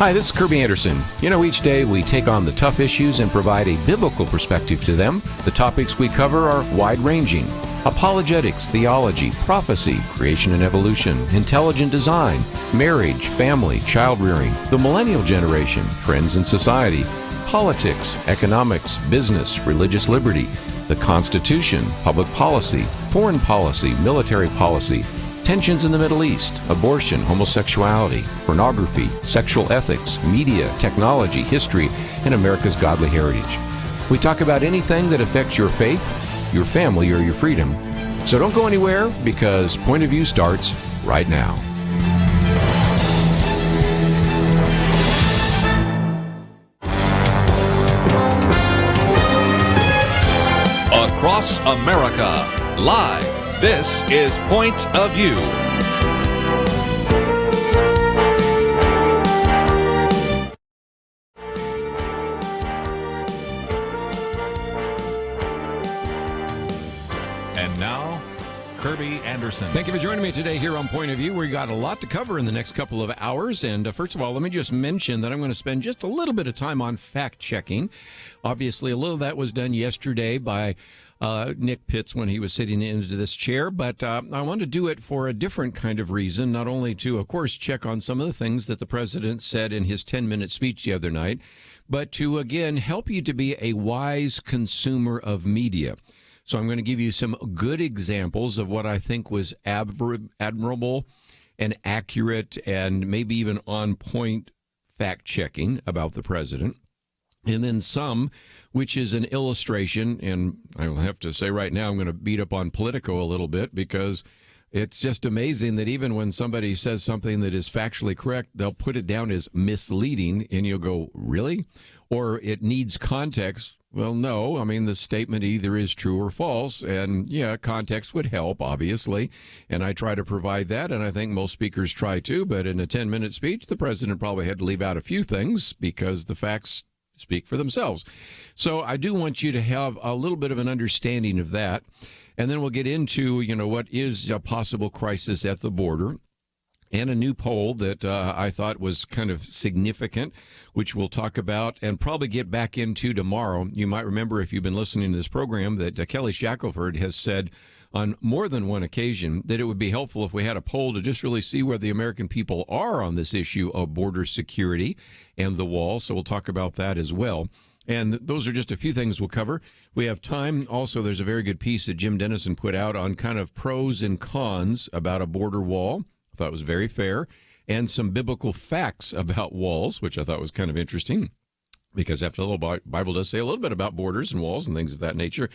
Hi, this is Kerby Anderson. You know, each day we take on the tough issues and provide a biblical perspective to them. The topics we cover are wide-ranging: apologetics, theology, prophecy, creation and evolution, intelligent design, marriage, family, child-rearing, the millennial generation, trends in society, politics, economics, business, religious liberty, the Constitution, public policy, foreign policy, military policy, tensions in the Middle East, abortion, homosexuality, pornography, sexual ethics, media, technology, history, and America's godly heritage. We talk about anything that affects your faith, your family, or your freedom. So don't go anywhere, because Point of View starts right now. Across America, live. This is Point of View. And now, Kerby Anderson. Thank you for joining me today here on Point of View. We got a lot to cover in the next couple of hours. And first of all, let me just mention that I'm going to spend just a little bit of time on fact-checking. Obviously, a little of that was done yesterday by Nick Pitts when he was sitting into this chair, but I want to do it for a different kind of reason, not only to, of course, check on some of the things that the president said in his 10-minute speech the other night, but to, again, help you to be a wise consumer of media. So I'm going to give you some good examples of what I think was admirable and accurate and maybe even on-point fact-checking about the president. And then some, which is an illustration, and I will have to say right now I'm going to beat up on Politico a little bit, because it's just amazing that even when somebody says something that is factually correct, they'll put it down as misleading, and you'll go, really? Or it needs context. Well, no. I mean, the statement either is true or false, and yeah, context would help, obviously, and I try to provide that, and I think most speakers try to, but in a 10-minute speech, the president probably had to leave out a few things because the facts speak for themselves. So I do want you to have a little bit of an understanding of that. And then we'll get into, what is a possible crisis at the border, and a new poll that I thought was kind of significant, which we'll talk about and probably get back into tomorrow. You might remember, if you've been listening to this program, that Kelly Shackelford has said on more than one occasion that it would be helpful if we had a poll to just really see where the American people are on this issue of border security and the wall. So we'll talk about that as well. And those are just a few things we'll cover. We have time. Also, there's a very good piece that Jim Dennison put out on kind of pros and cons about a border wall. I thought it was very fair. And some biblical facts about walls, which I thought was kind of interesting, because after all, the Bible does say a little bit about borders and walls and things of that nature.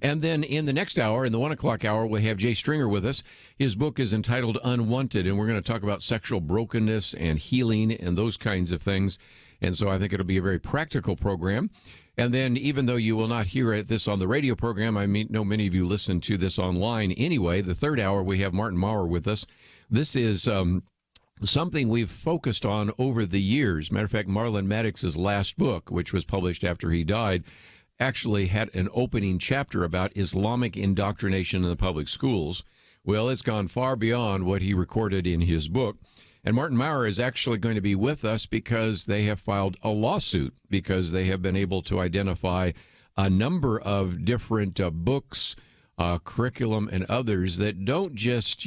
And then in the next hour, in the 1 o'clock hour, we have Jay Stringer with us. His book is entitled Unwanted, and we're going to talk about sexual brokenness and healing and those kinds of things. And so I think it'll be a very practical program. And then, even though you will not hear this on the radio program, I know many of you listen to this online anyway, the third hour, we have Martin Mawyer with us. This is something we've focused on over the years. Matter of fact, Marlon Maddox's last book, which was published after he died, actually had an opening chapter about Islamic indoctrination in the public schools. Well, it's gone far beyond what he recorded in his book. And Martin Mawyer is actually going to be with us because they have filed a lawsuit, because they have been able to identify a number of different books, curriculum, and others that don't just,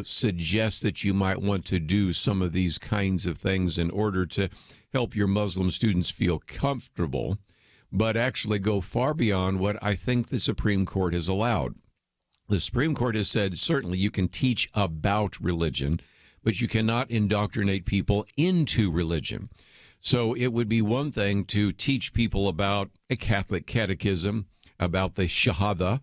suggest that you might want to do some of these kinds of things in order to help your Muslim students feel comfortable, but actually go far beyond what I think the Supreme Court has allowed. The Supreme Court has said certainly you can teach about religion, but you cannot indoctrinate people into religion. So it would be one thing to teach people about a Catholic catechism, about the Shahada,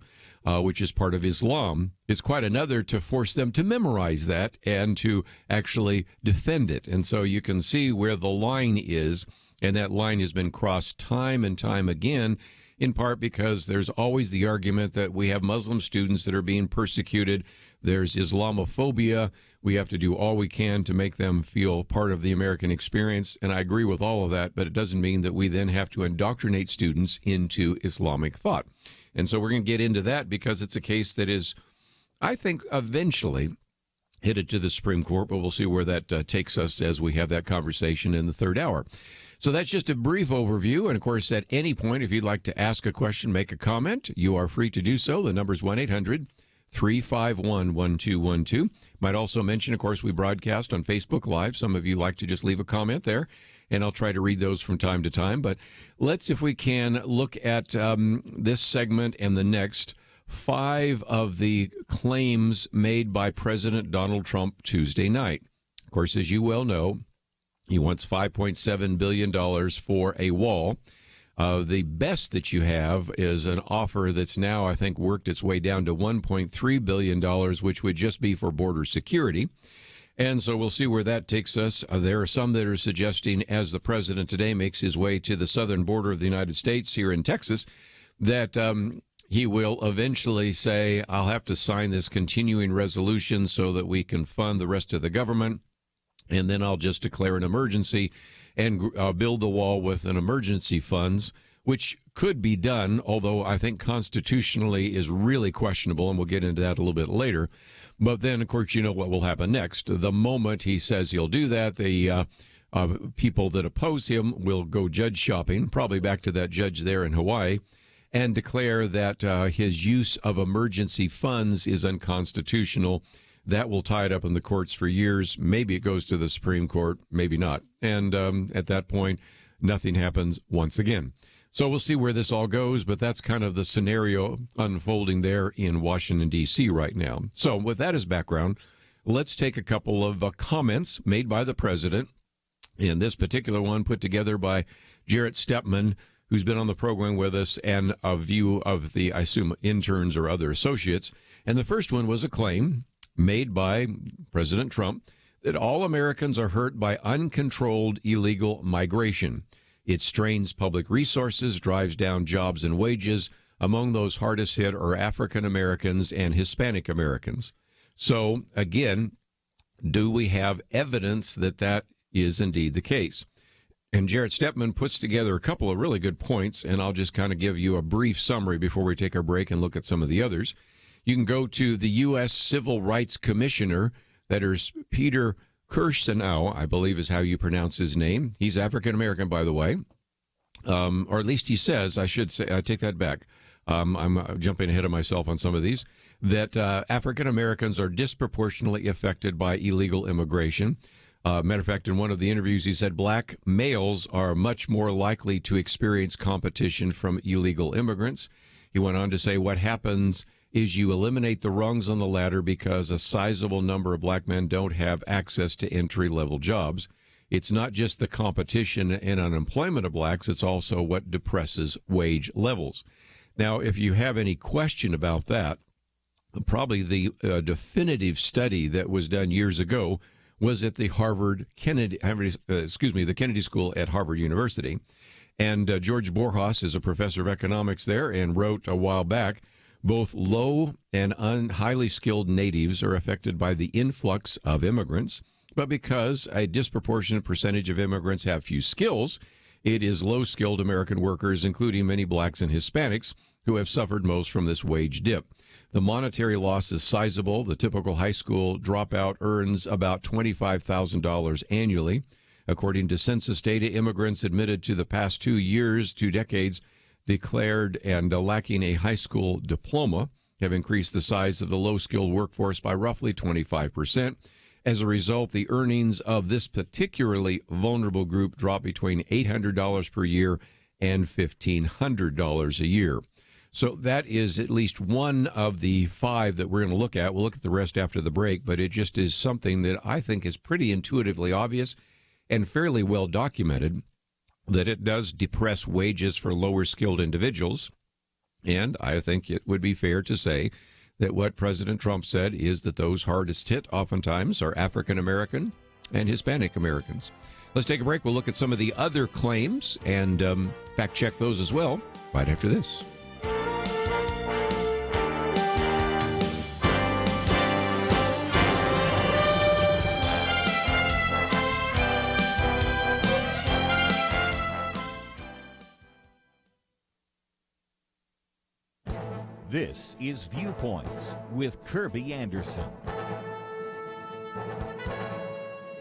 which is part of Islam. It's quite another to force them to memorize that and to actually defend it. And so you can see where the line is, and that line has been crossed time and time again, in part because there's always the argument that we have Muslim students that are being persecuted. There's Islamophobia. We have to do all we can to make them feel part of the American experience, and I agree with all of that, but it doesn't mean that we then have to indoctrinate students into Islamic thought. And so we're going to get into that because it's a case that is, I think, eventually headed to the Supreme Court, but we'll see where that takes us as we have that conversation in the third hour. So that's just a brief overview. And, of course, at any point, if you'd like to ask a question, make a comment, you are free to do so. The number is 1-800-351-1212. Might also mention, of course, we broadcast on Facebook Live. Some of you like to just leave a comment there, and I'll try to read those from time to time. But let's, if we can, look at this segment and the next. 5 of the claims made by President Donald Trump Tuesday night. Of course, as you well know, he wants $5.7 billion for a wall. The best that you have is an offer that's now, I think, worked its way down to $1.3 billion, which would just be for border security. And so we'll see where that takes us. There are some that are suggesting, as the president today makes his way to the southern border of the United States here in Texas, that he will eventually say, I'll have to sign this continuing resolution so that we can fund the rest of the government, and then I'll just declare an emergency and build the wall with an emergency funds, which could be done, although I think constitutionally is really questionable, and we'll get into that a little bit later. But then, of course, you know what will happen next. The moment he says he'll do that, the people that oppose him will go judge shopping, probably back to that judge there in Hawaii, and declare that his use of emergency funds is unconstitutional. That will tie it up in the courts for years. Maybe it goes to the Supreme Court, maybe not. And at that point, nothing happens once again. So we'll see where this all goes, but that's kind of the scenario unfolding there in Washington, D.C. right now. So with that as background, let's take a couple of comments made by the president, and this particular one put together by Jarrett Stepman, who's been on the program with us, and a view of the, I assume, interns or other associates. And the first one was a claim made by President Trump that all Americans are hurt by uncontrolled illegal migration. It strains public resources, drives down jobs and wages. Among those hardest hit are African Americans and Hispanic Americans. So, again, do we have evidence that that is indeed the case? And Jarrett Stepman puts together a couple of really good points, and I'll just kind of give you a brief summary before we take our break and look at some of the others. You can go to the U.S. Civil Rights Commissioner, that is Peter Kirschenau, I believe is how you pronounce his name. He's African-American, by the way, or at least he says, I should say, I take that back. I'm jumping ahead of myself on some of these, that African-Americans are disproportionately affected by illegal immigration. Matter of fact, in one of the interviews, he said black males are much more likely to experience competition from illegal immigrants. He went on to say what happens is you eliminate the rungs on the ladder because a sizable number of black men don't have access to entry-level jobs. It's not just the competition and unemployment of blacks, it's also what depresses wage levels. Now, if you have any question about that, probably the definitive study that was done years ago was at the the Kennedy School at Harvard University. And George Borjas is a professor of economics there and wrote a while back, both low and highly skilled natives are affected by the influx of immigrants, but because a disproportionate percentage of immigrants have few skills, it is low-skilled American workers, including many blacks and Hispanics, who have suffered most from this wage dip. The monetary loss is sizable. The typical high school dropout earns about $25,000 annually. According to census data, immigrants admitted to the past 2 decades, declared and lacking a high school diploma have increased the size of the low-skilled workforce by roughly 25%. As a result, the earnings of this particularly vulnerable group drop between $800 per year and $1,500 a year. So that is at least one of the 5 that we're going to look at. We'll look at the rest after the break, but it just is something that I think is pretty intuitively obvious and fairly well documented, that it does depress wages for lower skilled individuals. And I think it would be fair to say that what President Trump said is that those hardest hit oftentimes are African American and Hispanic Americans. Let's take a break. We'll look at some of the other claims and fact check those as well right after this. This is Viewpoints with Kerby Anderson.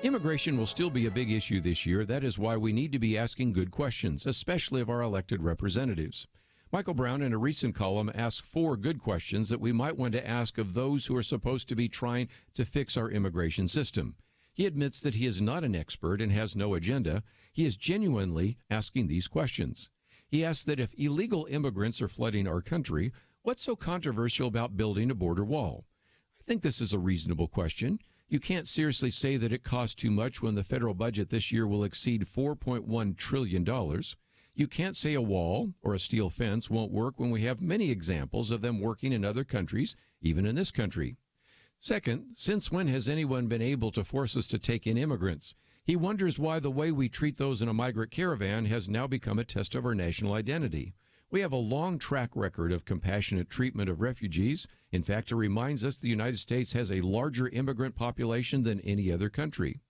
Immigration will still be a big issue this year. That is why we need to be asking good questions, especially of our elected representatives. Michael Brown, in a recent column, asked 4 good questions that we might want to ask of those who are supposed to be trying to fix our immigration system. He admits that he is not an expert and has no agenda. He is genuinely asking these questions. He asks that if illegal immigrants are flooding our country, what's so controversial about building a border wall? I think this is a reasonable question. You can't seriously say that it costs too much when the federal budget this year will exceed $4.1 trillion. You can't say a wall or a steel fence won't work when we have many examples of them working in other countries, even in this country. Second, since when has anyone been able to force us to take in immigrants? He wonders why the way we treat those in a migrant caravan has now become a test of our national identity. We have a long track record of compassionate treatment of refugees. In fact, it reminds us the United States has a larger immigrant population than any other country.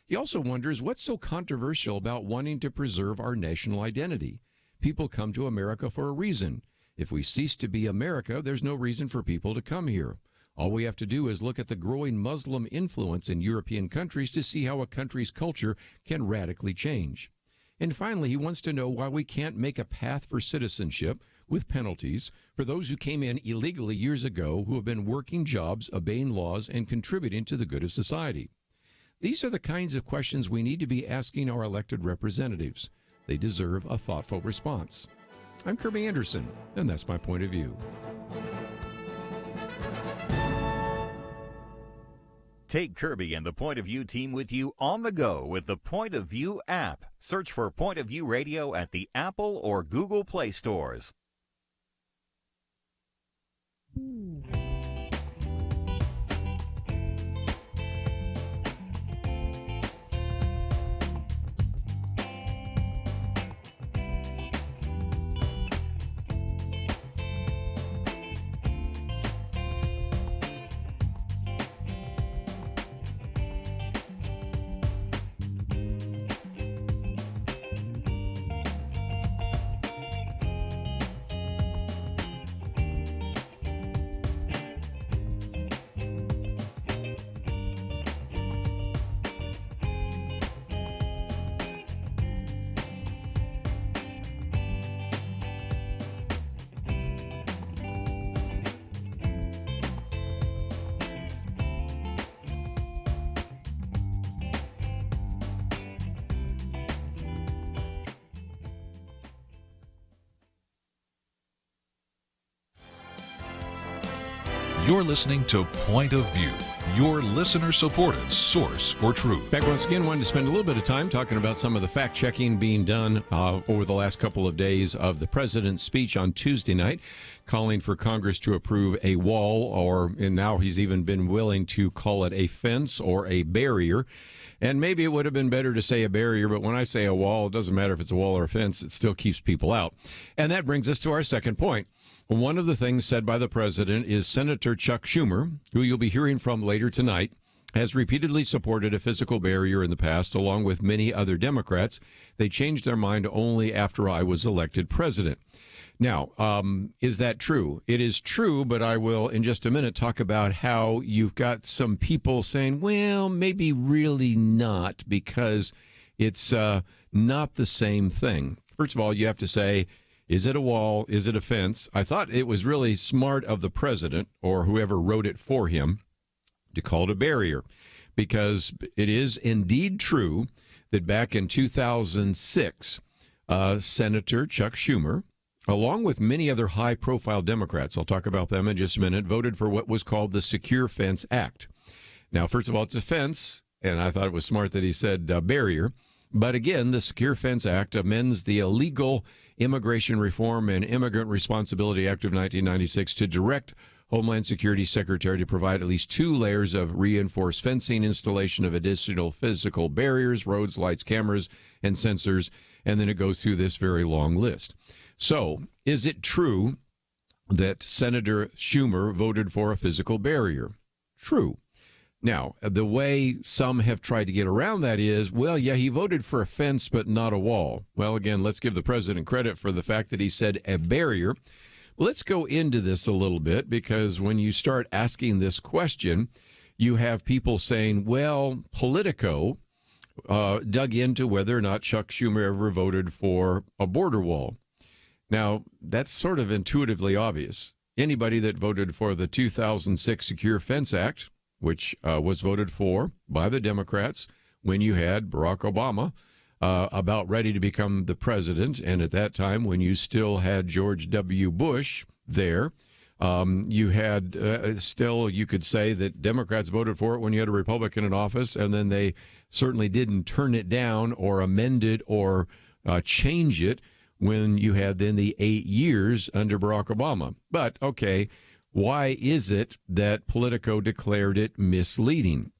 He also wonders what's so controversial about wanting to preserve our national identity. People come to America for a reason. If we cease to be America, there's no reason for people to come here. All we have to do is look at the growing Muslim influence in European countries to see how a country's culture can radically change. And finally, he wants to know why we can't make a path for citizenship with penalties for those who came in illegally years ago who have been working jobs, obeying laws, and contributing to the good of society. These are the kinds of questions we need to be asking our elected representatives. They deserve a thoughtful response. I'm Kerby Anderson, and that's my point of view. Take Kerby and the Point of View team with you on the go with the Point of View app. Search for Point of View Radio at the Apple or Google Play stores. You're listening to Point of View, your listener-supported source for truth. Back once again, wanted to spend a little bit of time talking about some of the fact-checking being done over the last couple of days of the president's speech on Tuesday night, calling for Congress to approve a wall, and now he's even been willing to call it a fence or a barrier. And maybe it would have been better to say a barrier, but when I say a wall, it doesn't matter if it's a wall or a fence, it still keeps people out. And that brings us to our second point. One of the things said by the president is Senator Chuck Schumer, who you'll be hearing from later tonight, has repeatedly supported a physical barrier in the past, along with many other Democrats. They changed their mind only after I was elected president. Now, is that true? It is true, but I will in just a minute talk about how you've got some people saying, well, maybe really not, because it's not the same thing. First of all, you have to say, is it a wall? Is it a fence? I thought it was really smart of the president or whoever wrote it for him to call it a barrier, because it is indeed true that back in 2006, Senator Chuck Schumer, along with many other high-profile Democrats, I'll talk about them in just a minute, voted for what was called the Secure Fence Act. Now, first of all, it's a fence, and I thought it was smart that he said barrier. But again, the Secure Fence Act amends the Illegal Immigration Reform and Immigrant Responsibility Act of 1996 to direct Homeland Security Secretary to provide at least 2 layers of reinforced fencing, installation of additional physical barriers, roads, lights, cameras, and sensors, and then it goes through this very long list. So, is it true that Senator Schumer voted for a physical barrier? True. Now, the way some have tried to get around that is, well, yeah, he voted for a fence, but not a wall. Well, again, let's give the president credit for the fact that he said a barrier. Let's go into this a little bit, because when you start asking this question, you have people saying, well, Politico dug into whether or not Chuck Schumer ever voted for a border wall. Now, that's sort of intuitively obvious. Anybody that voted for the 2006 Secure Fence Act, which was voted for by the Democrats when you had Barack Obama about ready to become the president, and at that time when you still had George W. Bush there, you had still, you could say that Democrats voted for it when you had a Republican in office, and then they certainly didn't turn it down or amend it or change it when you had then the 8 years under Barack Obama. But, okay, why is it that Politico declared it misleading?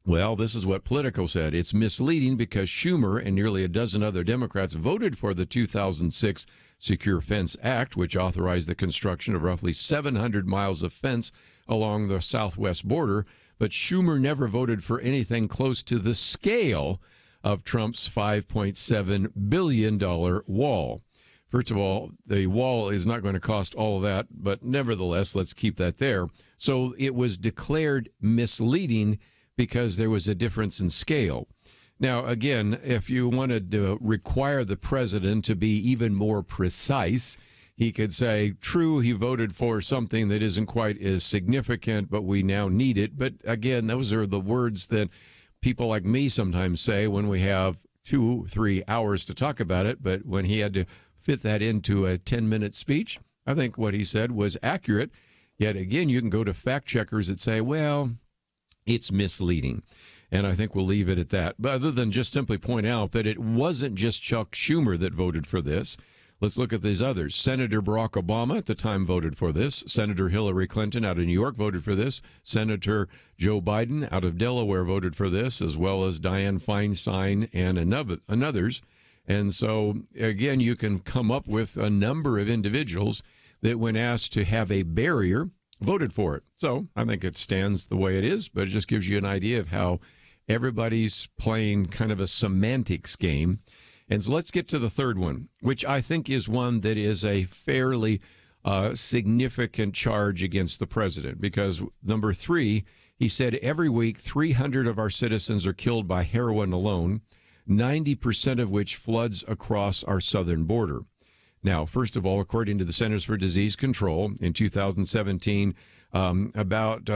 Well, this is what Politico said. It's misleading because Schumer and nearly a dozen other Democrats voted for the 2006 Secure Fence Act, which authorized the construction of roughly 700 miles of fence along the southwest border. But Schumer never voted for anything close to the scale of Trump's $5.7 billion wall. First of all, the wall is not going to cost all of that, but nevertheless, let's keep that there. So it was declared misleading because there was a difference in scale. Now, again, if you wanted to require the president to be even more precise, he could say, true, he voted for something that isn't quite as significant, but we now need it. But again, those are the words that people like me sometimes say when we have 2-3 hours to talk about it. But when he had to fit that into a 10-minute speech, I think what he said was accurate. Yet again, you can go to fact checkers that say, well, it's misleading. And I think we'll leave it at that. But other than just simply point out that it wasn't just Chuck Schumer that voted for this. Let's look at these others. Senator Barack Obama at the time voted for this. Senator Hillary Clinton out of New York voted for this. Senator Joe Biden out of Delaware voted for this, as well as Dianne Feinstein and others. And so, again, you can come up with a number of individuals that, when asked to have a barrier, voted for it. So I think it stands the way it is, but it just gives you an idea of how everybody's playing kind of a semantics game. And so let's get to the third one, which I think is one that is a fairly significant charge against the president, because number 3, he said every week 300 of our citizens are killed by heroin alone, 90% of which floods across our southern border. Now, first of all, according to the Centers for Disease Control, in 2017, about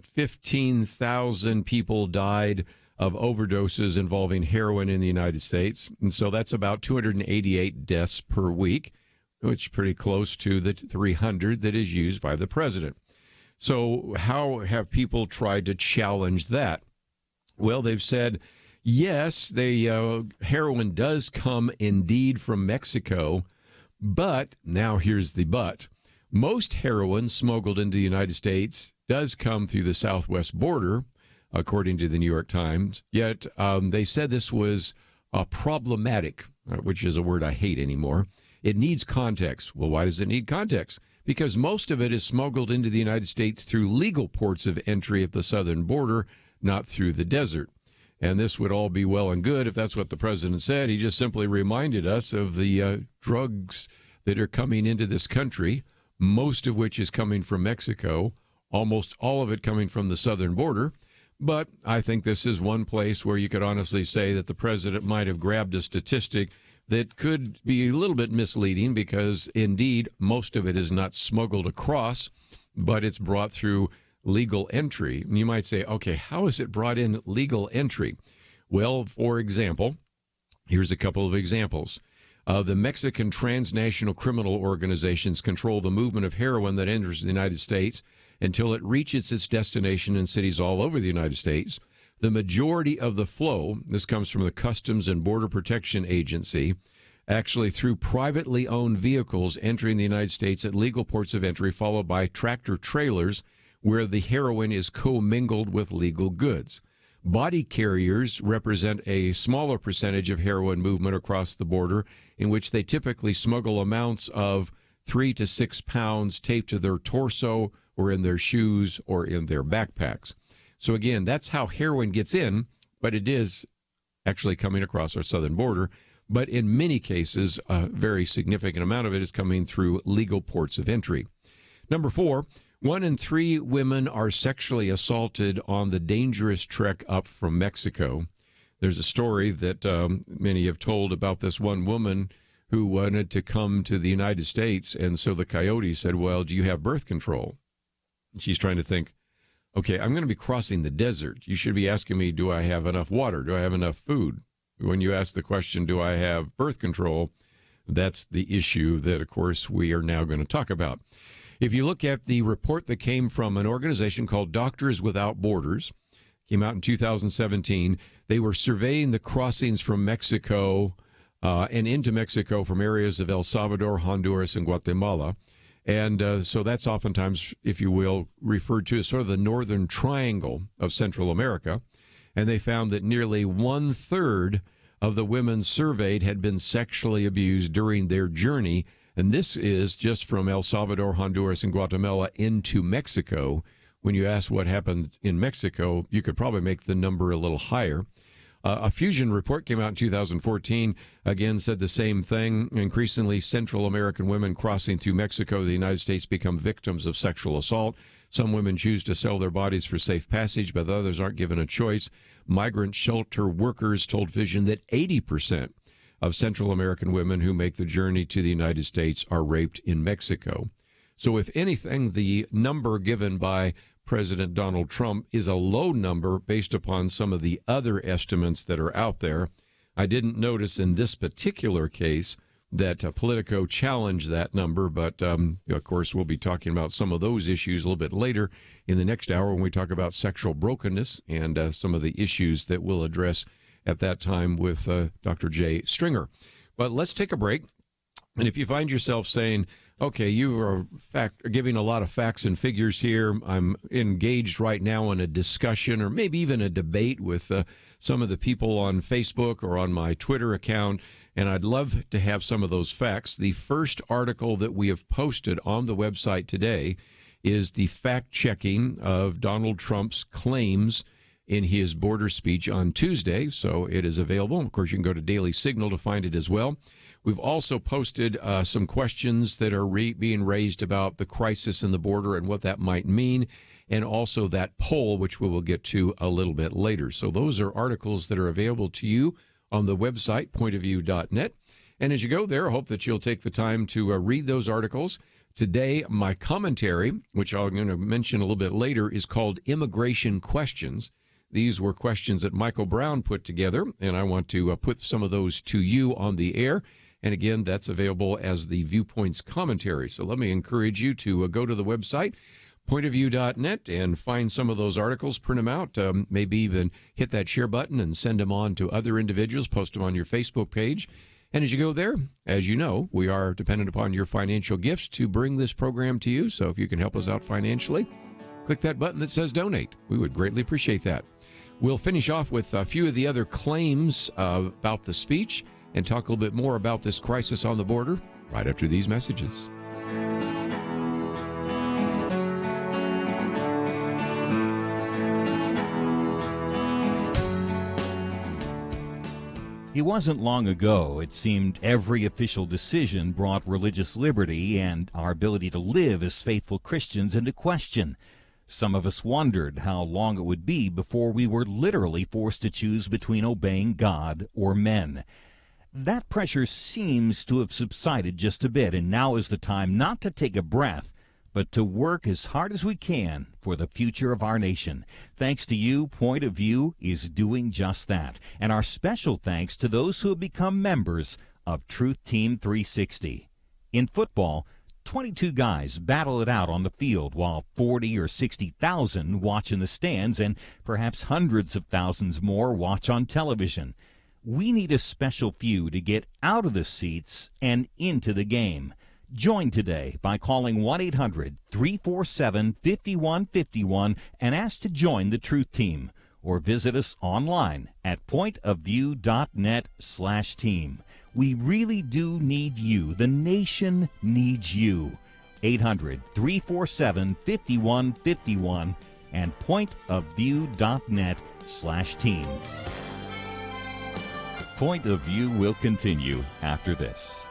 15,000 people died of overdoses involving heroin in the United States. And so that's about 288 deaths per week, which is pretty close to the 300 that is used by the president. So how have people tried to challenge that? Well, they've said, yes, heroin does come indeed from Mexico, but now here's the but. Most heroin smuggled into the United States does come through the southwest border, according to the New York Times. Yet they said this was problematic, which is a word I hate anymore. It needs context. Well, why does it need context? Because most of it is smuggled into the United States through legal ports of entry at the southern border, not through the desert. And this would all be well and good if that's what the president said. He just simply reminded us of the drugs that are coming into this country, most of which is coming from Mexico, almost all of it coming from the southern border. But I think this is one place where you could honestly say that the president might have grabbed a statistic that could be a little bit misleading, because indeed most of it is not smuggled across, but it's brought through legal entry. And you might say, okay, how is it brought in legal entry? Well, for example, here's a couple of examples. The Mexican transnational criminal organizations control the movement of heroin that enters the United States until it reaches its destination in cities all over the United States. The majority of the flow, this comes from the Customs and Border Protection Agency, actually through privately owned vehicles entering the United States at legal ports of entry, followed by tractor trailers where the heroin is commingled with legal goods. Body carriers represent a smaller percentage of heroin movement across the border, in which they typically smuggle amounts of 3 to 6 pounds taped to their torso or in their shoes or in their backpacks. So again, that's how heroin gets in, but it is actually coming across our southern border. But in many cases, a very significant amount of it is coming through legal ports of entry. Number 4, 1 in 3 women are sexually assaulted on the dangerous trek up from Mexico. There's a story that many have told about this one woman who wanted to come to the United States, and so the coyote said, well, do you have birth control? And she's trying to think, okay, I'm going to be crossing the desert. You should be asking me, do I have enough water? Do I have enough food? When you ask the question, do I have birth control? That's the issue that, of course, we are now going to talk about. If you look at the report that came from an organization called Doctors Without Borders, came out in 2017, they were surveying the crossings from Mexico and into Mexico from areas of El Salvador, Honduras, and Guatemala. And so that's oftentimes, if you will, referred to as sort of the northern triangle of Central America. And they found that nearly 1/3 of the women surveyed had been sexually abused during their journey. And this is just from El Salvador, Honduras, and Guatemala into Mexico. When you ask what happened in Mexico, you could probably make the number a little higher. A Fusion report came out in 2014, again said the same thing. Increasingly, Central American women crossing through Mexico to the United States become victims of sexual assault. Some women choose to sell their bodies for safe passage, but others aren't given a choice. Migrant shelter workers told Vision that 80% of Central American women who make the journey to the United States are raped in Mexico. So if anything, the number given by President Donald Trump is a low number based upon some of the other estimates that are out there. I didn't notice in this particular case that Politico challenged that number, but of course we'll be talking about some of those issues a little bit later in the next hour when we talk about sexual brokenness and some of the issues that we'll address at that time with Dr. Jay Stringer. But let's take a break. And if you find yourself saying, okay, you are giving a lot of facts and figures here. I'm engaged right now in a discussion or maybe even a debate with some of the people on Facebook or on my Twitter account, and I'd love to have some of those facts. The first article that we have posted on the website today is the fact-checking of Donald Trump's claims in his border speech on Tuesday, so it is available. Of course, you can go to Daily Signal to find it as well. We've also posted some questions that are being raised about the crisis in the border and what that might mean, and also that poll, which we will get to a little bit later. So those are articles that are available to you on the website, pointofview.net. And as you go there, I hope that you'll take the time to read those articles. Today, my commentary, which I'm going to mention a little bit later, is called Immigration Questions. These were questions that Michael Brown put together, and I want to put some of those to you on the air. And again, that's available as the Viewpoints commentary. So let me encourage you to go to the website, pointofview.net, and find some of those articles, print them out, maybe even hit that share button and send them on to other individuals, post them on your Facebook page. And as you go there, as you know, we are dependent upon your financial gifts to bring this program to you. So if you can help us out financially, click that button that says donate. We would greatly appreciate that. We'll finish off with a few of the other claims about the speech and talk a little bit more about this crisis on the border right after these messages. It wasn't long ago, it seemed every official decision brought religious liberty and our ability to live as faithful Christians into question. Some of us wondered how long it would be before we were literally forced to choose between obeying God or men. That pressure seems to have subsided just a bit, and now is the time not to take a breath, but to work as hard as we can for the future of our nation. Thanks to you, Point of View is doing just that. And our special thanks to those who have become members of Truth Team 360. In football, 22 guys battle it out on the field while 40 or 60,000 watch in the stands and perhaps hundreds of thousands more watch on television. We need a special few to get out of the seats and into the game. Join today by calling 1-800-347-5151 and ask to join the Truth Team, or visit us online at pointofview.net/team. We really do need you. The nation needs you. 800-347-5151 and pointofview.net/team. Point of View will continue after this.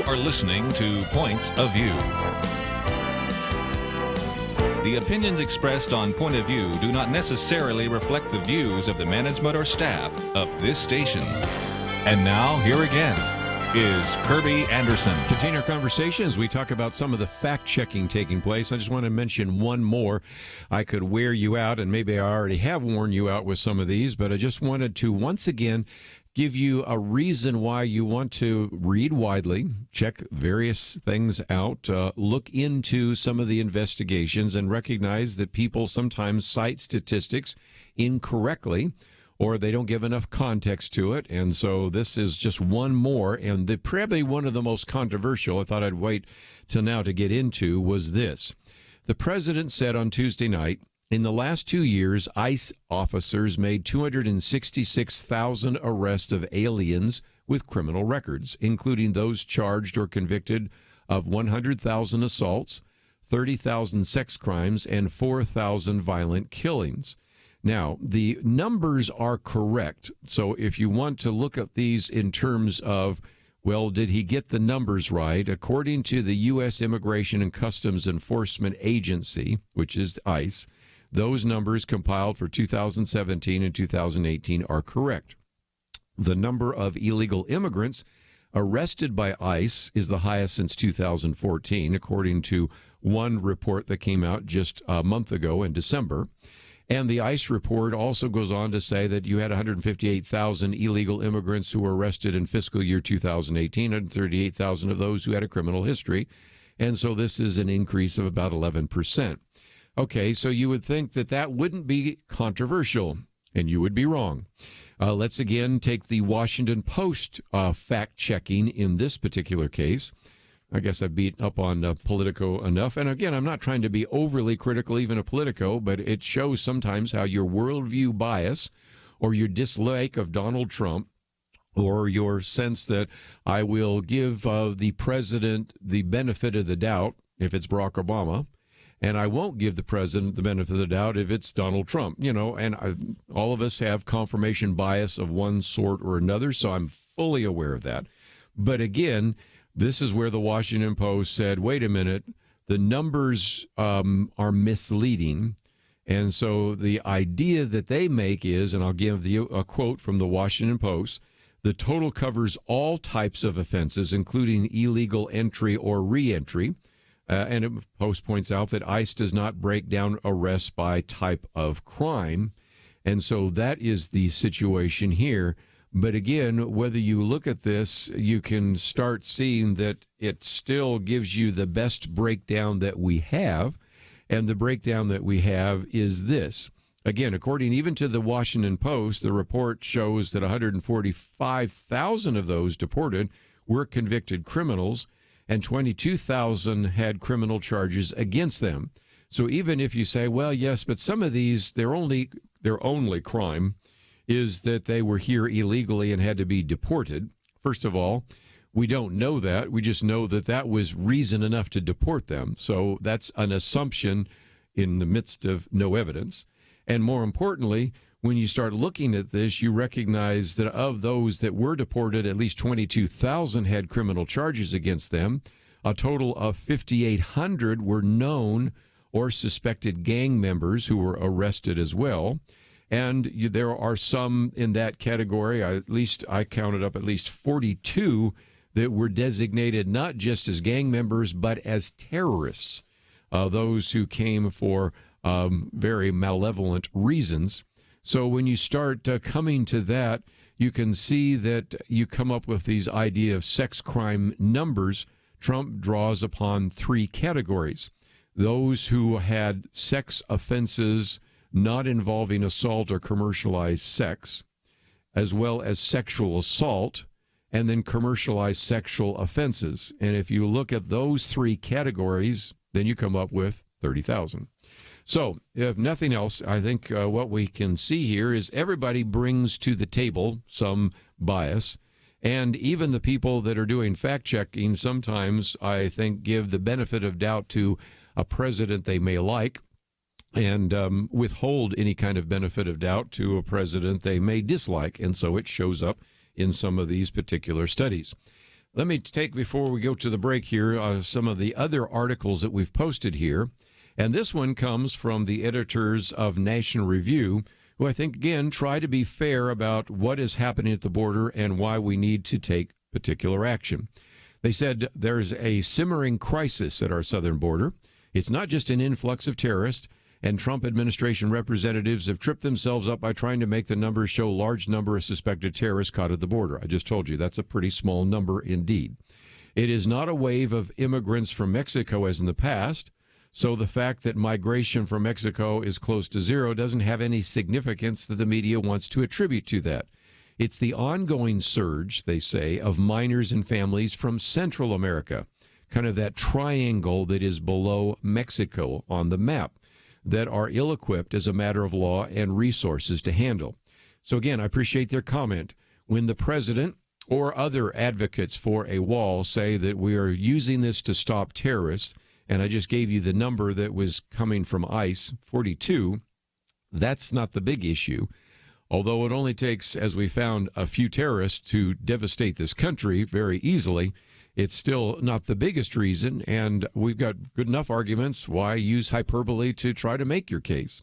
are listening to Point of View. The opinions expressed on Point of View do not necessarily reflect the views of the management or staff of this station. And now, here again is Kerby Anderson. Continue our conversation as we talk about some of the fact-checking taking place. I just want to mention one more. I could wear you out, and maybe I already have worn you out with some of these, but I just wanted to once again give you a reason why you want to read widely, check various things out, look into some of the investigations, and recognize that people sometimes cite statistics incorrectly, or they don't give enough context to it. And so this is just one more. And probably one of the most controversial, I thought I'd wait till now to get into, was this. The president said on Tuesday night, in the last 2 years, ICE officers made 266,000 arrests of aliens with criminal records, including those charged or convicted of 100,000 assaults, 30,000 sex crimes, and 4,000 violent killings. Now, the numbers are correct. So if you want to look at these in terms of, well, did he get the numbers right? According to the U.S. Immigration and Customs Enforcement Agency, which is ICE, those numbers compiled for 2017 and 2018 are correct. The number of illegal immigrants arrested by ICE is the highest since 2014, according to one report that came out just a month ago in December. And the ICE report also goes on to say that you had 158,000 illegal immigrants who were arrested in fiscal year 2018, 138,000 of those who had a criminal history. And so this is an increase of about 11%. Okay, so you would think that that wouldn't be controversial, and you would be wrong. Let's again take the Washington Post fact-checking in this particular case. I guess I've beaten up on Politico enough. And again, I'm not trying to be overly critical even of Politico, but it shows sometimes how your worldview bias or your dislike of Donald Trump or your sense that I will give the president the benefit of the doubt if it's Barack Obama, and I won't give the president the benefit of the doubt if it's Donald Trump, and all of us have confirmation bias of one sort or another, so I'm fully aware of that. But again, this is where the Washington Post said, wait a minute, the numbers are misleading. And so the idea that they make is, and I'll give you a quote from the Washington Post, the total covers all types of offenses, including illegal entry or reentry. And the Post points out that ICE does not break down arrests by type of crime. And so that is the situation here. But again, whether you look at this, you can start seeing that it still gives you the best breakdown that we have. And the breakdown that we have is this. Again, according even to the Washington Post, the report shows that 145,000 of those deported were convicted criminals, and 22,000 had criminal charges against them. So even if you say, well, yes, but some of these, their only crime is that they were here illegally and had to be deported. First of all, we don't know that. We just know that that was reason enough to deport them. So that's an assumption in the midst of no evidence. And more importantly, when you start looking at this, you recognize that of those that were deported, at least 22,000 had criminal charges against them. A total of 5,800 were known or suspected gang members who were arrested as well. And there are some in that category, at least I counted up at least 42 that were designated not just as gang members, but as terrorists, those who came for very malevolent reasons. So when you start coming to that, you can see that you come up with these idea of sex crime numbers. Trump draws upon three categories. Those who had sex offenses not involving assault or commercialized sex, as well as sexual assault, and then commercialized sexual offenses. And if you look at those three categories, then you come up with 30,000. So, if nothing else, I think what we can see here is everybody brings to the table some bias. And even the people that are doing fact-checking sometimes, I think, give the benefit of doubt to a president they may like and withhold any kind of benefit of doubt to a president they may dislike. And so it shows up in some of these particular studies. Let me take, before we go to the break here, some of the other articles that we've posted here. And this one comes from the editors of National Review, who I think, again, try to be fair about what is happening at the border and why we need to take particular action. They said there's a simmering crisis at our southern border. It's not just an influx of terrorists, and Trump administration representatives have tripped themselves up by trying to make the numbers show large number of suspected terrorists caught at the border. I just told you that's a pretty small number indeed. It is not a wave of immigrants from Mexico as in the past, so the fact that migration from Mexico is close to zero doesn't have any significance that the media wants to attribute to that. It's the ongoing surge, they say, of minors and families from Central America, kind of that triangle that is below Mexico on the map, that are ill-equipped as a matter of law and resources to handle. So again, I appreciate their comment. When the president or other advocates for a wall say that we are using this to stop terrorists, and I just gave you the number that was coming from ICE, 42, that's not the big issue. Although it only takes, as we found, a few terrorists to devastate this country very easily, it's still not the biggest reason, and we've got good enough arguments. Why use hyperbole to try to make your case?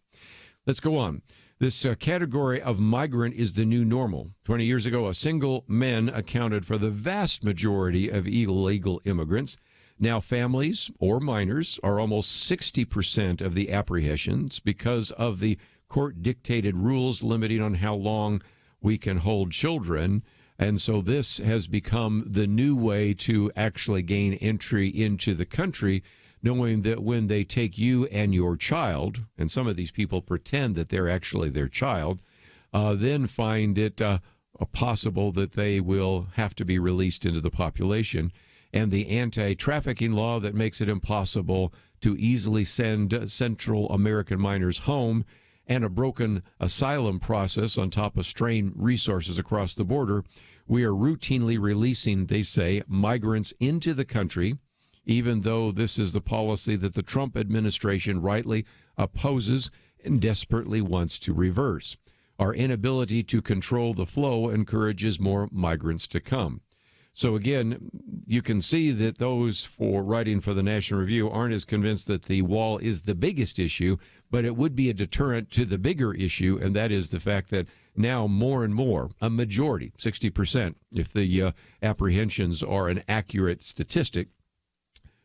Let's go on. This category of migrant is the new normal. 20 years ago, a single men accounted for the vast majority of illegal immigrants. Now families or minors are almost 60% of the apprehensions because of the court-dictated rules limiting on how long we can hold children. And so this has become the new way to actually gain entry into the country, knowing that when they take you and your child, and some of these people pretend that they're actually their child, then find it possible that they will have to be released into the population. And the anti-trafficking law that makes it impossible to easily send Central American minors home, and a broken asylum process on top of strained resources across the border, we are routinely releasing, they say, migrants into the country, even though this is the policy that the Trump administration rightly opposes and desperately wants to reverse. Our inability to control the flow encourages more migrants to come. So again, you can see that those for writing for the National Review aren't as convinced that the wall is the biggest issue, but it would be a deterrent to the bigger issue, and that is the fact that now more and more, a majority, 60%, if the apprehensions are an accurate statistic,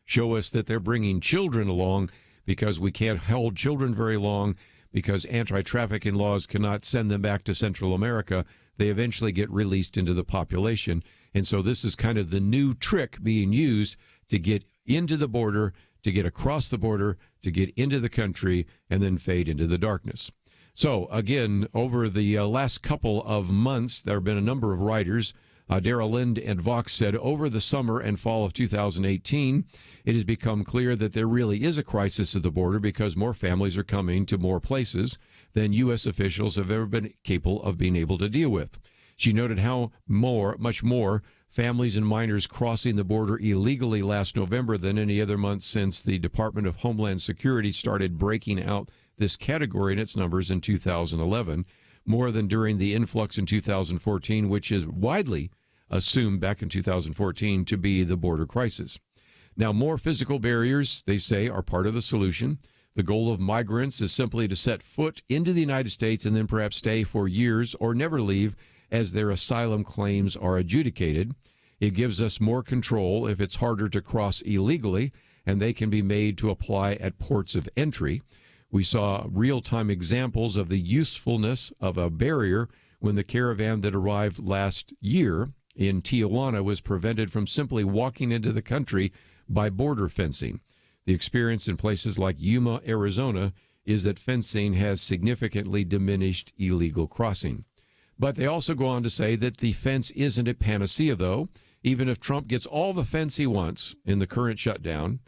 show us that they're bringing children along because we can't hold children very long because anti-trafficking laws cannot send them back to Central America. They eventually get released into the population. And so this is kind of the new trick being used to get into the border, to get across the border, to get into the country, and then fade into the darkness. So, again, over the last couple of months, there have been a number of writers. Darrell Lind and Vox said, over the summer and fall of 2018, it has become clear that there really is a crisis at the border because more families are coming to more places than U.S. officials have ever been capable of being able to deal with. She noted how much more families and minors crossing the border illegally last November than any other month since the Department of Homeland Security started breaking out this category in its numbers in 2011, more than during the influx in 2014, which is widely assumed back in 2014 to be the border crisis. Now, more physical barriers, they say, are part of the solution. The goal of migrants is simply to set foot into the United States and then perhaps stay for years or never leave as their asylum claims are adjudicated. It gives us more control if it's harder to cross illegally, and they can be made to apply at ports of entry. We saw real-time examples of the usefulness of a barrier when the caravan that arrived last year in Tijuana was prevented from simply walking into the country by border fencing. The experience in places like Yuma, Arizona, is that fencing has significantly diminished illegal crossing. But they also go on to say that the fence isn't a panacea, though. Even if Trump gets all the fence he wants in the current shutdown,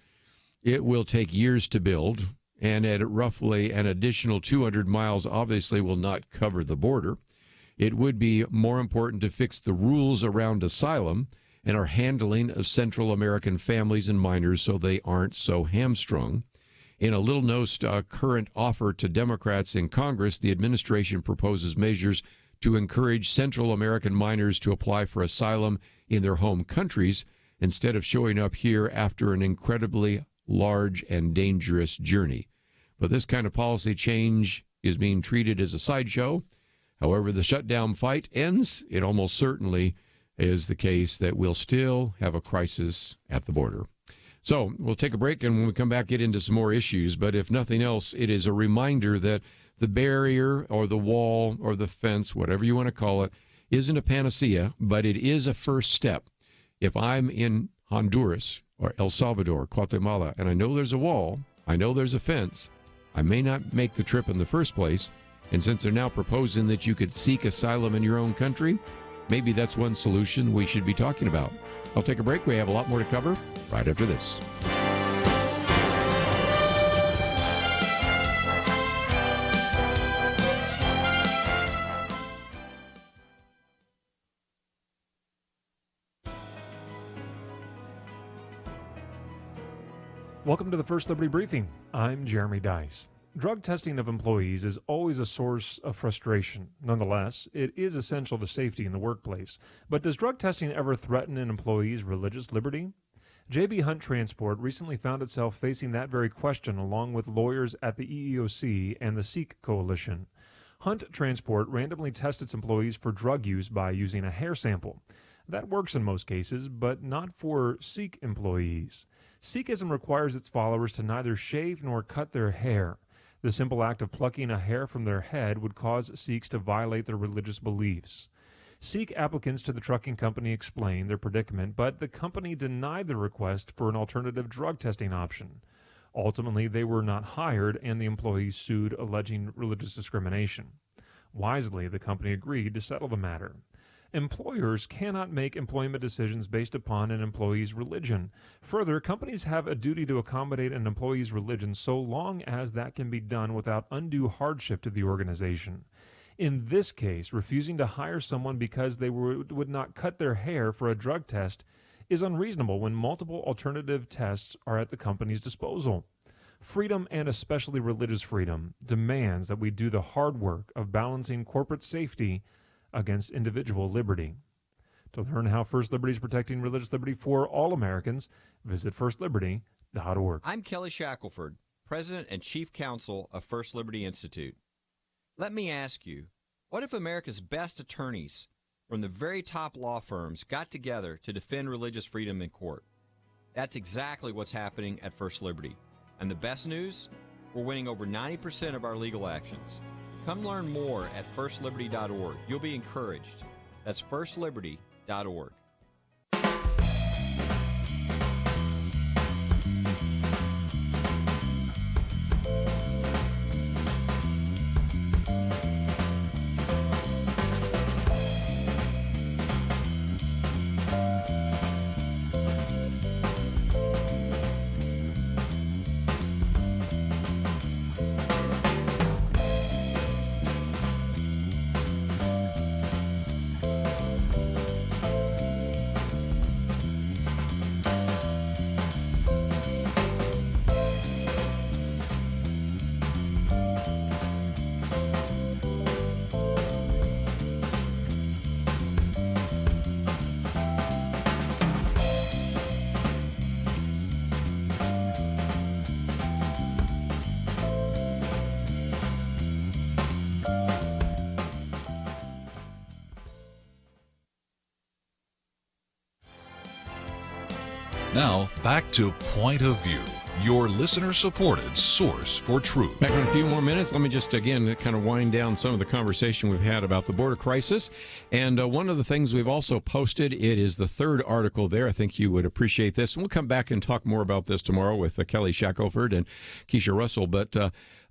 it will take years to build, and at roughly an additional 200 miles obviously will not cover the border. It would be more important to fix the rules around asylum and our handling of Central American families and minors so they aren't so hamstrung. In a little-known current offer to Democrats in Congress, the administration proposes measures to encourage Central American minors to apply for asylum in their home countries instead of showing up here after an incredibly large and dangerous journey. But this kind of policy change is being treated as a sideshow. However the shutdown fight ends, it almost certainly is the case that we'll still have a crisis at the border. So we'll take a break, and when we come back, get into some more issues. But if nothing else, it is a reminder that the barrier or the wall or the fence, whatever you want to call it, isn't a panacea, but it is a first step. If I'm in Honduras or El Salvador, Guatemala, and I know there's a wall, I know there's a fence, I may not make the trip in the first place. And since they're now proposing that you could seek asylum in your own country, maybe that's one solution we should be talking about. I'll take a break. We have a lot more to cover right after this. Welcome to the First Liberty Briefing. I'm Jeremy Dice. Drug testing of employees is always a source of frustration. Nonetheless, it is essential to safety in the workplace. But does drug testing ever threaten an employee's religious liberty? J.B. Hunt Transport recently found itself facing that very question along with lawyers at the EEOC and the Sikh Coalition. Hunt Transport randomly tests its employees for drug use by using a hair sample. That works in most cases, but not for Sikh employees. Sikhism requires its followers to neither shave nor cut their hair. The simple act of plucking a hair from their head would cause Sikhs to violate their religious beliefs. Sikh applicants to the trucking company explained their predicament, but the company denied the request for an alternative drug testing option. Ultimately, they were not hired, and the employees sued, alleging religious discrimination. Wisely, the company agreed to settle the matter. Employers cannot make employment decisions based upon an employee's religion. Further, companies have a duty to accommodate an employee's religion so long as that can be done without undue hardship to the organization. In this case, refusing to hire someone because they would not cut their hair for a drug test is unreasonable when multiple alternative tests are at the company's disposal. Freedom, and especially religious freedom, demands that we do the hard work of balancing corporate safety against individual liberty. To learn how First Liberty is protecting religious liberty for all Americans, visit firstliberty.org. I'm Kelly Shackelford, President and Chief Counsel of First Liberty Institute. Let me ask you, what if America's best attorneys from the very top law firms got together to defend religious freedom in court? That's exactly what's happening at First Liberty. And the best news? We're winning over 90% of our legal actions. Come learn more at firstliberty.org. You'll be encouraged. That's firstliberty.org. Now, back to Point of View, your listener-supported source for truth. Back in a few more minutes. Let me just, again, kind of wind down some of the conversation we've had about the border crisis. And one of the things we've also posted, it is the third article there. I think you would appreciate this. And we'll come back and talk more about this tomorrow with Kelly Shackelford and Keisha Russell. But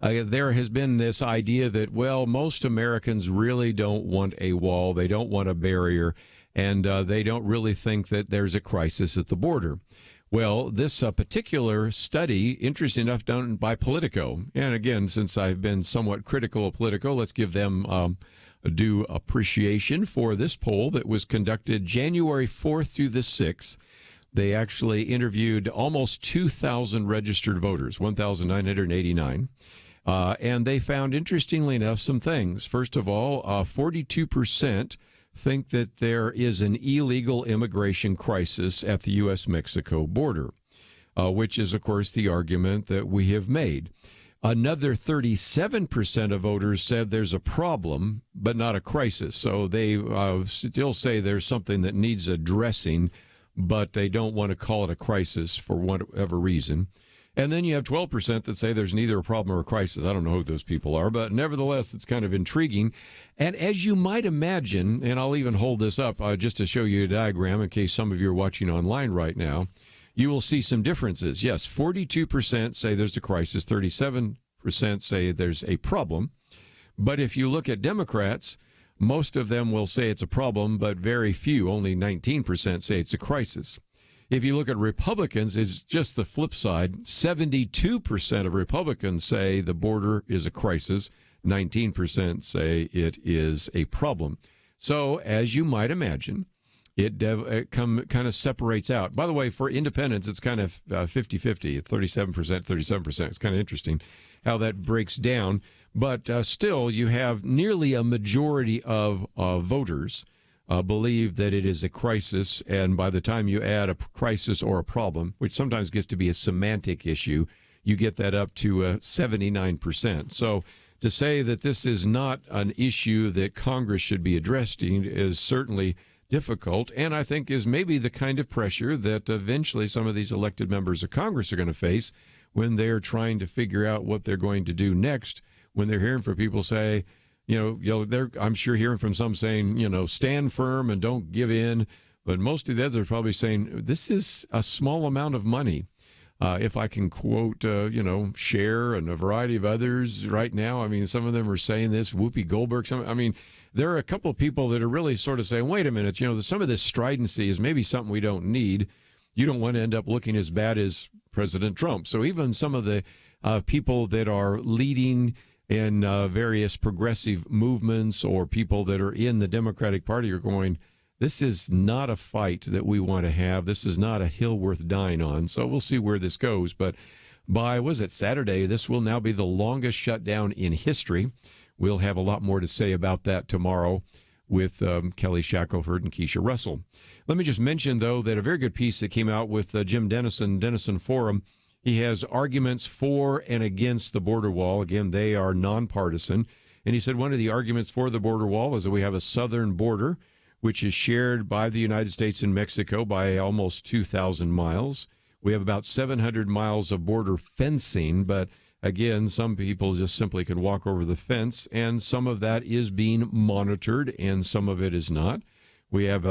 there has been this idea that, well, most Americans really don't want a wall. They don't want a barrier. And they don't really think that there's a crisis at the border. Well, this particular study, interesting enough, done by Politico. And again, since I've been somewhat critical of Politico, let's give them a due appreciation for this poll that was conducted January 4th through the 6th. They actually interviewed almost 2,000 registered voters, 1,989. And they found, interestingly enough, some things. First of all, 42% think that there is an illegal immigration crisis at the U.S.-Mexico border, which is, of course, the argument that we have made. Another 37% of voters said there's a problem, but not a crisis. So they still say there's something that needs addressing, but they don't want to call it a crisis for whatever reason. And then you have 12% that say there's neither a problem or a crisis. I don't know who those people are, but nevertheless, it's kind of intriguing. And as you might imagine, and I'll even hold this up just to show you a diagram in case some of you are watching online right now, you will see some differences. Yes, 42% say there's a crisis, 37% say there's a problem. But if you look at Democrats, most of them will say it's a problem, but very few, only 19% say it's a crisis. If you look at Republicans, it's just the flip side. 72% of Republicans say the border is a crisis. 19% say it is a problem. So, as you might imagine, it kind of separates out. By the way, for independents, it's kind of 50-50, 37%. It's kind of interesting how that breaks down. But still, you have nearly a majority of voters believe that it is a crisis. And by the time you add a crisis or a problem, which sometimes gets to be a semantic issue, you get that up to 79%. So to say that this is not an issue that Congress should be addressing is certainly difficult, and I think is maybe the kind of pressure that eventually some of these elected members of Congress are going to face when they're trying to figure out what they're going to do next, when they're hearing from people say, they're, I'm sure, hearing from some saying, stand firm and don't give in, but most of the others are probably saying, this is a small amount of money. If I can quote, Cher and a variety of others right now, I mean, some of them are saying this, Whoopi Goldberg, there are a couple of people that are really sort of saying, wait a minute, some of this stridency is maybe something we don't need. You don't want to end up looking as bad as President Trump. So even some of the people that are leading in various progressive movements or people that are in the Democratic Party are going, this is not a fight that we want to have. This is not a hill worth dying on. So we'll see where this goes. But by, Saturday, this will now be the longest shutdown in history. We'll have a lot more to say about that tomorrow with Kelly Shackelford and Keisha Russell. Let me just mention, though, that a very good piece that came out with Jim Dennison Forum. He has arguments for and against the border wall. Again, they are nonpartisan. And he said one of the arguments for the border wall is that we have a southern border, which is shared by the United States and Mexico by almost 2,000 miles. We have about 700 miles of border fencing, but again, some people just simply can walk over the fence, and some of that is being monitored, and some of it is not. We have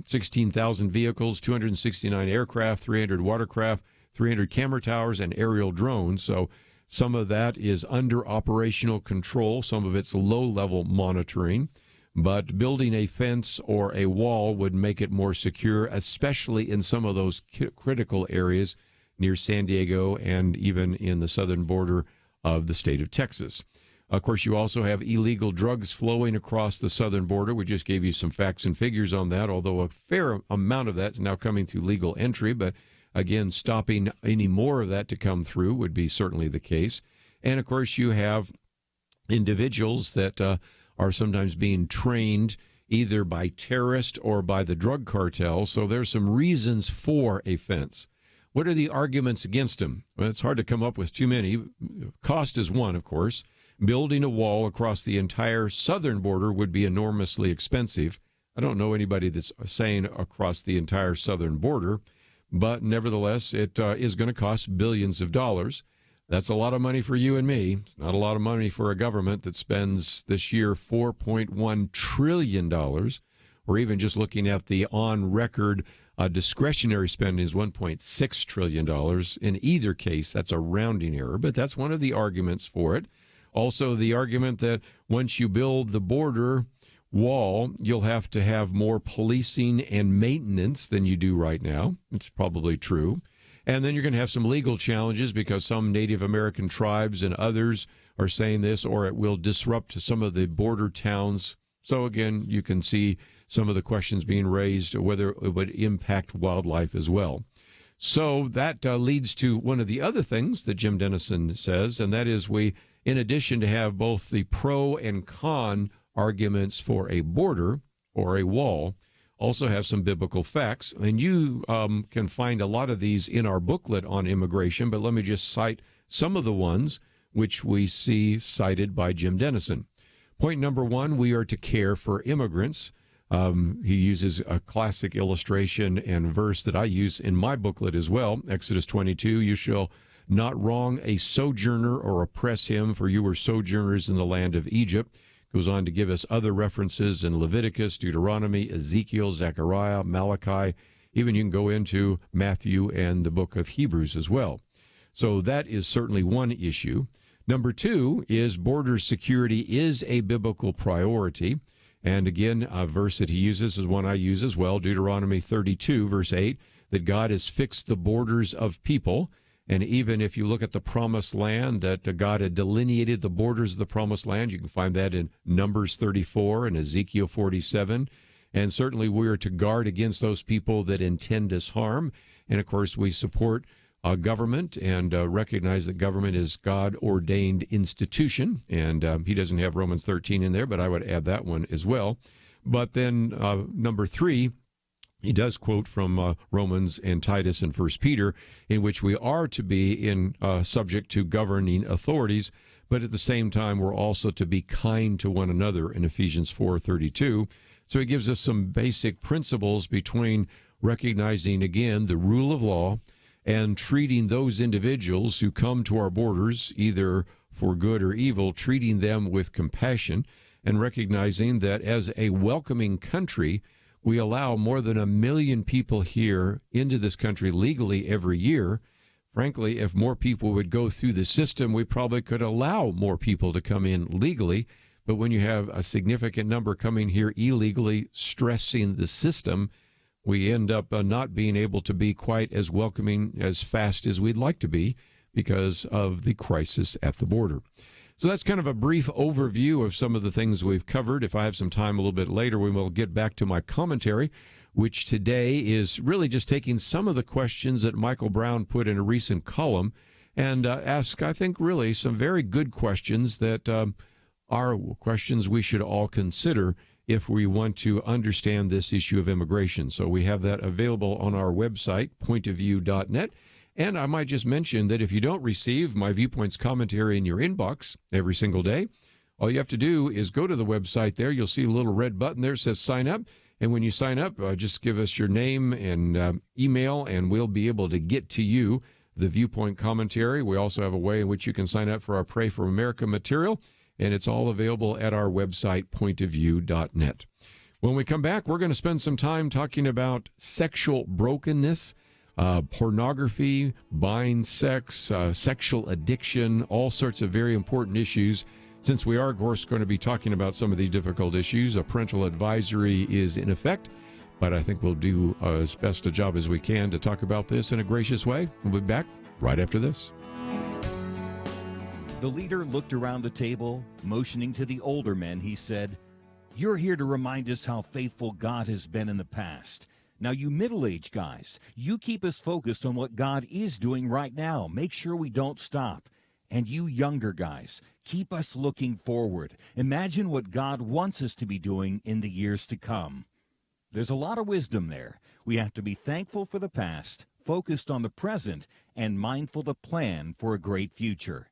16,000 vehicles, 269 aircraft, 300 watercraft, 300 camera towers, and aerial drones. So some of that is under operational control. Some of it's low-level monitoring. But building a fence or a wall would make it more secure, especially in some of those critical areas near San Diego and even in the southern border of the state of Texas. Of course, you also have illegal drugs flowing across the southern border. We just gave you some facts and figures on that, although a fair amount of that is now coming through legal entry. But again, stopping any more of that to come through would be certainly the case. And of course, you have individuals that are sometimes being trained either by terrorists or by the drug cartel. So there's some reasons for a fence. What are the arguments against them? Well, it's hard to come up with too many. Cost is one, of course. Building a wall across the entire southern border would be enormously expensive. I don't know anybody that's saying across the entire southern border, but nevertheless, it is going to cost billions of dollars. That's a lot of money for you and me. It's not a lot of money for a government that spends this year $4.1 trillion. Or even just looking at the on-record discretionary spending is $1.6 trillion. In either case, that's a rounding error, but that's one of the arguments for it. Also, the argument that once you build the border wall, you'll have to have more policing and maintenance than you do right now. It's probably true. And then you're going to have some legal challenges because some Native American tribes and others are saying this, or it will disrupt some of the border towns. So again, you can see some of the questions being raised, whether it would impact wildlife as well. So that leads to one of the other things that Jim Dennison says, and that is we in addition to have both the pro and con arguments for a border or a wall, also have some biblical facts. And you can find a lot of these in our booklet on immigration, but let me just cite some of the ones which we see cited by Jim Dennison. Point number one, we are to care for immigrants. He uses a classic illustration and verse that I use in my booklet as well. Exodus 22, you shall not wrong a sojourner or oppress him, for you were sojourners in the land of Egypt. Goes on to give us other references in Leviticus, Deuteronomy, Ezekiel, Zechariah, Malachi. Even you can go into Matthew and the book of Hebrews as well. So that is certainly one issue. Number two is border security is a biblical priority. And again, a verse that he uses is one I use as well, Deuteronomy 32, verse 8, that God has fixed the borders of people. And even if you look at the promised land, that God had delineated the borders of the promised land, you can find that in Numbers 34 and Ezekiel 47. And certainly we are to guard against those people that intend us harm. And of course, we support government and recognize that government is God-ordained institution. And he doesn't have Romans 13 in there, but I would add that one as well. But then number three, he does quote from Romans and Titus and 1 Peter, in which we are to be subject to governing authorities, but at the same time, we're also to be kind to one another in Ephesians 4:32. So he gives us some basic principles between recognizing, again, the rule of law and treating those individuals who come to our borders, either for good or evil, treating them with compassion and recognizing that as a welcoming country, we allow more than 1 million people here into this country legally every year. Frankly, if more people would go through the system, we probably could allow more people to come in legally. But when you have a significant number coming here illegally, stressing the system, we end up not being able to be quite as welcoming as fast as we'd like to be because of the crisis at the border. So that's kind of a brief overview of some of the things we've covered. If I have some time a little bit later, we will get back to my commentary, which today is really just taking some of the questions that Michael Brown put in a recent column and ask, I think, really some very good questions that are questions we should all consider if we want to understand this issue of immigration. So we have that available on our website, pointofview.net. And I might just mention that if you don't receive my Viewpoints commentary in your inbox every single day, all you have to do is go to the website there. You'll see a little red button there that says sign up. And when you sign up, just give us your name and email, and we'll be able to get to you the Viewpoint commentary. We also have a way in which you can sign up for our Pray for America material, and it's all available at our website, pointofview.net. When we come back, we're going to spend some time talking about sexual brokenness, pornography, buying sex, sexual addiction, all sorts of very important issues. Since we are, of course, going to be talking about some of these difficult issues, a parental advisory is in effect, but I think we'll do as best a job as we can to talk about this in a gracious way. We'll be back right after this. The leader looked around the table, motioning to the older men. He said, "You're here to remind us how faithful God has been in the past. Now, you middle-aged guys, you keep us focused on what God is doing right now. Make sure we don't stop. And you younger guys, keep us looking forward. Imagine what God wants us to be doing in the years to come." There's a lot of wisdom there. We have to be thankful for the past, focused on the present, and mindful to plan for a great future.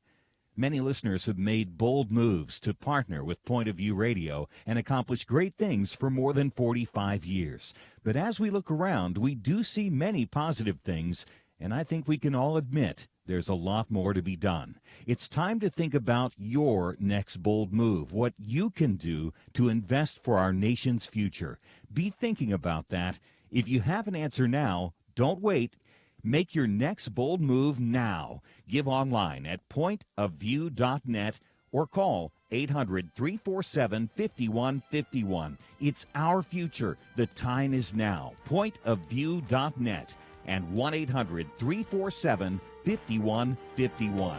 Many listeners have made bold moves to partner with Point of View Radio and accomplish great things for more than 45 years. But as we look around, we do see many positive things, and I think we can all admit there's a lot more to be done. It's time to think about your next bold move, what you can do to invest for our nation's future. Be thinking about that. If you have an answer now, don't wait. Make your next bold move now. Give online at pointofview.net or call 800-347-5151. It's our future. The time is now. Pointofview.net and 1-800-347-5151.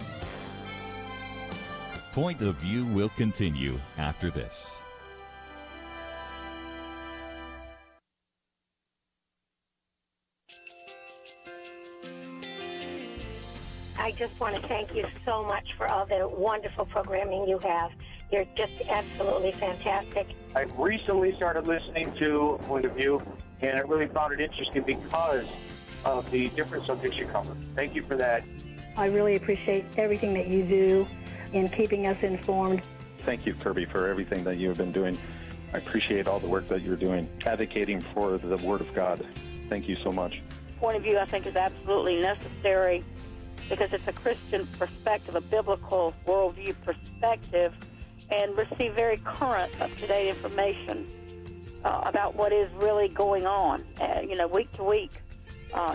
Point of View will continue after this. I just want to thank you so much for all the wonderful programming you have. You're just absolutely fantastic. I recently started listening to Point of View, and I really found it interesting because of the different subjects you cover. Thank you for that. I really appreciate everything that you do in keeping us informed. Thank you, Kerby, for everything that you have been doing. I appreciate all the work that you're doing, advocating for the Word of God. Thank you so much. Point of View, I think, is absolutely necessary because it's a Christian perspective, a biblical worldview perspective, and receive very current, up-to-date information about what is really going on, week to week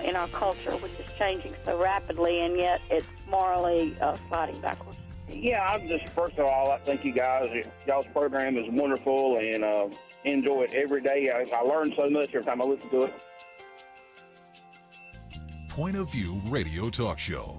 in our culture, which is changing so rapidly, and yet it's morally sliding backwards. Yeah, I'm just, first of all, I thank you guys. Y'all's program is wonderful, and enjoy it every day. I learn so much every time I listen to it. Point of View Radio Talk Show.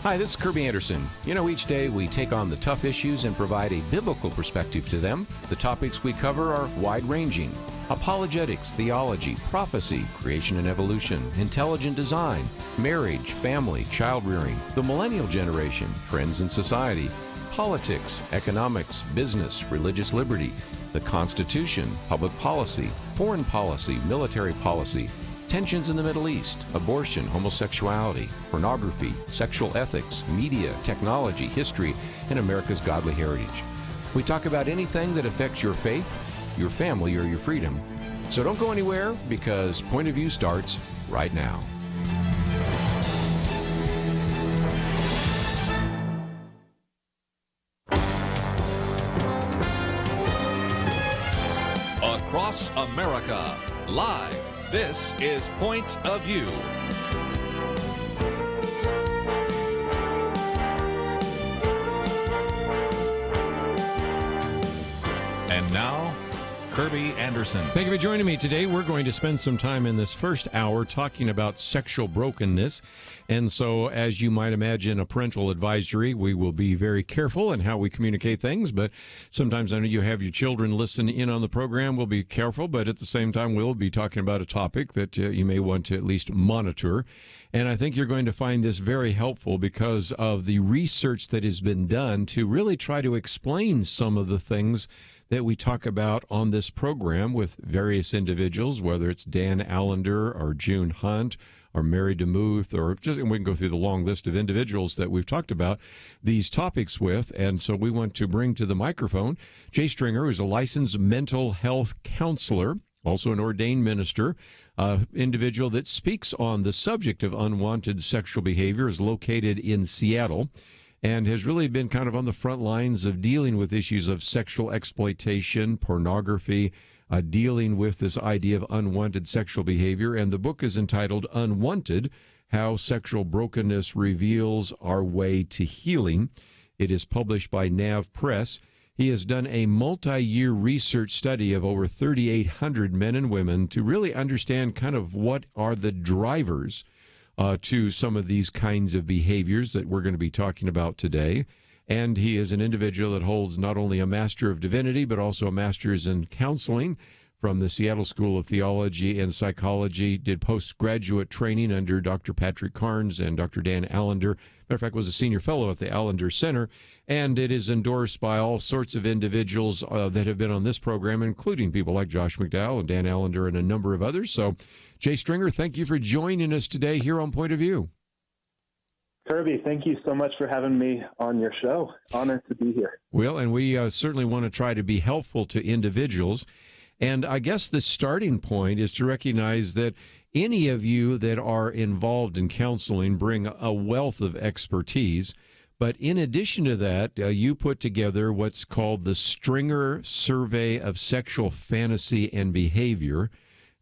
Hi, this is Kerby Anderson. You know, each day we take on the tough issues and provide a biblical perspective to them. The topics we cover are wide-ranging: apologetics, theology, prophecy, creation and evolution, intelligent design, marriage, family, child-rearing, the millennial generation, trends in society, politics, economics, business, religious liberty, the Constitution, public policy, foreign policy, military policy, tensions in the Middle East, abortion, homosexuality, pornography, sexual ethics, media, technology, history, and America's godly heritage. We talk about anything that affects your faith, your family, or your freedom. So don't go anywhere, because Point of View starts right now. Across America, live. This is Point of View. And now, Kerby Anderson. Thank you for joining me today. We're going to spend some time in this first hour talking about sexual brokenness. And so, as you might imagine, a parental advisory, we will be very careful in how we communicate things. But sometimes I know you have your children listen in on the program. We'll be careful, but at the same time, we'll be talking about a topic that you may want to at least monitor. And I think you're going to find this very helpful because of the research that has been done to really try to explain some of the things that we talk about on this program with various individuals, whether it's Dan Allender or June Hunt or Mary DeMuth, or just, and we can go through the long list of individuals that we've talked about these topics with. And so we want to bring to the microphone Jay Stringer, who's a licensed mental health counselor, also an ordained minister, individual that speaks on the subject of unwanted sexual behavior, is located in Seattle, and has really been kind of on the front lines of dealing with issues of sexual exploitation, pornography, dealing with this idea of unwanted sexual behavior. And the book is entitled Unwanted: How Sexual Brokenness Reveals Our Way to Healing. It is published by NAV Press. He has done a multi-year research study of over 3,800 men and women to really understand kind of what are the drivers to some of these kinds of behaviors that we're going to be talking about today. And he is an individual that holds not only a Master of Divinity, but also a Master's in Counseling from the Seattle School of Theology and Psychology, did postgraduate training under Dr. Patrick Carnes and Dr. Dan Allender. Matter of fact, was a senior fellow at the Allender Center, and it is endorsed by all sorts of individuals that have been on this program, including people like Josh McDowell and Dan Allender and a number of others. So, Jay Stringer, thank you for joining us today here on Point of View. Kerby, thank you so much for having me on your show. Honored to be here. Well, and we certainly want to try to be helpful to individuals. And I guess the starting point is to recognize that any of you that are involved in counseling bring a wealth of expertise. But in addition to that, you put together what's called the Stringer Survey of Sexual Fantasy and Behavior.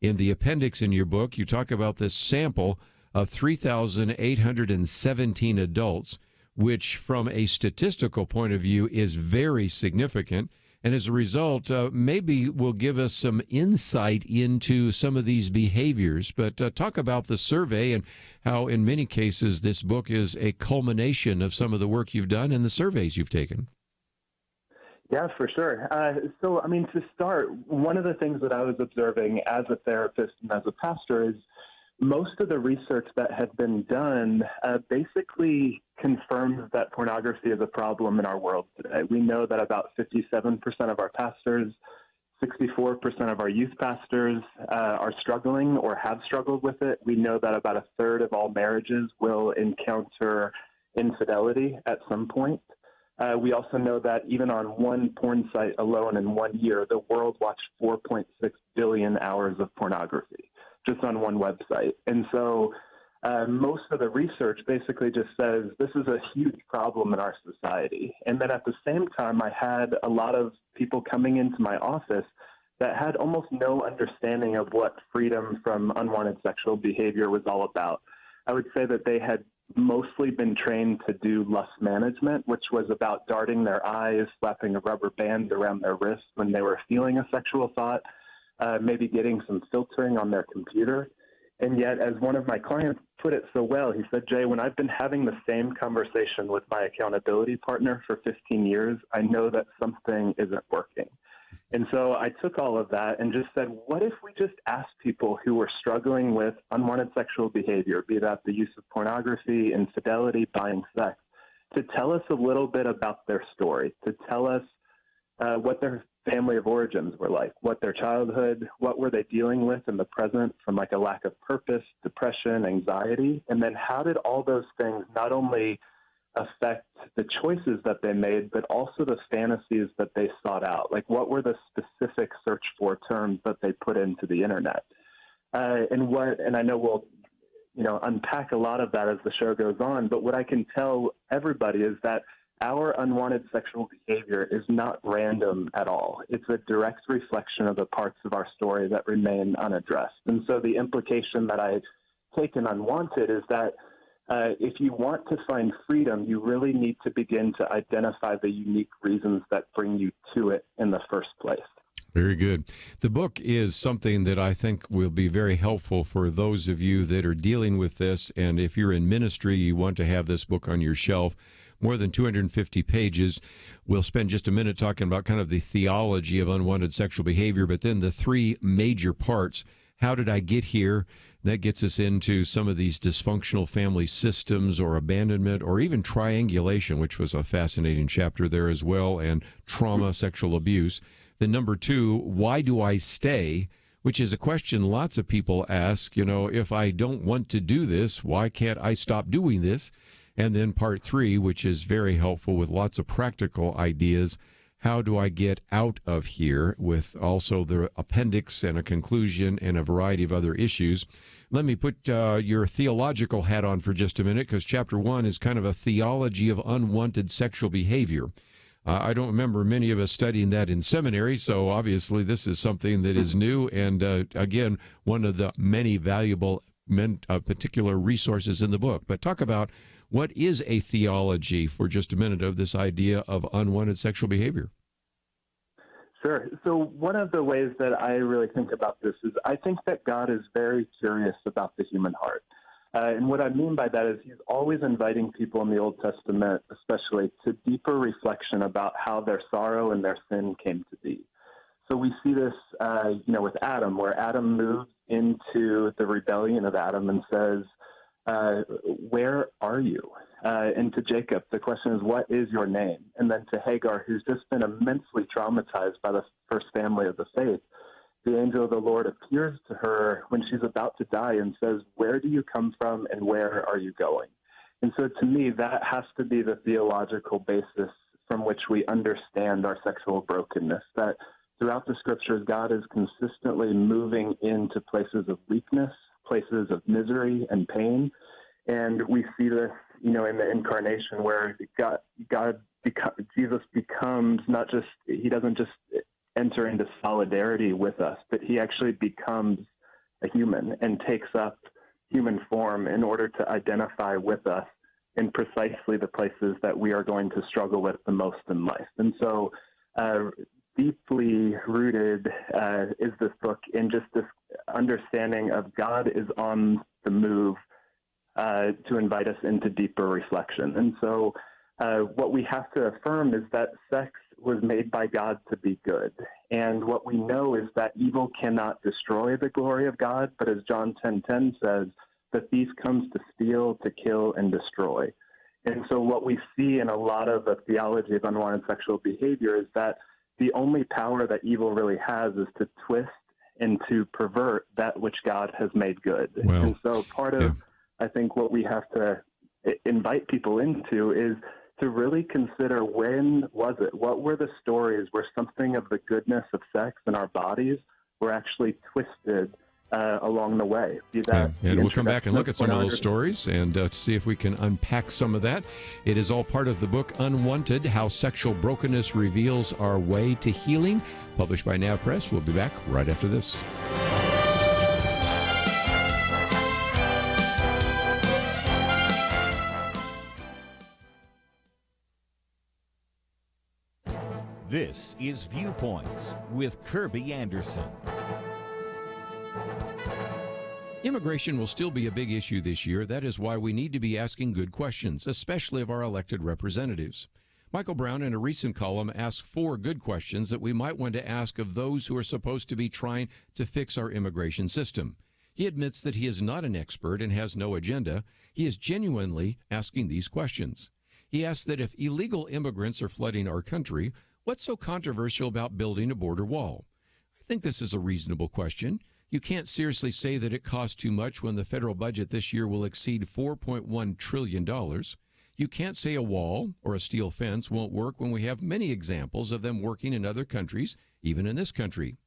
In the appendix in your book, you talk about this sample of 3,817 adults, which from a statistical point of view is very significant. And as a result, maybe will give us some insight into some of these behaviors. But talk about the survey and how, in many cases, this book is a culmination of some of the work you've done and the surveys you've taken. Yeah, for sure. So, I mean, to start, one of the things that I was observing as a therapist and as a pastor is most of the research that had been done basically confirms that pornography is a problem in our world today. We know that about 57% of our pastors, 64% of our youth pastors are struggling or have struggled with it. We know that about a third of all marriages will encounter infidelity at some point. We also know that even on one porn site alone in 1 year, the world watched 4.6 billion hours of pornography just on one website. And so most of the research basically just says this is a huge problem in our society. And then at the same time, I had a lot of people coming into my office that had almost no understanding of what freedom from unwanted sexual behavior was all about. I would say that they had mostly been trained to do lust management, which was about darting their eyes, slapping a rubber band around their wrist when they were feeling a sexual thought, maybe getting some filtering on their computer. And yet, as one of my clients put it so well, he said, Jay, when I've been having the same conversation with my accountability partner for 15 years, I know that something isn't working. And so I took all of that and just said, what if we just asked people who were struggling with unwanted sexual behavior, be that the use of pornography, infidelity, buying sex, to tell us a little bit about their story, to tell us what their family of origins were like, what their childhood, what were they dealing with in the present from like a lack of purpose, depression, anxiety, and then how did all those things not only affect the choices that they made, but also the fantasies that they sought out? Like what were the specific search for terms that they put into the internet? And I know we'll, unpack a lot of that as the show goes on, but what I can tell everybody is that our unwanted sexual behavior is not random at all. It's a direct reflection of the parts of our story that remain unaddressed. And so the implication that I take in Unwanted is that if you want to find freedom, you really need to begin to identify the unique reasons that bring you to it in the first place. Very good. The book is something that I think will be very helpful for those of you that are dealing with this. And if you're in ministry, you want to have this book on your shelf. More than 250 pages. We'll spend just a minute talking about kind of the theology of unwanted sexual behavior, but then the three major parts. How did I get here? That gets us into some of these dysfunctional family systems or abandonment or even triangulation, which was a fascinating chapter there as well, and trauma, sexual abuse. Then number 2, why do I stay? Which is a question lots of people ask, if I don't want to do this, why can't I stop doing this? And then part 3, which is very helpful with lots of practical ideas. How do I get out of here, with also the appendix and a conclusion and a variety of other issues. Let me put your theological hat on for just a minute, because chapter 1 is kind of a theology of unwanted sexual behavior. I don't remember many of us studying that in seminary, so obviously this is something that is new and, again, one of the many valuable particular resources in the book. But talk about what is a theology, for just a minute, of this idea of unwanted sexual behavior? Sure. So one of the ways that I really think about this is I think that God is very curious about the human heart. And what I mean by that is he's always inviting people in the Old Testament, especially, to deeper reflection about how their sorrow and their sin came to be. So we see this, with Adam, where Adam moves into the rebellion of Adam and says, where are you? And to Jacob, the question is, what is your name? And then to Hagar, who's just been immensely traumatized by the first family of the faith, the angel of the Lord appears to her when she's about to die and says, where do you come from and where are you going? And so to me, that has to be the theological basis from which we understand our sexual brokenness, that throughout the scriptures, God is consistently moving into places of weakness, places of misery and pain. And we see this, in the incarnation, where Jesus becomes he doesn't just enter into solidarity with us, but he actually becomes a human and takes up human form in order to identify with us in precisely the places that we are going to struggle with the most in life. And so deeply rooted is this book in just this understanding of God is on the move to invite us into deeper reflection. And so what we have to affirm is that sex was made by God to be good. And what we know is that evil cannot destroy the glory of God, but as John 10:10 says, the thief comes to steal, to kill, and destroy. And so what we see in a lot of the theology of unwanted sexual behavior is that the only power that evil really has is to twist and to pervert that which God has made good. Wow. And so part of, I think, what we have to invite people into is to really consider, when was it? What were the stories where something of the goodness of sex in our bodies were actually twisted along the way? And we'll come back and look at some of those stories and see if we can unpack some of that. It is all part of the book Unwanted, How Sexual Brokenness Reveals Our Way to Healing, published by Nav Press. We'll be back right after this. This is Viewpoints with Kerby Anderson. Immigration will still be a big issue this year. That is why we need to be asking good questions, especially of our elected representatives. Michael Brown, in a recent column, asked 4 good questions that we might want to ask of those who are supposed to be trying to fix our immigration system. He admits that he is not an expert and has no agenda. He is genuinely asking these questions. He asks that if illegal immigrants are flooding our country, what's so controversial about building a border wall? I think this is a reasonable question. You can't seriously say that it costs too much when the federal budget this year will exceed $4.1 trillion. You can't say a wall or a steel fence won't work when we have many examples of them working in other countries, even in this country.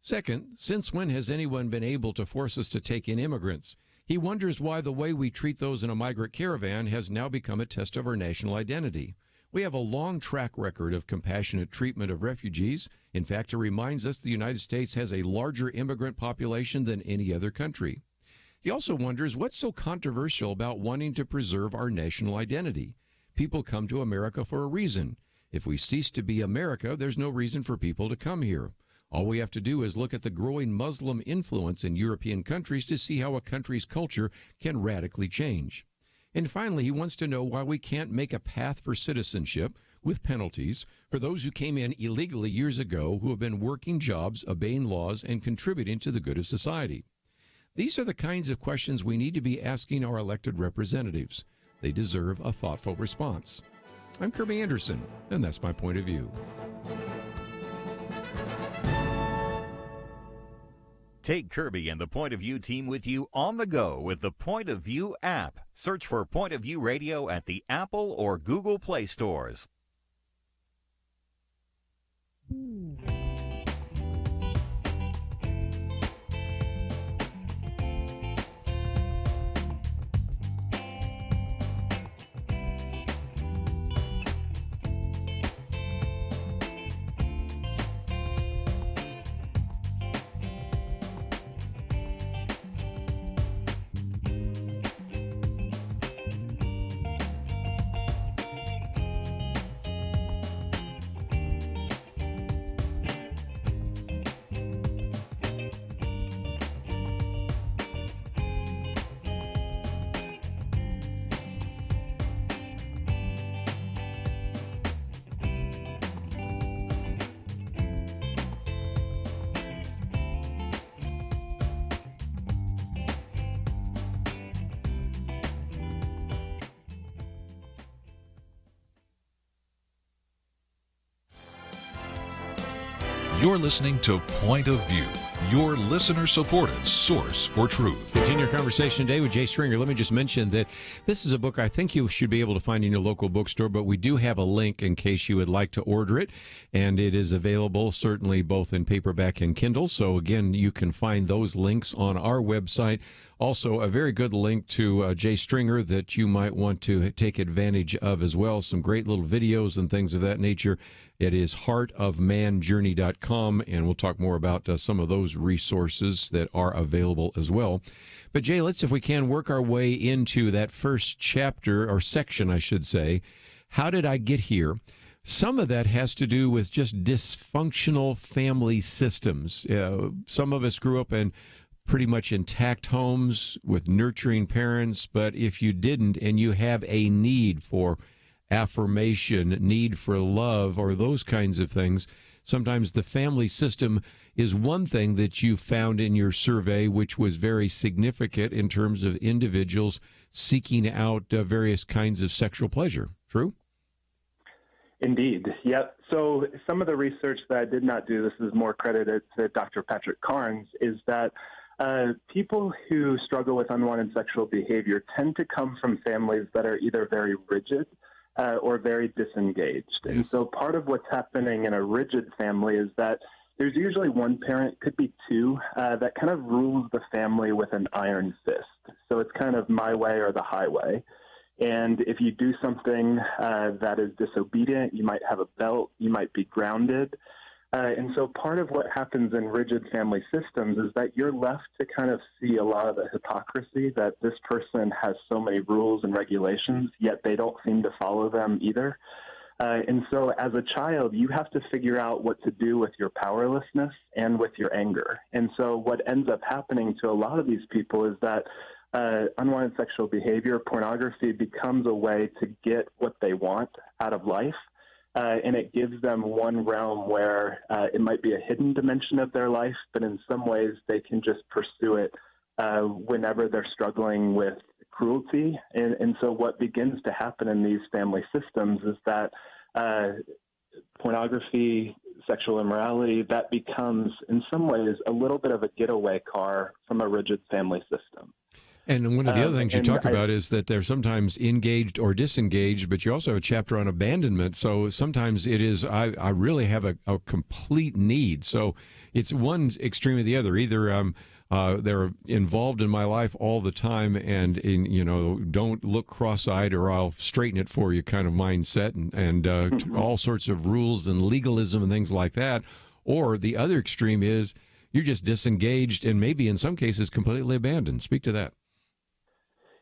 Second, since when has anyone been able to force us to take in immigrants? He wonders why the way we treat those in a migrant caravan has now become a test of our national identity. We have a long track record of compassionate treatment of refugees. In fact, it reminds us the United States has a larger immigrant population than any other country. He also wonders what's so controversial about wanting to preserve our national identity. People come to America for a reason. If we cease to be America, there's no reason for people to come here. All we have to do is look at the growing Muslim influence in European countries to see how a country's culture can radically change. And finally, he wants to know why we can't make a path for citizenship with penalties for those who came in illegally years ago who have been working jobs, obeying laws, and contributing to the good of society. These are the kinds of questions we need to be asking our elected representatives. They deserve a thoughtful response. I'm Kerby Anderson, and that's my point of view. Take Kerby and the Point of View team with you on the go with the Point of View app. Search for Point of View Radio at the Apple or Google Play stores. You're listening to Point of View, your listener-supported source for truth. Continue our conversation today with Jay Stringer. Let me just mention that this is a book I think you should be able to find in your local bookstore, but we do have a link in case you would like to order it, and it is available certainly both in paperback and Kindle. So again, you can find those links on our website. Also, a very good link to Jay Stringer that you might want to take advantage of as well. Some great little videos and things of that nature. It is heartofmanjourney.com, and we'll talk more about some of those resources that are available as well. But Jay, let's, if we can, work our way into that first chapter, or section, I should say. How did I get here? Some of that has to do with just dysfunctional family systems. Some of us grew up in pretty much intact homes with nurturing parents, but if you didn't and you have a need for affirmation, need for love, or those kinds of things, sometimes the family system is one thing that you found in your survey, which was very significant in terms of individuals seeking out various kinds of sexual pleasure. True? Indeed. Yep. So some of the research that I did not do, this is more credited to Dr. Patrick Carnes, is that people who struggle with unwanted sexual behavior tend to come from families that are either very rigid or very disengaged. And so part of what's happening in a rigid family is that there's usually one parent, could be two, that kind of rules the family with an iron fist. So it's kind of my way or the highway. And if you do something that is disobedient, you might have a belt, you might be grounded. And so part of what happens in rigid family systems is that you're left to kind of see a lot of the hypocrisy, that this person has so many rules and regulations, yet they don't seem to follow them either. And so as a child, you have to figure out what to do with your powerlessness and with your anger. And so what ends up happening to a lot of these people is that unwanted sexual behavior, pornography, becomes a way to get what they want out of life. And it gives them one realm where it might be a hidden dimension of their life, but in some ways they can just pursue it whenever they're struggling with cruelty. And so what begins to happen in these family systems is that pornography, sexual immorality, that becomes in some ways a little bit of a getaway car from a rigid family system. And one of the other things you talk about is that they're sometimes engaged or disengaged, but you also have a chapter on abandonment. So sometimes it is, I really have a complete need. So it's one extreme or the other. Either they're involved in my life all the time and, don't look cross-eyed or I'll straighten it for you kind of mindset and all sorts of rules and legalism and things like that. Or the other extreme is you're just disengaged and maybe in some cases completely abandoned. Speak to that.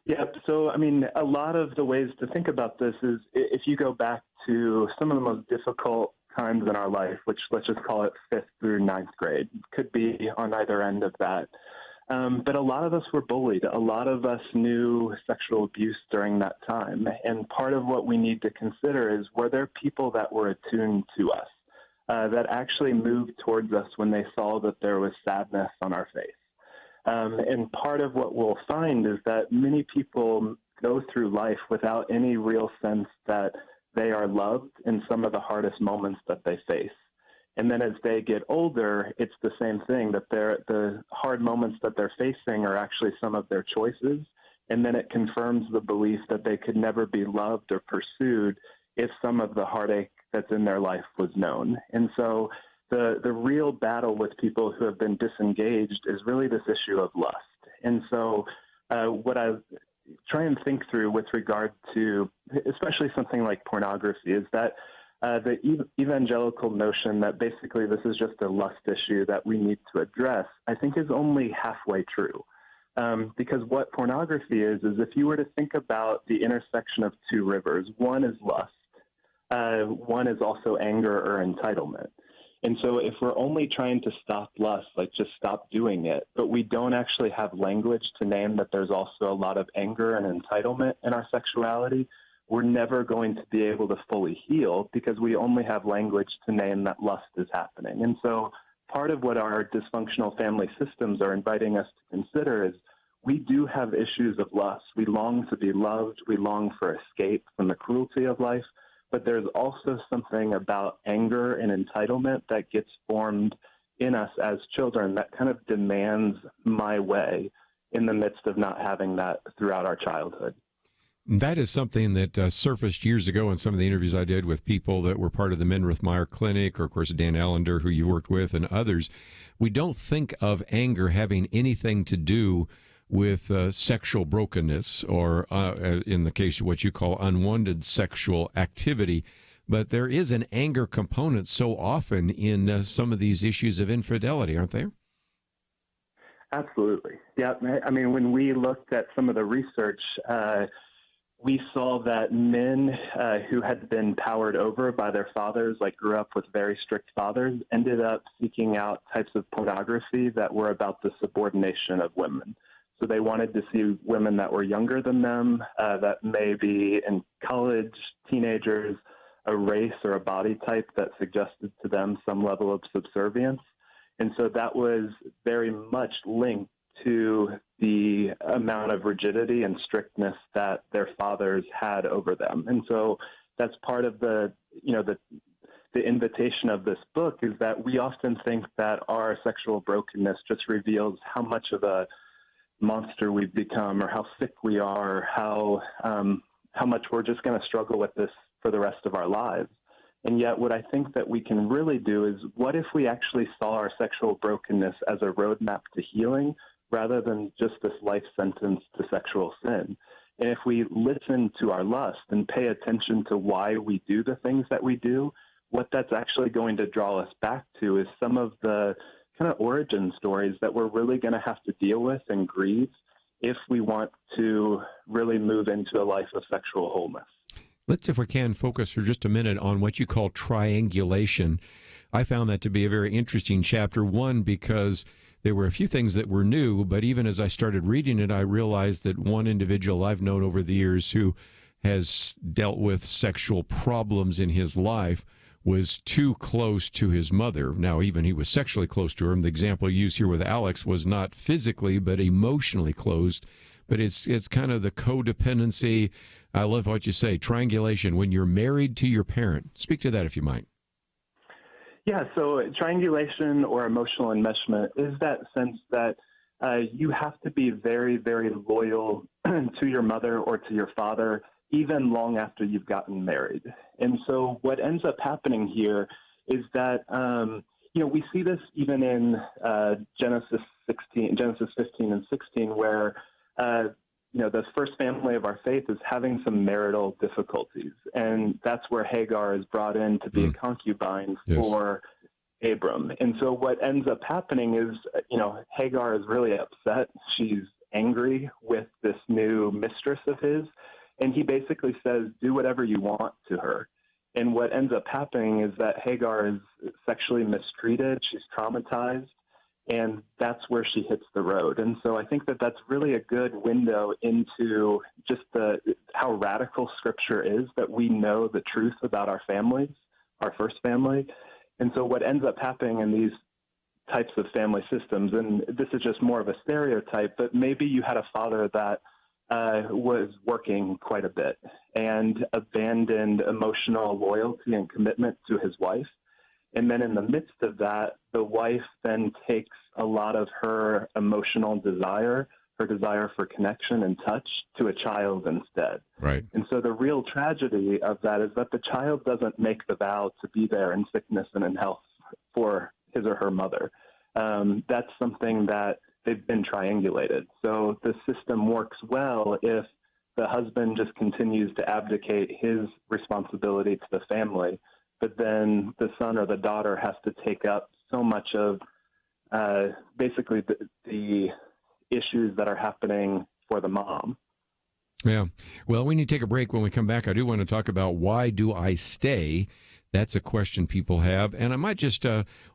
Yeah, so a lot of the ways to think about this is if you go back to some of the most difficult times in our life, which let's just call it 5th through 9th grade, could be on either end of that. But a lot of us were bullied. A lot of us knew sexual abuse during that time. And part of what we need to consider is, were there people that were attuned to us, that actually moved towards us when they saw that there was sadness on our face? And part of what we'll find is that many people go through life without any real sense that they are loved in some of the hardest moments that they face. And then as they get older, it's the same thing, that the hard moments that they're facing are actually some of their choices. And then it confirms the belief that they could never be loved or pursued if some of the heartache that's in their life was known. And so the real battle with people who have been disengaged is really this issue of lust. And so what I try and think through with regard to especially something like pornography is that the evangelical notion that basically this is just a lust issue that we need to address, I think is only halfway true. Because what pornography is if you were to think about the intersection of two rivers, one is lust, one is also anger or entitlement. And so if we're only trying to stop lust, like just stop doing it, but we don't actually have language to name that there's also a lot of anger and entitlement in our sexuality, we're never going to be able to fully heal because we only have language to name that lust is happening. And so part of what our dysfunctional family systems are inviting us to consider is we do have issues of lust. We long to be loved. We long for escape from the cruelty of life. But there's also something about anger and entitlement that gets formed in us as children that kind of demands my way in the midst of not having that throughout our childhood. That is something that surfaced years ago in some of the interviews I did with people that were part of the Martin Mawyer Clinic, or, of course, Dan Allender, who you've worked with, and others. We don't think of anger having anything to do with sexual brokenness or, in the case of what you call unwanted sexual activity. But there is an anger component so often in some of these issues of infidelity, aren't there? Absolutely. Yeah. When we looked at some of the research, we saw that men who had been powered over by their fathers, like grew up with very strict fathers, ended up seeking out types of pornography that were about the subordination of women. So they wanted to see women that were younger than them, that may be in college, teenagers, a race or a body type that suggested to them some level of subservience. And so that was very much linked to the amount of rigidity and strictness that their fathers had over them. And so that's part of the invitation of this book, is that we often think that our sexual brokenness just reveals how much of a monster we've become, or how sick we are, how much we're just going to struggle with this for the rest of our lives. And yet what I think that we can really do is, what if we actually saw our sexual brokenness as a roadmap to healing rather than just this life sentence to sexual sin? And if we listen to our lust and pay attention to why we do the things that we do, what that's actually going to draw us back to is some of the kind of origin stories that we're really going to have to deal with and grieve if we want to really move into a life of sexual wholeness. Let's, if we can, focus for just a minute on what you call triangulation. I found that to be a very interesting chapter, one, because there were a few things that were new, but even as I started reading it, I realized that one individual I've known over the years who has dealt with sexual problems in his life was too close to his mother. Now, even he was sexually close to her. And the example used here with Alex was not physically, but emotionally close. But it's kind of the codependency. I love what you say, triangulation, when you're married to your parent. Speak to that if you might. Yeah, so triangulation or emotional enmeshment is that sense that you have to be very, very loyal to your mother or to your father, even long after you've gotten married. And so what ends up happening here is that, we see this even in Genesis 15 and 16, where, the first family of our faith is having some marital difficulties. And that's where Hagar is brought in to be a concubine for Abram. And so what ends up happening is, Hagar is really upset. She's angry with this new mistress of his. And he basically says, do whatever you want to her. And what ends up happening is that Hagar is sexually mistreated. She's traumatized. And that's where she hits the road. And so I think that that's really a good window into just how radical Scripture is, that we know the truth about our families, our first family. And so what ends up happening in these types of family systems, and this is just more of a stereotype, but maybe you had a father that was working quite a bit and abandoned emotional loyalty and commitment to his wife. And then in the midst of that, the wife then takes a lot of her emotional desire, her desire for connection and touch, to a child instead. Right. And so the real tragedy of that is that the child doesn't make the vow to be there in sickness and in health for his or her mother. That's something that they've been triangulated. So the system works well if the husband just continues to abdicate his responsibility to the family, but then the son or the daughter has to take up so much of basically the issues that are happening for the mom. Yeah. Well, we need to take a break. When we come back, I do want to talk about why do I stay? That's a question people have. And I might just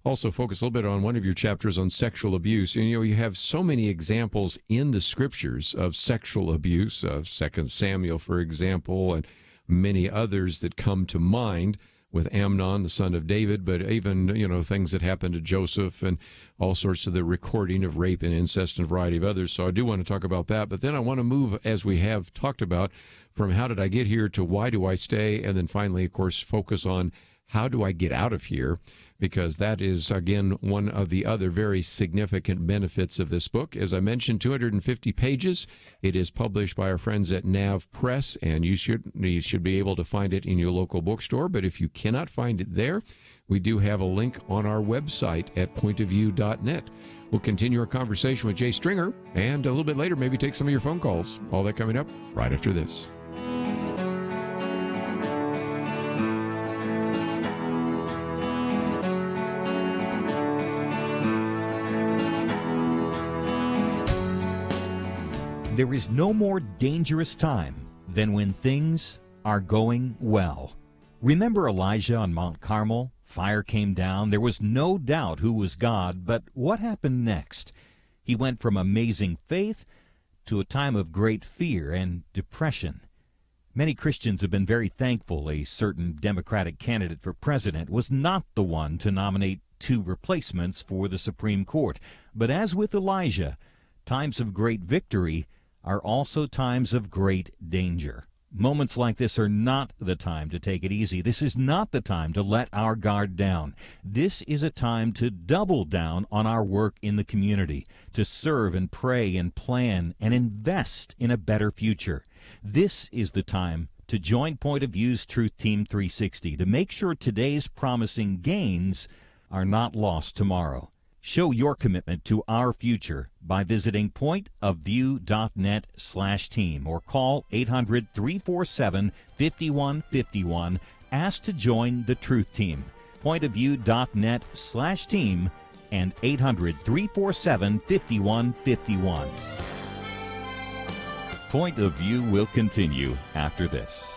also focus a little bit on one of your chapters on sexual abuse. And, you have so many examples in the Scriptures of sexual abuse, of 2 Samuel, for example, and many others that come to mind, with Amnon, the son of David, but even, things that happened to Joseph and all sorts of the recording of rape and incest and a variety of others. So I do want to talk about that. But then I want to move, as we have talked about, from how did I get here to why do I stay? And then finally, of course, focus on how do I get out of here? Because that is, again, one of the other very significant benefits of this book. As I mentioned, 250 pages. It is published by our friends at Nav Press, and you should be able to find it in your local bookstore. But if you cannot find it there, we do have a link on our website at pointofview.net. We'll continue our conversation with Jay Stringer, and a little bit later, maybe take some of your phone calls. All that coming up right after this. There is no more dangerous time than when things are going well. Remember Elijah on Mount Carmel? Fire came down. There was no doubt who was God, but what happened next? He went from amazing faith to a time of great fear and depression. Many Christians have been very thankful a certain Democratic candidate for president was not the one to nominate 2 replacements for the Supreme Court. But as with Elijah, times of great victory are also times of great danger. Moments like this are not the time to take it easy. This is not the time to let our guard down. This is a time to double down on our work in the community, to serve and pray and plan and invest in a better future. This is the time to join Point of View's Truth Team 360 to make sure today's promising gains are not lost tomorrow. Show your commitment to our future by visiting pointofview.net/team or call 800-347-5151. Ask to join the Truth Team. Pointofview.net/team and 800-347-5151. Point of View will continue after this.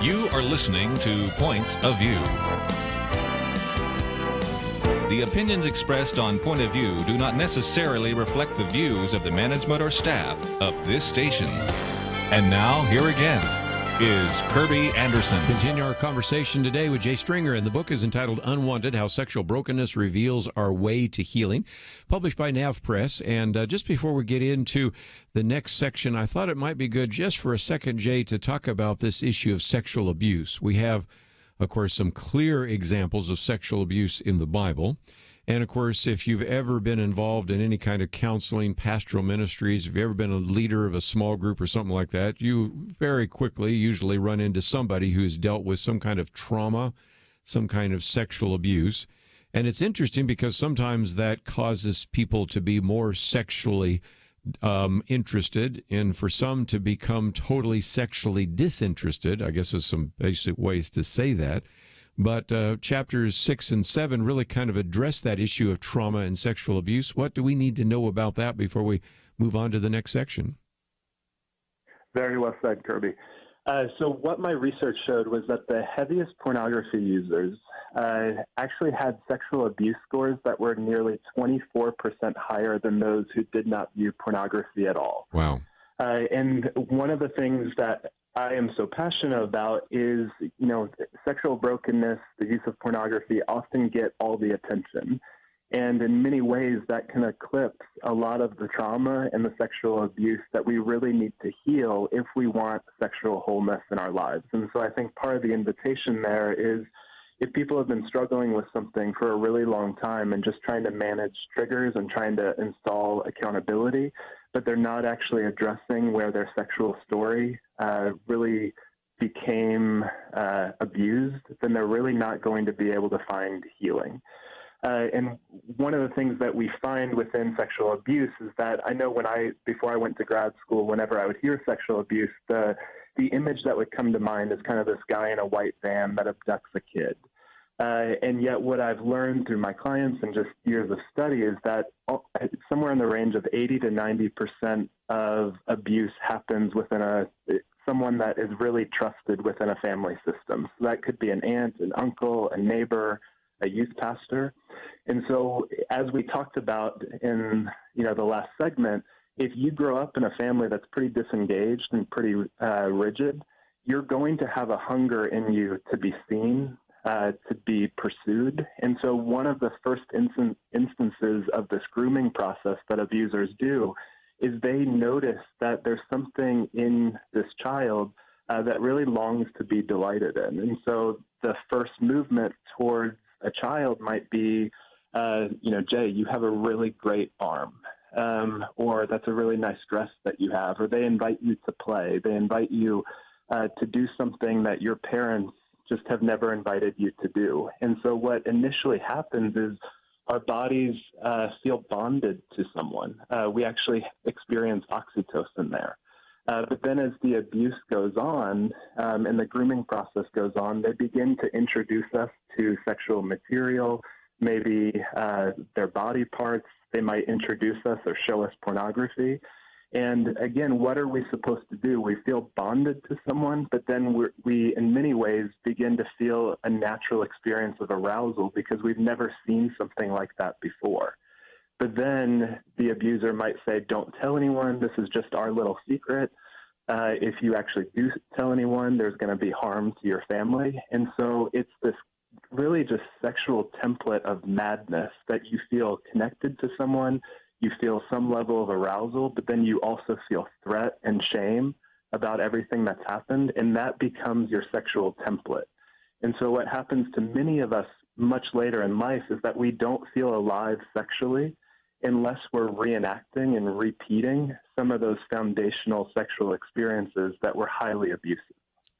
You are listening to Point of View. The opinions expressed on Point of View do not necessarily reflect the views of the management or staff of this station. And now, here again is Kerby Anderson. Continue our conversation today with Jay Stringer, and the book is entitled Unwanted, How Sexual Brokenness Reveals Our Way to Healing, published by NAV Press. And just before we get into the next section, I thought it might be good just for a second, Jay, to talk about this issue of sexual abuse. We have, of course, some clear examples of sexual abuse in the Bible. And, of course, if you've ever been involved in any kind of counseling, pastoral ministries, if you've ever been a leader of a small group or something like that, you very quickly usually run into somebody who's dealt with some kind of trauma, some kind of sexual abuse. And it's interesting because sometimes that causes people to be more sexually interested, and for some to become totally sexually disinterested. I guess there's some basic ways to say that. But chapters 6 and 7 really kind of address that issue of trauma and sexual abuse. What do we need to know about that before we move on to the next section? Very well said, Kerby. So what my research showed was that the heaviest pornography users actually had sexual abuse scores that were nearly 24% higher than those who did not view pornography at all. Wow. And one of the things that I am so passionate about is, sexual brokenness, the use of pornography often get all the attention. And in many ways, that can eclipse a lot of the trauma and the sexual abuse that we really need to heal if we want sexual wholeness in our lives. And so I think part of the invitation there is, if people have been struggling with something for a really long time and just trying to manage triggers and trying to install accountability, but they're not actually addressing where their sexual story really became abused, then they're really not going to be able to find healing. And one of the things that we find within sexual abuse is that I know before I went to grad school, whenever I would hear sexual abuse, the image that would come to mind is kind of this guy in a white van that abducts a kid. And yet what I've learned through my clients and just years of study is that somewhere in the range of 80 to 90% of abuse happens within someone that is really trusted within a family system. So that could be an aunt, an uncle, a neighbor, a youth pastor. And so as we talked about in the last segment, if you grow up in a family that's pretty disengaged and pretty rigid, you're going to have a hunger in you to be seen, to be pursued. And so one of the first instances of this grooming process that abusers do is they notice that there's something in this child that really longs to be delighted in. And so the first movement towards a child might be, Jay, you have a really great arm, or that's a really nice dress that you have, or they invite you to play. They invite you to do something that your parents just have never invited you to do. And so what initially happens is our bodies feel bonded to someone. We actually experience oxytocin there. But then as the abuse goes on and the grooming process goes on, they begin to introduce us to sexual material, maybe their body parts. They might introduce us or show us pornography. And again, what are we supposed to do? We feel bonded to someone, but then we in many ways begin to feel a natural experience of arousal because we've never seen something like that before. But then the abuser might say, don't tell anyone, this is just our little secret. If you actually do tell anyone, there's going to be harm to your family. And so it's this really just sexual template of madness that you feel connected to someone, you feel some level of arousal, but then you also feel threat and shame about everything that's happened, and that becomes your sexual template. And so what happens to many of us much later in life is that we don't feel alive sexually unless we're reenacting and repeating some of those foundational sexual experiences that were highly abusive.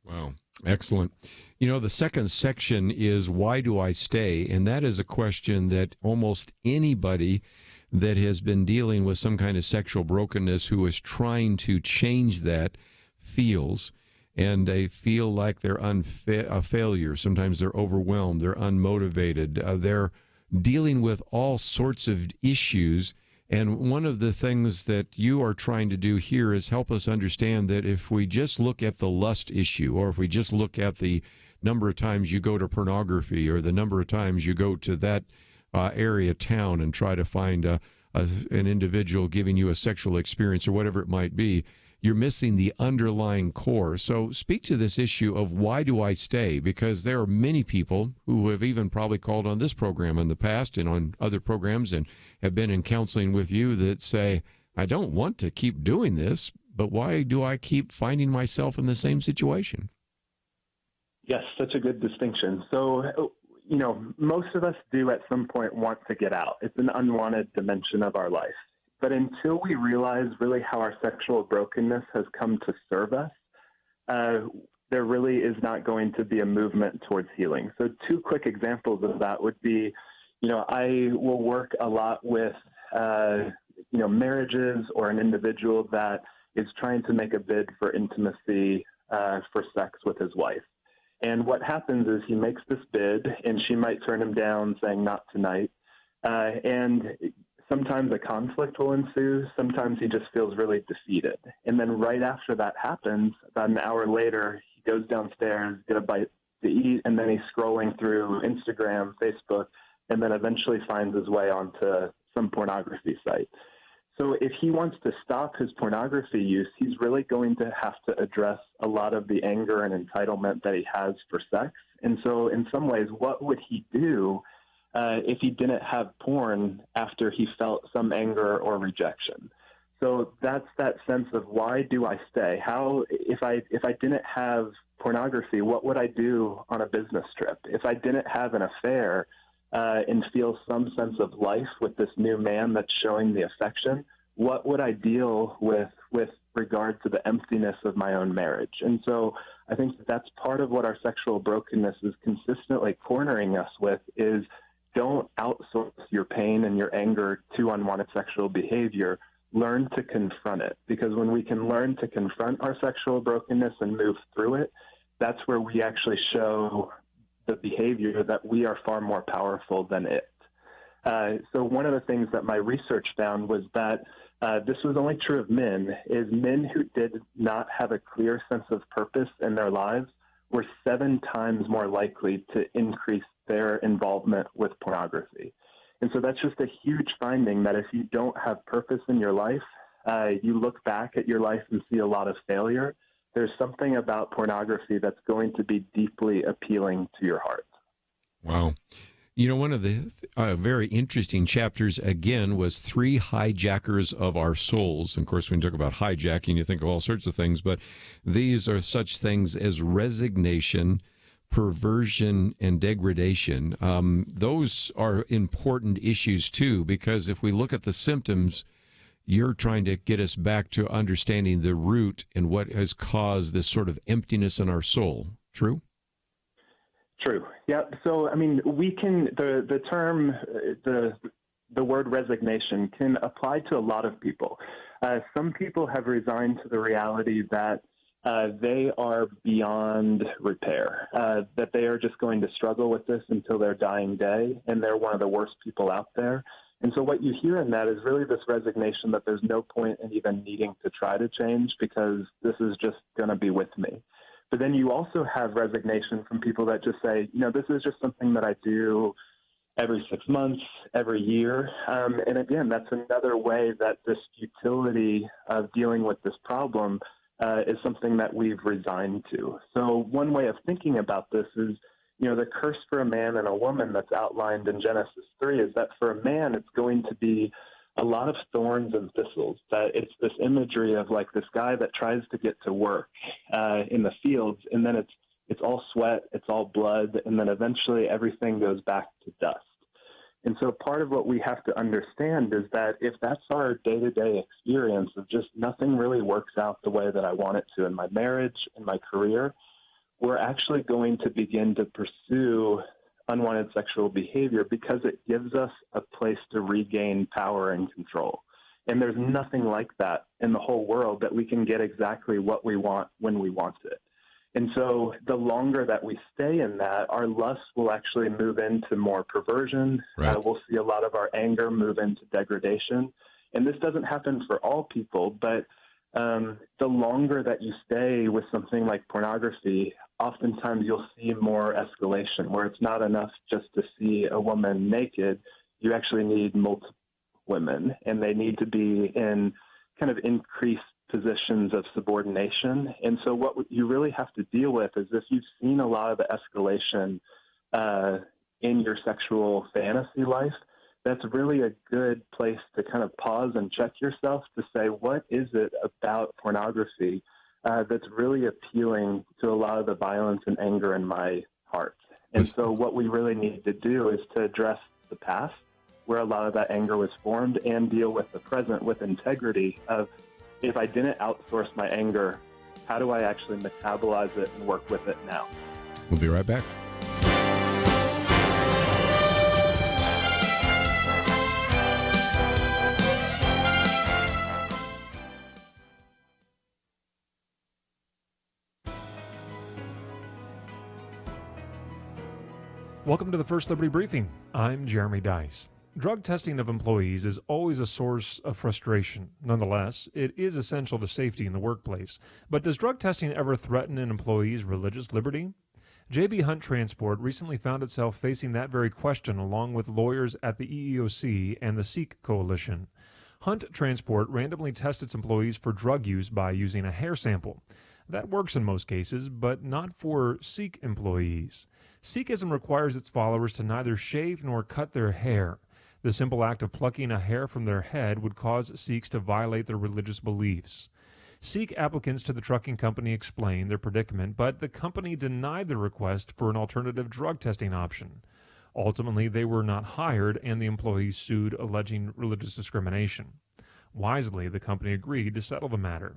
Wow. Excellent. The second section is why do I stay? And that is a question that almost anybody that has been dealing with some kind of sexual brokenness who is trying to change that feels, and they feel like they're a failure. Sometimes they're overwhelmed, they're unmotivated, they're dealing with all sorts of issues. And one of the things that you are trying to do here is help us understand that if we just look at the lust issue, or if we just look at the number of times you go to pornography, or the number of times you go to that area town and try to find an individual giving you a sexual experience or whatever it might be, you're missing the underlying core. So speak to this issue of why do I stay? Because there are many people who have even probably called on this program in the past and on other programs and have been in counseling with you that say, I don't want to keep doing this, but why do I keep finding myself in the same situation? Yes, such a good distinction. So, most of us do at some point want to get out. It's an unwanted dimension of our life. But until we realize really how our sexual brokenness has come to serve us, there really is not going to be a movement towards healing. So 2 quick examples of that would be, I will work a lot with marriages or an individual that is trying to make a bid for intimacy for sex with his wife. And what happens is he makes this bid, and she might turn him down, saying, not tonight. And sometimes a conflict will ensue. Sometimes he just feels really defeated. And then right after that happens, about an hour later, he goes downstairs, get a bite to eat, and then he's scrolling through Instagram, Facebook, and then eventually finds his way onto some pornography site. So if he wants to stop his pornography use, he's really going to have to address a lot of the anger and entitlement that he has for sex. And so in some ways, what would he do if he didn't have porn after he felt some anger or rejection? So that's that sense of, why do I stay? How, if I didn't have pornography, what would I do on a business trip? If I didn't have an affair and feel some sense of life with this new man that's showing the affection, what would I deal with regard to the emptiness of my own marriage? And so I think that's part of what our sexual brokenness is consistently cornering us with, is don't outsource your pain and your anger to unwanted sexual behavior. Learn to confront it, because when we can learn to confront our sexual brokenness and move through it, that's where we actually show the behavior that we are far more powerful than it. So one of the things that my research found was that this was only true of men, is men who did not have a clear sense of purpose in their lives were 7 times more likely to increase their involvement with pornography. And so that's just a huge finding, that if you don't have purpose in your life, you look back at your life and see a lot of failure. There's something about pornography that's going to be deeply appealing to your heart. Wow. One of the very interesting chapters, again, was 3 hijackers of our souls. And of course, when you talk about hijacking, you think of all sorts of things, but these are such things as resignation, perversion, and degradation. Those are important issues, too, because if we look at the symptoms, you're trying to get us back to understanding the root and what has caused this sort of emptiness in our soul. True? True. Yeah. So, we can, the term, the word resignation can apply to a lot of people. Some people have resigned to the reality that they are beyond repair, that they are just going to struggle with this until their dying day, and they're one of the worst people out there. And so what you hear in that is really this resignation that there's no point in even needing to try to change, because this is just going to be with me. But then you also have resignation from people that just say, this is just something that I do every 6 months, every year. And again, that's another way that this futility of dealing with this problem is something that we've resigned to. So one way of thinking about this is, the curse for a man and a woman that's outlined in Genesis 3 is that for a man, it's going to be a lot of thorns and thistles. That it's this imagery of like this guy that tries to get to work in the fields, and then it's all sweat, it's all blood, and then eventually everything goes back to dust. And so part of what we have to understand is that if that's our day-to-day experience of just nothing really works out the way that I want it to in my marriage, in my career, we're actually going to begin to pursue unwanted sexual behavior because it gives us a place to regain power and control. And there's nothing like that in the whole world, that we can get exactly what we want when we want it. And so the longer that we stay in that, our lust will actually move into more perversion. Right. We'll see a lot of our anger move into degradation. And this doesn't happen for all people, but the longer that you stay with something like pornography, oftentimes you'll see more escalation, where it's not enough just to see a woman naked. You actually need multiple women, and they need to be in kind of increased positions of subordination. And so what you really have to deal with is, if you've seen a lot of the escalation in your sexual fantasy life, that's really a good place to kind of pause and check yourself to say, what is it about pornography that's really appealing to a lot of the violence and anger in my heart? And so what we really need to do is to address the past, where a lot of that anger was formed, and deal with the present with integrity of, if I didn't outsource my anger, how do I actually metabolize it and work with it now? We'll be right back. Welcome to the First Liberty Briefing. I'm Jeremy Dice. Drug testing of employees is always a source of frustration. Nonetheless, it is essential to safety in the workplace. But does drug testing ever threaten an employee's religious liberty? J.B. Hunt Transport recently found itself facing that very question along with lawyers at the EEOC and the Sikh Coalition. Hunt Transport randomly tests its employees for drug use by using a hair sample. That works in most cases, but not for Sikh employees. Sikhism requires its followers to neither shave nor cut their hair. The simple act of plucking a hair from their head would cause Sikhs to violate their religious beliefs. Sikh applicants to the trucking company explained their predicament, but the company denied the request for an alternative drug testing option. Ultimately, they were not hired, and the employees sued, alleging religious discrimination. Wisely, the company agreed to settle the matter.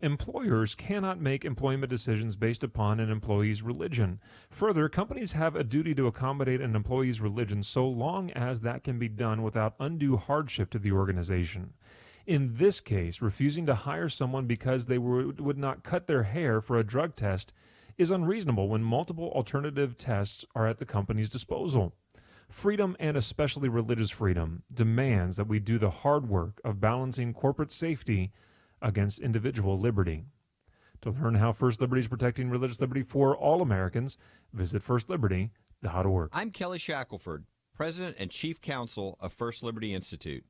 Employers cannot make employment decisions based upon an employee's religion. Further, companies have a duty to accommodate an employee's religion so long as that can be done without undue hardship to the organization. In this case, refusing to hire someone because they would not cut their hair for a drug test is unreasonable when multiple alternative tests are at the company's disposal. Freedom, and especially religious freedom, demands that we do the hard work of balancing corporate safety against individual liberty. To learn how First Liberty is protecting religious liberty for all Americans, visit firstliberty.org. I'm Kelly Shackelford, President and Chief Counsel of First Liberty Institute.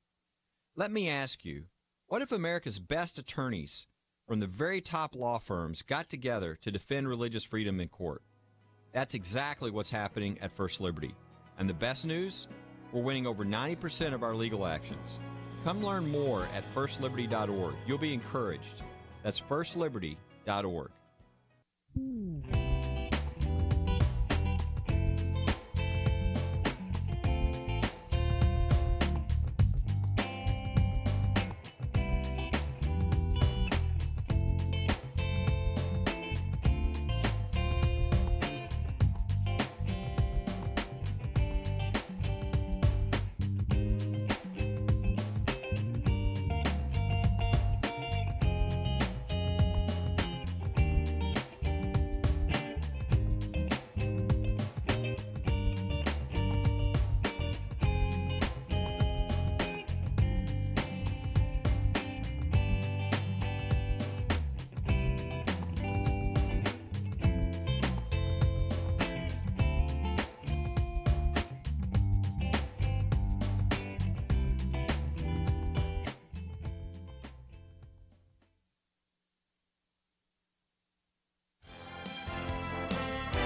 Let me ask you, what if America's best attorneys from the very top law firms got together to defend religious freedom in court? That's exactly what's happening at First Liberty. And the best news? We're winning over 90% of our legal actions. Come learn more at firstliberty.org. You'll be encouraged. That's firstliberty.org.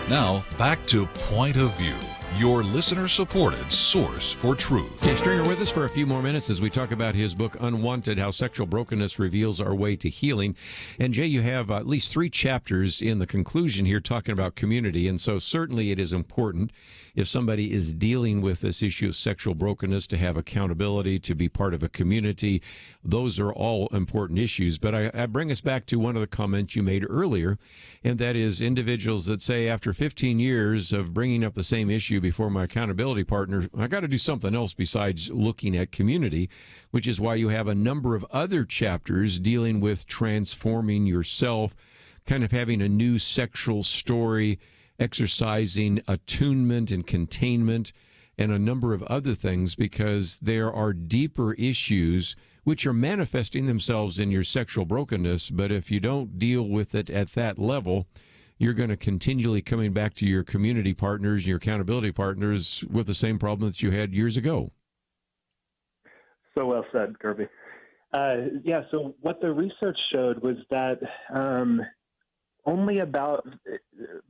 Now, back to Point of View, your listener-supported source for truth. Jay Stringer with us for a few more minutes as we talk about his book, Unwanted, How Sexual Brokenness Reveals Our Way to Healing. And Jay, you have at least 3 chapters in the conclusion here talking about community. And so certainly it is important if somebody is dealing with this issue of sexual brokenness to have accountability, to be part of a community. Those are all important issues. But I bring us back to one of the comments you made earlier, and that is individuals that say, after 15 years of bringing up the same issue before my accountability partner, I got to do something else besides looking at community, which is why you have a number of other chapters dealing with transforming yourself, kind of having a new sexual story, exercising attunement and containment, and a number of other things, because there are deeper issues which are manifesting themselves in your sexual brokenness. But if you don't deal with it at that level, you're going to continually coming back to your community partners, your accountability partners, with the same problem that you had years ago. So well said, Kerby. So what the research showed was that only about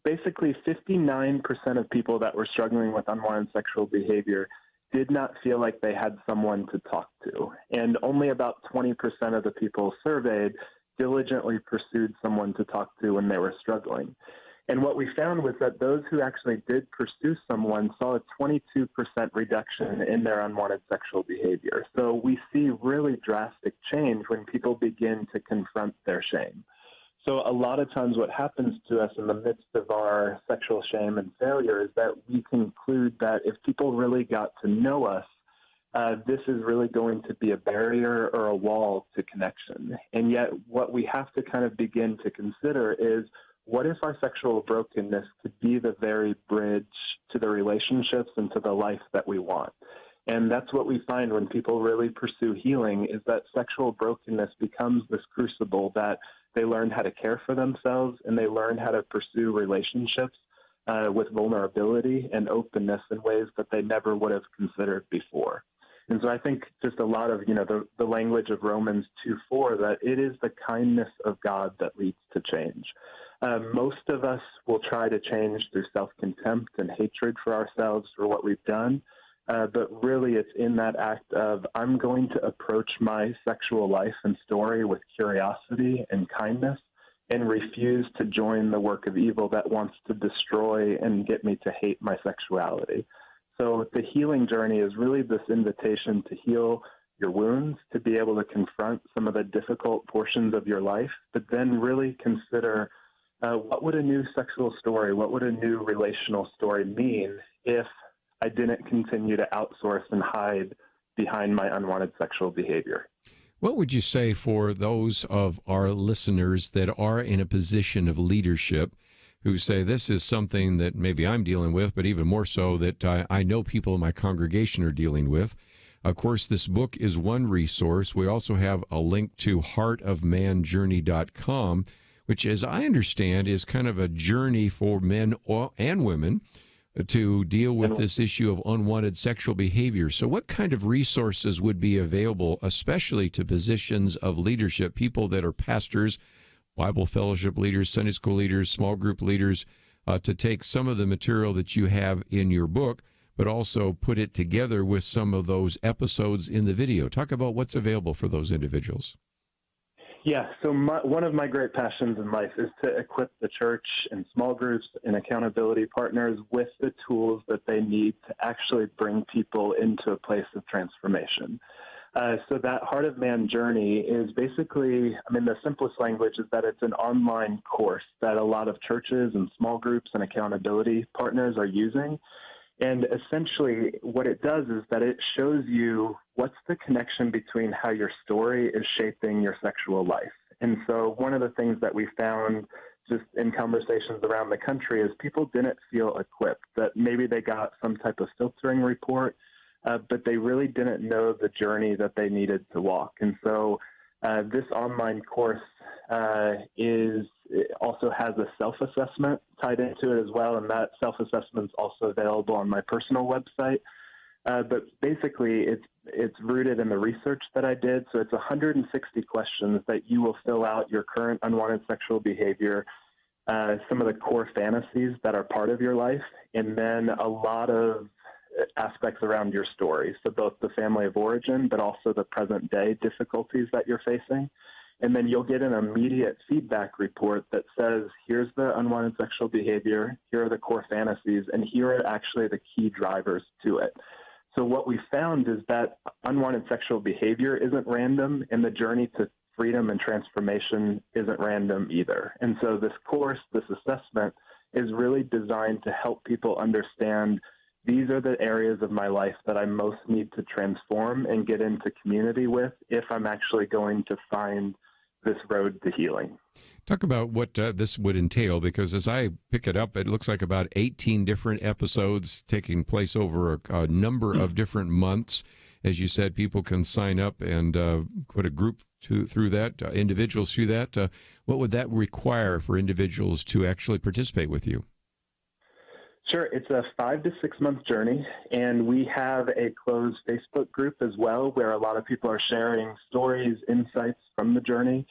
basically 59% of people that were struggling with unwanted sexual behavior did not feel like they had someone to talk to. And only about 20% of the people surveyed diligently pursued someone to talk to when they were struggling. And what we found was that those who actually did pursue someone saw a 22% reduction in their unwanted sexual behavior. So we see really drastic change when people begin to confront their shame. So a lot of times what happens to us in the midst of our sexual shame and failure is that we conclude that if people really got to know us, this is really going to be a barrier or a wall to connection. And yet what we have to kind of begin to consider is, what if our sexual brokenness could be the very bridge to the relationships and to the life that we want? And that's what we find when people really pursue healing, is that sexual brokenness becomes this crucible that they learn how to care for themselves, and they learn how to pursue relationships with vulnerability and openness in ways that they never would have considered before. And so I think just a lot of, the language of Romans 2:4, that it is the kindness of God that leads to change. Most of us will try to change through self-contempt and hatred for ourselves for what we've done. But really, it's in that act of, I'm going to approach my sexual life and story with curiosity and kindness, and refuse to join the work of evil that wants to destroy and get me to hate my sexuality. So the healing journey is really this invitation to heal your wounds, to be able to confront some of the difficult portions of your life, but then really consider what would a new sexual story, what would a new relational story mean if I didn't continue to outsource and hide behind my unwanted sexual behavior. What would you say for those of our listeners that are in a position of leadership who say, this is something that maybe I'm dealing with, but even more so that I know people in my congregation are dealing with? Of course, this book is one resource. We also have a link to heartofmanjourney.com, which, as I understand, is kind of a journey for men and women to deal with this issue of unwanted sexual behavior. So what kind of resources would be available, especially to positions of leadership, people that are pastors, Bible fellowship leaders, Sunday school leaders, small group leaders, to take some of the material that you have in your book, but also put it together with some of those episodes in the video? Talk about what's available for those individuals. Yeah, so one of my great passions in life is to equip the church and small groups and accountability partners with the tools that they need to actually bring people into a place of transformation. So that Heart of Man journey is basically, the simplest language is that it's an online course that a lot of churches and small groups and accountability partners are using. And essentially what it does is that it shows you what's the connection between how your story is shaping your sexual life. And so one of the things that we found just in conversations around the country is people didn't feel equipped, that maybe they got some type of filtering report, but they really didn't know the journey that they needed to walk. And so this online course also has a self-assessment tied into it as well, and that self-assessment is also available on my personal website. But basically, it's rooted in the research that I did. So it's 160 questions that you will fill out your current unwanted sexual behavior, some of the core fantasies that are part of your life, and then a lot of aspects around your story. So both the family of origin, but also the present day difficulties that you're facing. And then you'll get an immediate feedback report that says, here's the unwanted sexual behavior, here are the core fantasies, and here are actually the key drivers to it. So what we found is that unwanted sexual behavior isn't random, and the journey to freedom and transformation isn't random either. And so this course, this assessment, is really designed to help people understand these are the areas of my life that I most need to transform and get into community with if I'm actually going to find this road to healing. Talk about what this would entail, because as I pick it up, it looks like about 18 different episodes taking place over a number of different months. As you said, people can sign up and put a group through that, individuals through that. What would that require for individuals to actually participate with you? Sure. It's a 5 to 6 month journey, and we have a closed Facebook group as well where a lot of people are sharing stories, insights from the journey.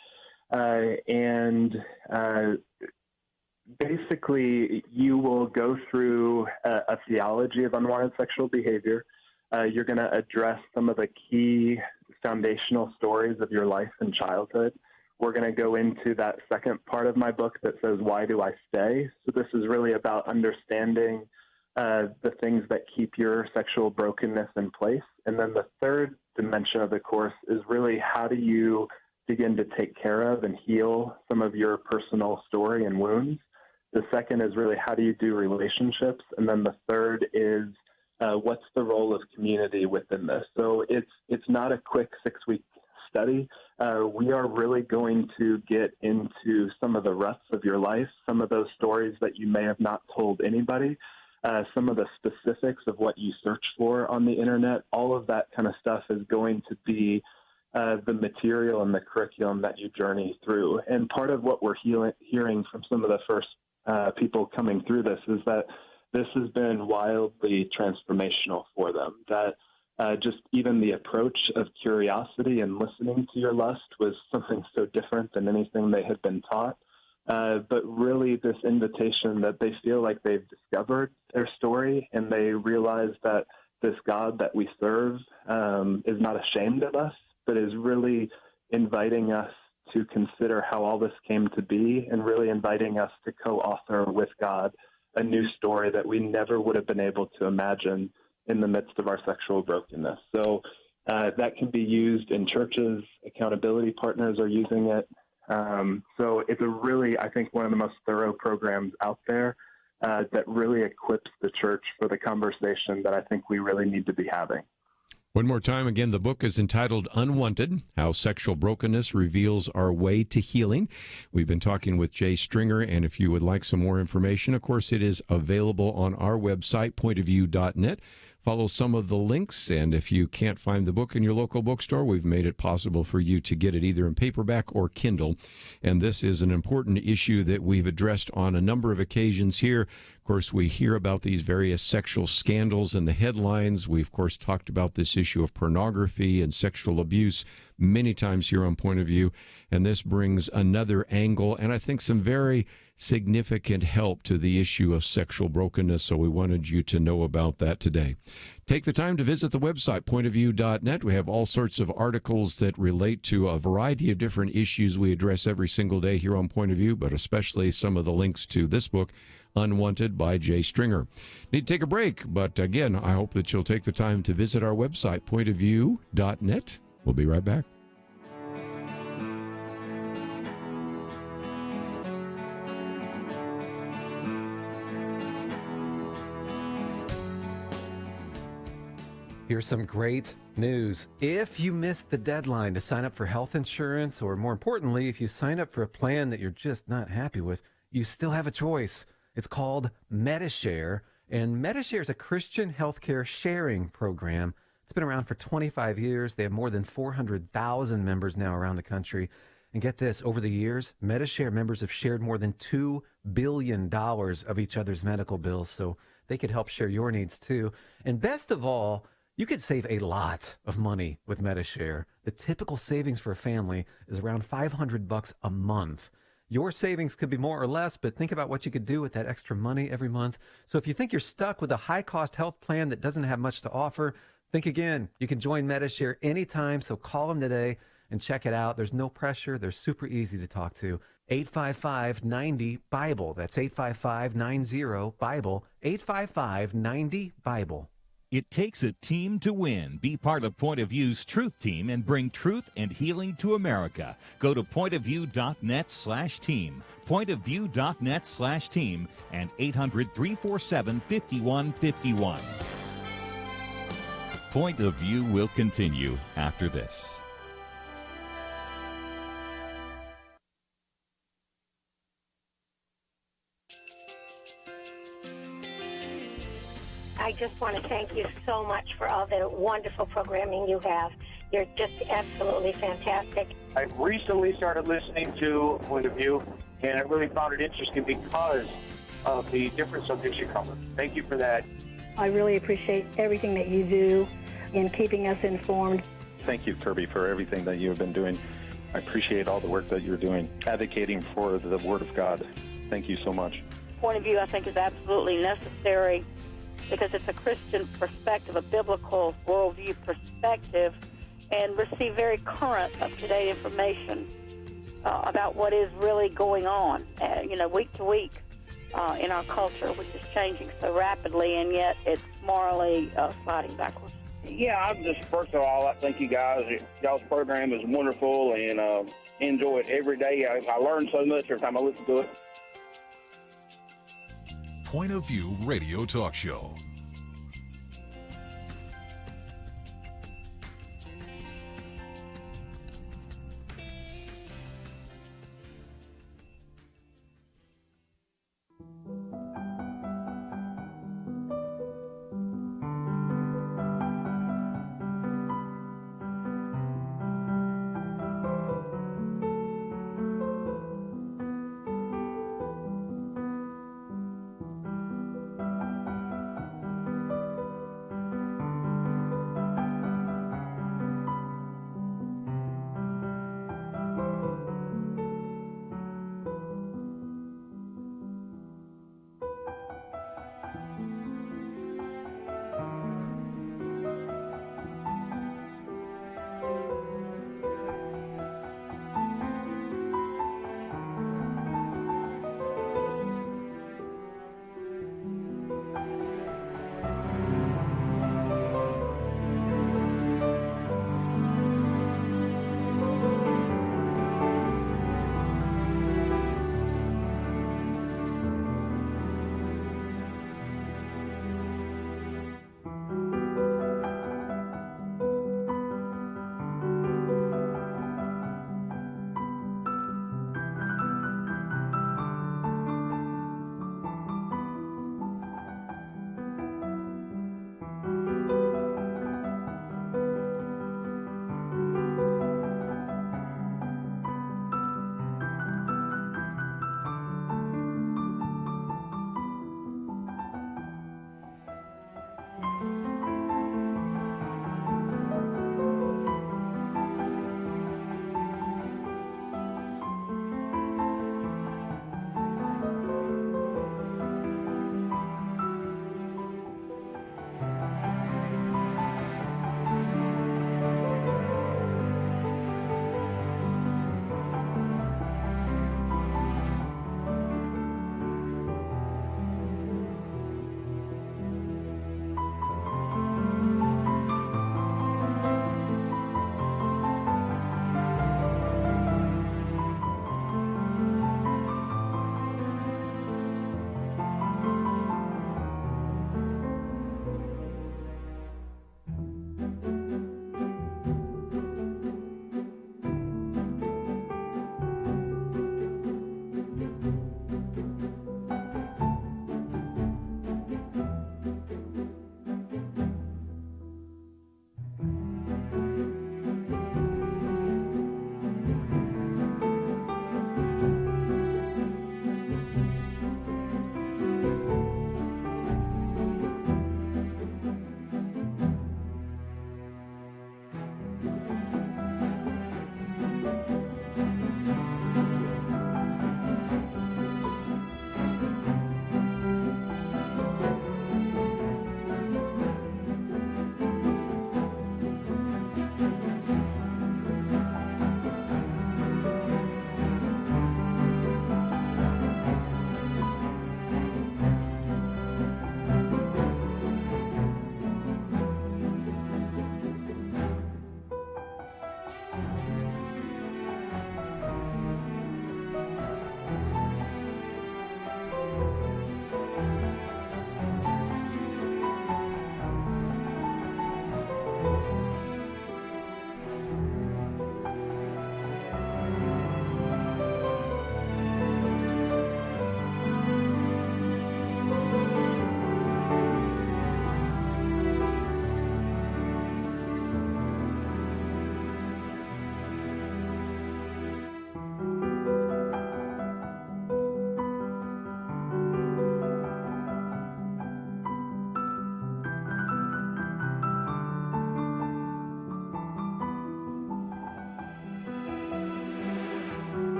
Basically, you will go through a theology of unwanted sexual behavior. You're going to address some of the key foundational stories of your life and childhood. We're going to go into that second part of my book that says, why do I stay? So this is really about understanding the things that keep your sexual brokenness in place. And then the third dimension of the course is really how do you begin to take care of and heal some of your personal story and wounds. The second is really how do you do relationships? And then the third is what's the role of community within this? So it's not a quick 6-week study. we are really going to get into some of the ruts of your life, some of those stories that you may have not told anybody, some of the specifics of what you search for on the internet. All of that kind of stuff is going to be the material and the curriculum that you journey through. And part of what we're hearing from some of the first people coming through this is that this has been wildly transformational for them, that just even the approach of curiosity and listening to your lust was something so different than anything they had been taught. But really this invitation that they feel like they've discovered their story, and they realize that this God that we serve is not ashamed of us, but is really inviting us to consider how all this came to be, and really inviting us to co-author with God a new story that we never would have been able to imagine in the midst of our sexual brokenness. So that can be used in churches. Accountability partners are using it. So it's a really, I think, one of the most thorough programs out there that really equips the church for the conversation that I think we really need to be having. One more time, again, the book is entitled Unwanted, How Sexual Brokenness Reveals Our Way to Healing. We've been talking with Jay Stringer, and if you would like some more information, of course, it is available on our website, pointofview.net. Follow some of the links, and if you can't find the book in your local bookstore, we've made it possible for you to get it either in paperback or Kindle. And this is an important issue that we've addressed on a number of occasions here. Of course, we hear about these various sexual scandals in the headlines. We've, of course, talked about this issue of pornography and sexual abuse many times here on Point of View. And this brings another angle, and I think some very significant help to the issue of sexual brokenness. So we wanted you to know about that today. Take the time to visit the website, pointofview.net. We have all sorts of articles that relate to a variety of different issues we address every single day here on Point of View, but especially some of the links to this book, Unwanted by Jay Stringer. Need to take a break, but again, I hope that you'll take the time to visit our website, pointofview.net. We'll be right back. Here's some great news. If you missed the deadline to sign up for health insurance, or more importantly, if you sign up for a plan that you're just not happy with, you still have a choice. It's called MediShare, and MediShare is a Christian healthcare sharing program. It's been around for 25 years. They have more than 400,000 members now around the country. And get this, over the years, MediShare members have shared more than $2 billion of each other's medical bills, so they could help share your needs too. And best of all, you could save a lot of money with MediShare. The typical savings for a family is around $500 a month. Your savings could be more or less, but think about what you could do with that extra money every month. So if you think you're stuck with a high-cost health plan that doesn't have much to offer, think again. You can join MediShare anytime, so call them today and check it out. There's no pressure. They're super easy to talk to. 855-90-BIBLE. That's 855-90-BIBLE. 855-90-BIBLE. It takes a team to win. Be part of Point of View's Truth Team and bring truth and healing to America. Go to pointofview.net/team, pointofview.net/team, and 800-347-5151. Point of View will continue after this. I just want to thank you so much for all the wonderful programming you have. You're just absolutely fantastic. I recently started listening to Point of View, and I really found it interesting because of the different subjects you cover. Thank you for that. I really appreciate everything that you do in keeping us informed. Thank you, Kerby, for everything that you have been doing. I appreciate all the work that you're doing, advocating for the Word of God. Thank you so much. Point of View, I think, is absolutely necessary because it's a Christian perspective, a biblical worldview perspective, and receive very current, up-to-date information about what is really going on, week to week in our culture, which is changing so rapidly, and yet it's morally sliding backwards. Yeah, I'm just, first of all, I thank you guys. Y'all's program is wonderful, and enjoy it every day. I learn so much every time I listen to it. Point of View Radio Talk Show.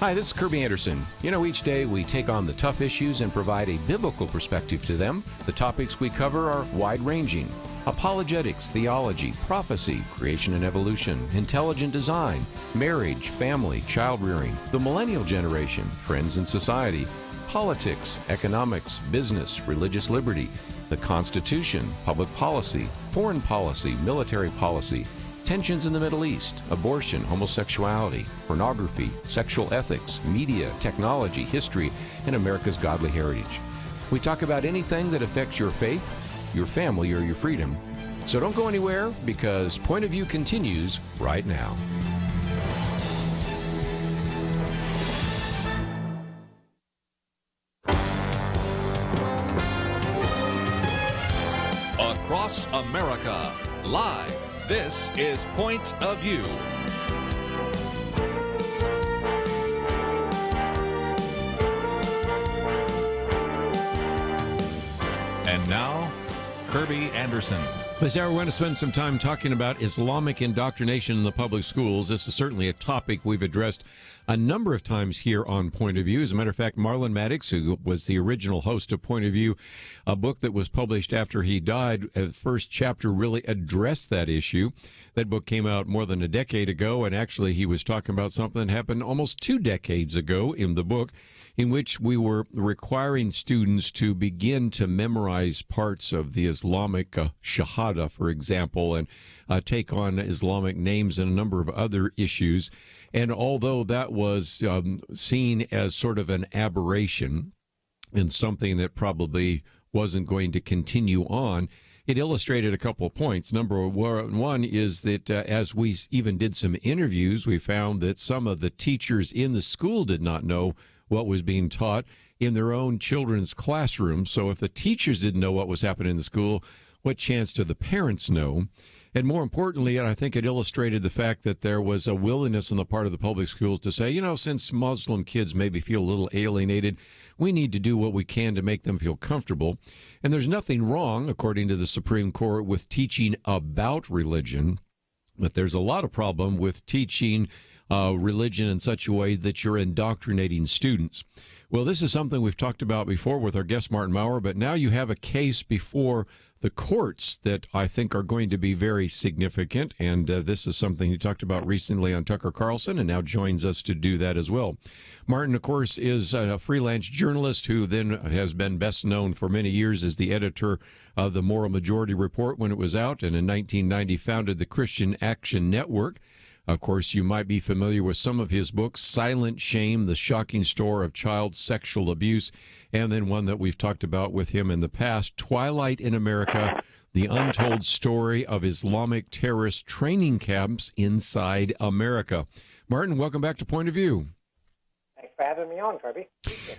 Hi, this is Kerby Anderson. You know, each day we take on the tough issues and provide a biblical perspective to them. The topics we cover are wide-ranging. Apologetics, theology, prophecy, creation and evolution, intelligent design, marriage, family, child-rearing, the millennial generation, friends and society, politics, economics, business, religious liberty, the Constitution, public policy, foreign policy, military policy, tensions in the Middle East, abortion, homosexuality, pornography, sexual ethics, media, technology, history, and America's godly heritage. We talk about anything that affects your faith, your family, or your freedom. So don't go anywhere, because Point of View continues right now. Across America, live. This is Point of View. And now, Kerby Anderson. This hour, we're going to spend some time talking about Islamic indoctrination in the public schools. This is certainly a topic we've addressed a number of times here on Point of View. As a matter of fact, Marlon Maddox, who was the original host of Point of View, a book that was published after he died, the first chapter really addressed that issue. That book came out more than a decade ago, and actually he was talking about something that happened almost 2 decades ago in the book, in which we were requiring students to begin to memorize parts of the Islamic Shahada, for example, and take on Islamic names and a number of other issues. And although that was seen as sort of an aberration and something that probably wasn't going to continue on, it illustrated a couple of points. Number one is that as we even did some interviews, we found that some of the teachers in the school did not know what was being taught in their own children's classrooms. So if the teachers didn't know what was happening in the school, what chance do the parents know? And more importantly, I think it illustrated the fact that there was a willingness on the part of the public schools to say, you know, since Muslim kids maybe feel a little alienated, we need to do what we can to make them feel comfortable. And there's nothing wrong, according to the Supreme Court, with teaching about religion, but there's a lot of problem with teaching religion in such a way that you're indoctrinating students. Well, this is something we've talked about before with our guest, Martin Mawyer, but now you have a case before the courts that I think are going to be very significant, and this is something he talked about recently on Tucker Carlson and now joins us to do that as well. Martin, of course, is a freelance journalist who then has been best known for many years as the editor of the Moral Majority Report when it was out, and in 1990 founded the Christian Action Network. Of course, you might be familiar with some of his books, Silent Shame, The Shocking Story of Child Sexual Abuse, and then one that we've talked about with him in the past, Twilight in America, The Untold Story of Islamic Terrorist Training Camps Inside America. Martin, welcome back to Point of View. Thanks for having me on, Kerby.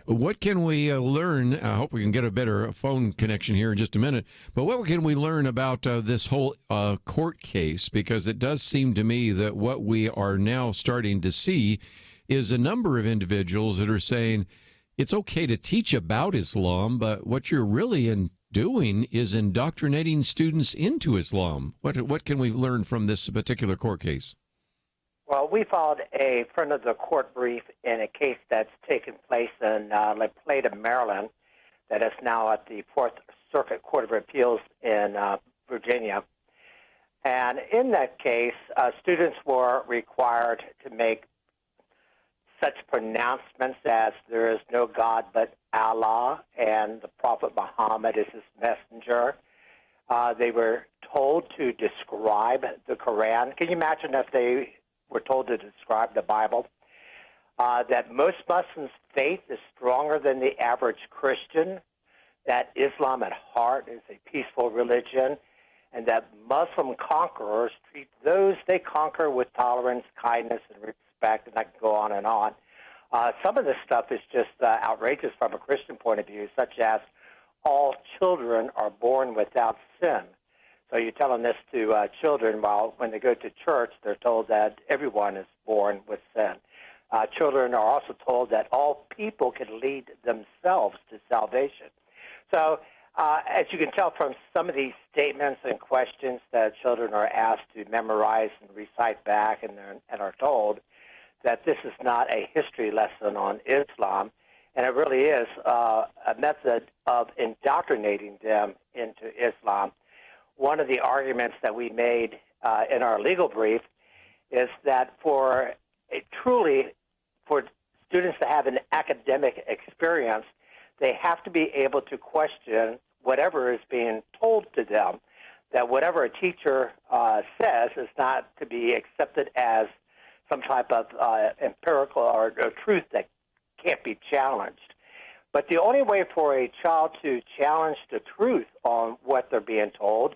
What can we learn? I hope we can get a better phone connection here in just a minute. But what can we learn about this whole court case? Because it does seem to me that what we are now starting to see is a number of individuals that are saying it's okay to teach about Islam, but what you're really doing is indoctrinating students into Islam. What can we learn from this particular court case? Well, we filed a front of the court brief in a case that's taken place in La Plata, Maryland, that is now at the Fourth Circuit Court of Appeals in Virginia. And in that case, students were required to make such pronouncements as there is no God but Allah and the Prophet Muhammad is his messenger. They were told to describe the Quran. Can you imagine if they were told to describe the Bible? That most Muslims' faith is stronger than the average Christian, that Islam at heart is a peaceful religion, and that Muslim conquerors treat those they conquer with tolerance, kindness, and respect, and I can go on and on. Some of this stuff is just outrageous from a Christian point of view, such as all children are born without sin. So you're telling this to children, while when they go to church, they're told that everyone is born with sin. Children are also told that all people can lead themselves to salvation. So as you can tell from some of these statements and questions that children are asked to memorize and recite back and are told, that this is not a history lesson on Islam, and it really is a method of indoctrinating them into Islam. One of the arguments that we made in our legal brief is that for students to have an academic experience, they have to be able to question whatever is being told to them, that whatever a teacher says is not to be accepted as some type of empirical or truth that can't be challenged. But the only way for a child to challenge the truth on what they're being told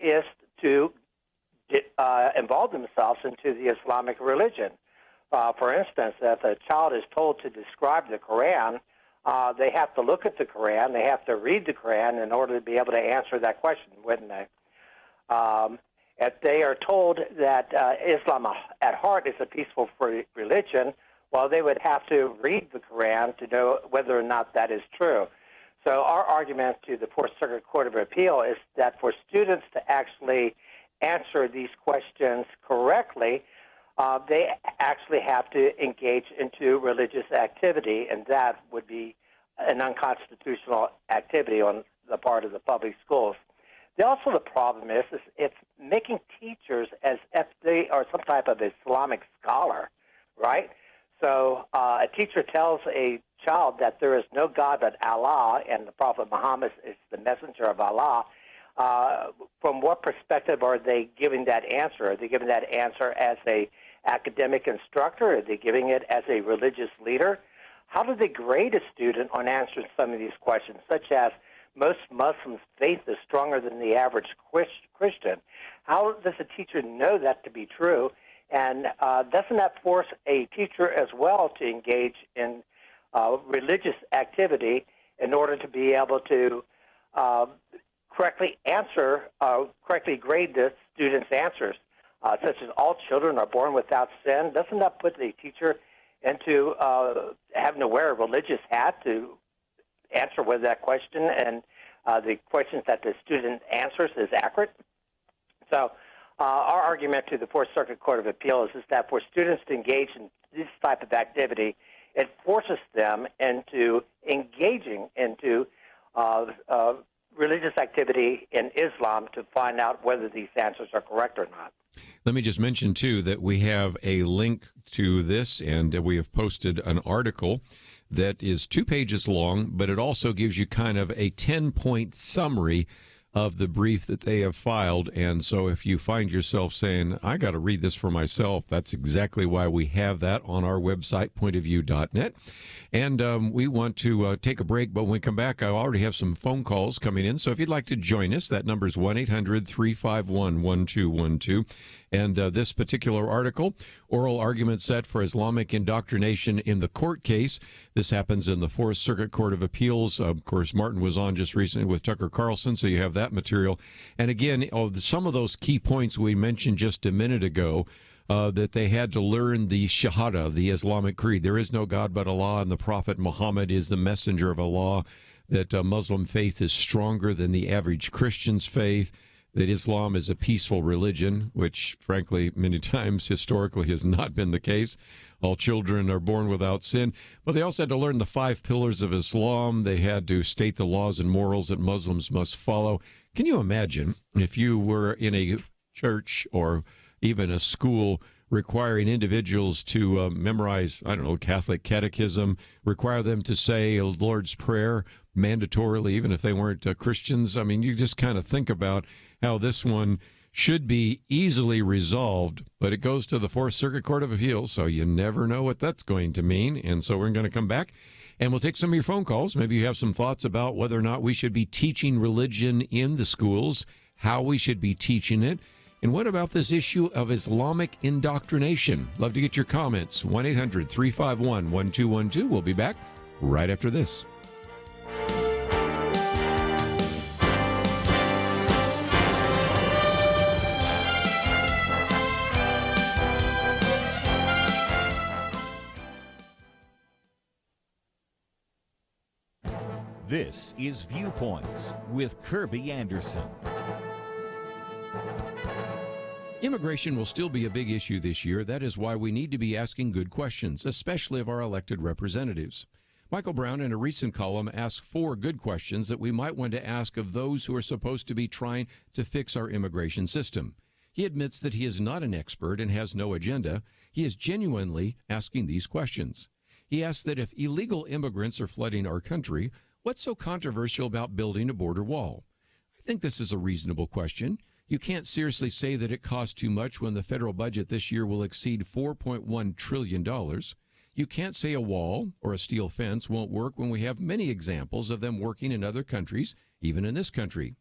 is to involve themselves into the Islamic religion. For instance, if a child is told to describe the Quran, they have to look at the Quran, they have to read the Quran in order to be able to answer that question, wouldn't they? If they are told that Islam at heart is a peaceful free religion, well, they would have to read the Quran to know whether or not that is true. So our argument to the Fourth Circuit Court of Appeal is that for students to actually answer these questions correctly, they actually have to engage into religious activity, and that would be an unconstitutional activity on the part of the public schools. Also, the problem is it's making teachers as if they are some type of Islamic scholar, right? So a teacher tells a child that there is no God but Allah and the Prophet Muhammad is the messenger of Allah. From what perspective are they giving that answer? Are they giving that answer as a academic instructor? Are they giving it as a religious leader? How do they grade a student on answering some of these questions, such as most Muslims' faith is stronger than the average Christian? How does a teacher know that to be true? And doesn't that force a teacher as well to engage in religious activity in order to be able to correctly grade the students' answers, such as all children are born without sin? Doesn't that put the teacher into having to wear a religious hat to answer with that question and the questions that the student answers is accurate? So our argument to the Fourth Circuit Court of Appeals is that for students to engage in this type of activity, it forces them into engaging into religious activity in Islam to find out whether these answers are correct or not. Let me just mention, too, that we have a link to this, and we have posted an article that is 2 pages long, but it also gives you kind of a 10-point summary of the brief that they have filed. And so if you find yourself saying, I got to read this for myself, that's exactly why we have that on our website, pointofview.net. And we want to take a break, but when we come back, I already have some phone calls coming in. So if you'd like to join us, that number is 1-800-351-1212. And this particular article, oral argument set for Islamic indoctrination in the court case. This happens in the Fourth Circuit Court of Appeals. Of course, Martin was on just recently with Tucker Carlson, so you have that material. And again, some of those key points we mentioned just a minute ago, that they had to learn the Shahada, the Islamic creed. There is no God but Allah, and the Prophet Muhammad is the messenger of Allah, that Muslim faith is stronger than the average Christian's faith, that Islam is a peaceful religion, which, frankly, many times historically has not been the case. All children are born without sin. But they also had to learn the 5 pillars of Islam. They had to state the laws and morals that Muslims must follow. Can you imagine if you were in a church or even a school requiring individuals to memorize, Catholic catechism, require them to say a Lord's Prayer mandatorily, even if they weren't Christians? I mean, you just kind of think about how this one should be easily resolved, but it goes to the Fourth Circuit Court of Appeals, so you never know what that's going to mean. And so we're going to come back, and we'll take some of your phone calls. Maybe you have some thoughts about whether or not we should be teaching religion in the schools, how we should be teaching it, and what about this issue of Islamic indoctrination? Love to get your comments. 1-800-351-1212. We'll be back right after this. This is Viewpoints with Kerby Anderson. Immigration will still be a big issue this year. That is why we need to be asking good questions, especially of our elected representatives. Michael Brown, in a recent column, asked 4 good questions that we might want to ask of those who are supposed to be trying to fix our immigration system. He admits that he is not an expert and has no agenda. He is genuinely asking these questions. He asks that if illegal immigrants are flooding our country, what's so controversial about building a border wall? I think this is a reasonable question. You can't seriously say that it costs too much when the federal budget this year will exceed $4.1 trillion. You can't say a wall or a steel fence won't work when we have many examples of them working in other countries, even in this country.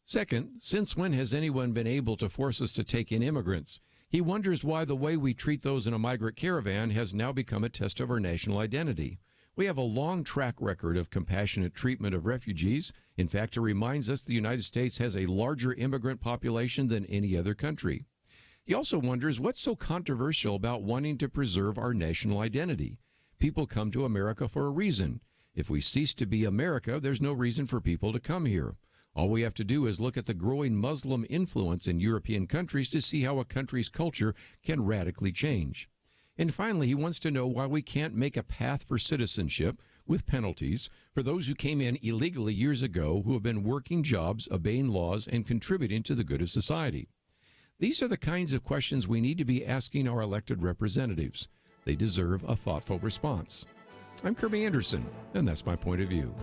Second, since when has anyone been able to force us to take in immigrants? He wonders why the way we treat those in a migrant caravan has now become a test of our national identity. We have a long track record of compassionate treatment of refugees. In fact, it reminds us the United States has a larger immigrant population than any other country. He also wonders what's so controversial about wanting to preserve our national identity. People come to America for a reason. If we cease to be America, there's no reason for people to come here. All we have to do is look at the growing Muslim influence in European countries to see how a country's culture can radically change. And finally, he wants to know why we can't make a path for citizenship with penalties for those who came in illegally years ago who have been working jobs, obeying laws, and contributing to the good of society. These are the kinds of questions we need to be asking our elected representatives. They deserve a thoughtful response. I'm Kerby Anderson, and that's my point of view.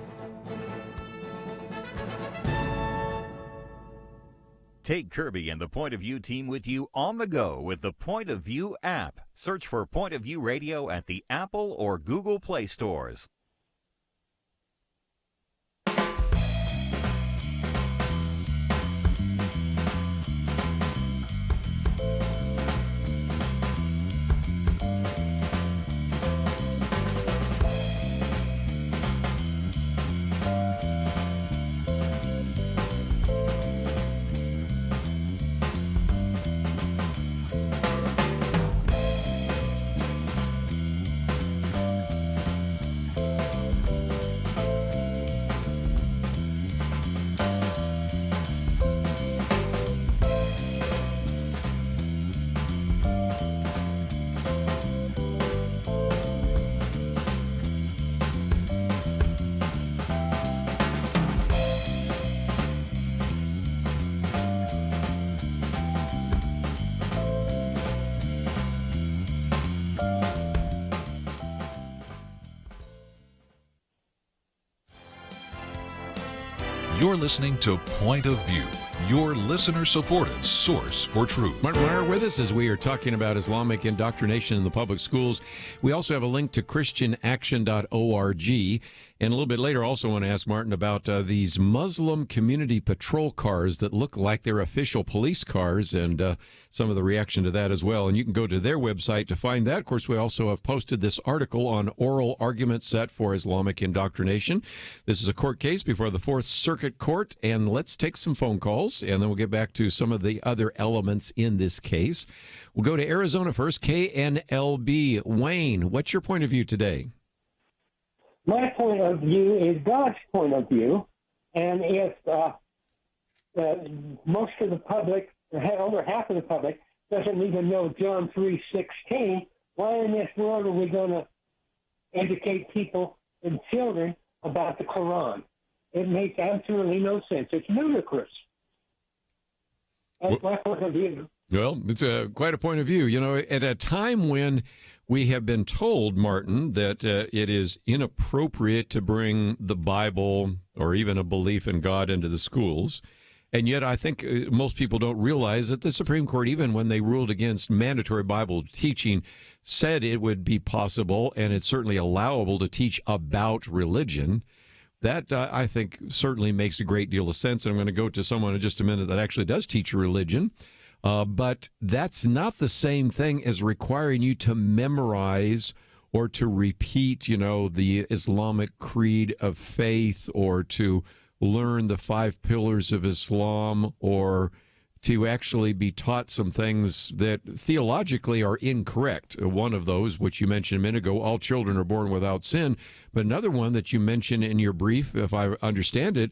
Take Kerby and the Point of View team with you on the go with the Point of View app. Search for Point of View Radio at the Apple or Google Play stores. You're listening to Point of View, your listener-supported source for truth. Martin Mawyer with us as we are talking about Islamic indoctrination in the public schools. We also have a link to ChristianAction.org. And a little bit later, I also want to ask Martin about these Muslim community patrol cars that look like they're official police cars and some of the reaction to that as well. And you can go to their website to find that. Of course, we also have posted this article on oral argument set for Islamic indoctrination. This is a court case before the Fourth Circuit Court. And let's take some phone calls, and then we'll get back to some of the other elements in this case. We'll go to Arizona first, KNLB. Wayne, what's your point of view today? My point of view is God's point of view, and if most of the public, over half of the public, doesn't even know John 3:16, why in this world are we going to educate people and children about the Quran? It makes absolutely no sense. It's ludicrous. That's my point of view. Well, it's quite a point of view. You know, at a time when we have been told, Martin, that it is inappropriate to bring the Bible or even a belief in God into the schools. And yet I think most people don't realize that the Supreme Court, even when they ruled against mandatory Bible teaching, said it would be possible and it's certainly allowable to teach about religion. That, I think, certainly makes a great deal of sense. And I'm going to go to someone in just a minute that actually does teach religion. But that's not the same thing as requiring you to memorize or to repeat, you know, the Islamic creed of faith or to learn the 5 pillars of Islam or to actually be taught some things that theologically are incorrect. One of those, which you mentioned a minute ago, all children are born without sin. But another one that you mentioned in your brief, if I understand it,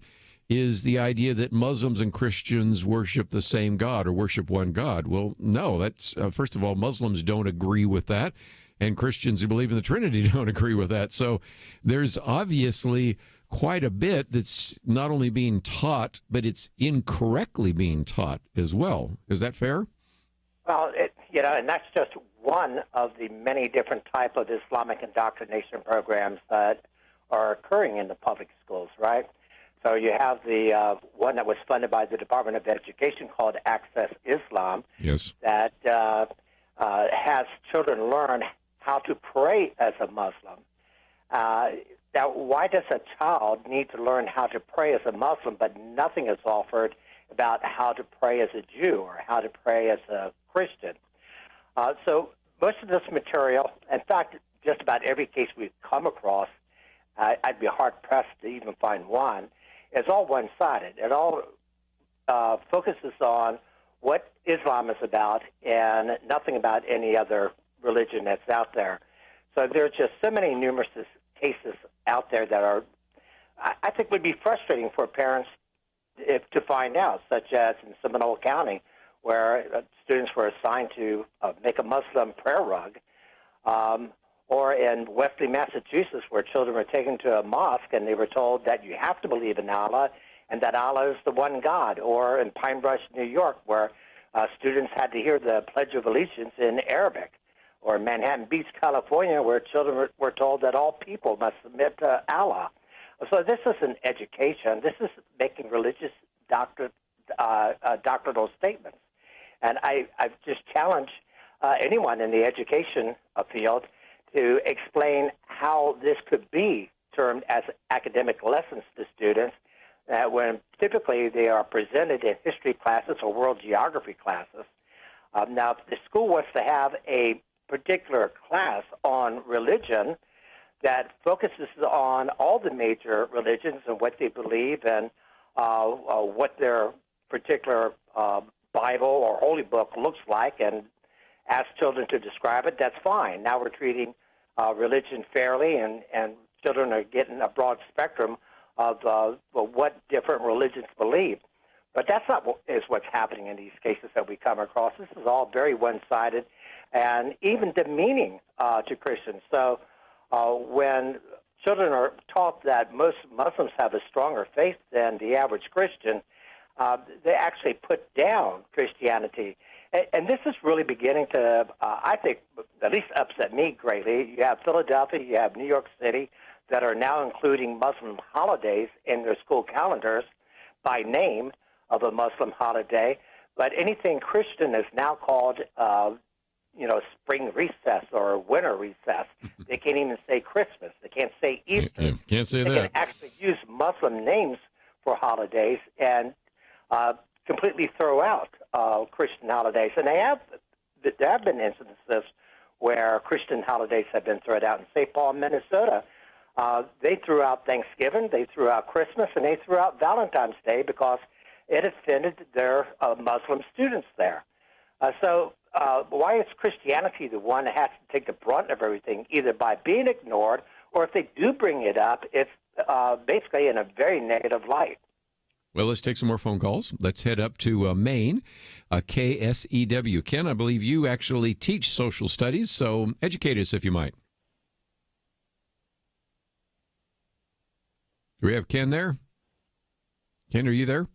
is the idea that Muslims and Christians worship the same God or worship one God. Well, no, that's first of all, Muslims don't agree with that, and Christians who believe in the Trinity don't agree with that. So there's obviously quite a bit that's not only being taught, but it's incorrectly being taught as well. Is that fair? Well, and that's just one of the many different type of Islamic indoctrination programs that are occurring in the public schools, right? So you have the one that was funded by the Department of Education called Access Islam. Yes. That has children learn how to pray as a Muslim. Now, why does a child need to learn how to pray as a Muslim, but nothing is offered about how to pray as a Jew or how to pray as a Christian? So most of this material, in fact, just about every case we've come across, I'd be hard-pressed to even find one, is all one-sided. It all focuses on what Islam is about and nothing about any other religion that's out there. So there are just so many numerous cases out there that are, I think, would be frustrating for parents to find out, such as in Seminole County, where students were assigned to make a Muslim prayer rug, or in Wesley, Massachusetts, where children were taken to a mosque and they were told that you have to believe in Allah and that Allah is the one God, or in Pine Brush, New York, where students had to hear the Pledge of Allegiance in Arabic, or in Manhattan Beach, California, where children were told that all people must submit to Allah. So this isn't education. This is making religious doctrinal statements. And I've just challenged anyone in the education field to explain how this could be termed as academic lessons to students when typically they are presented in history classes or world geography classes. Now, if the school wants to have a particular class on religion that focuses on all the major religions and what they believe and what their particular Bible or holy book looks like, and ask children to describe it, that's fine. Now we're treating religion fairly, and children are getting a broad spectrum of what different religions believe. But that's not what's happening in these cases that we come across. This is all very one-sided and even demeaning to Christians. So when children are taught that most Muslims have a stronger faith than the average Christian, they actually put down Christianity. And this is really beginning to, I think, at least upset me greatly. You have Philadelphia, you have New York City that are now including Muslim holidays in their school calendars by name of a Muslim holiday. But anything Christian is now called, spring recess or winter recess. They can't even say Christmas. They can't say Easter. Can't say they that. They can actually use Muslim names for holidays and completely throw out Christian holidays. And there have been instances where Christian holidays have been thrown out. In St. Paul, Minnesota, they threw out Thanksgiving, they threw out Christmas, and they threw out Valentine's Day because it offended their Muslim students there. So why is Christianity the one that has to take the brunt of everything, either by being ignored, or if they do bring it up, it's basically in a very negative light? Well, let's take some more phone calls. Let's head up to Maine, KSEW. Ken, I believe you actually teach social studies, so educate us if you might. Do we have Ken there? Ken, are you there?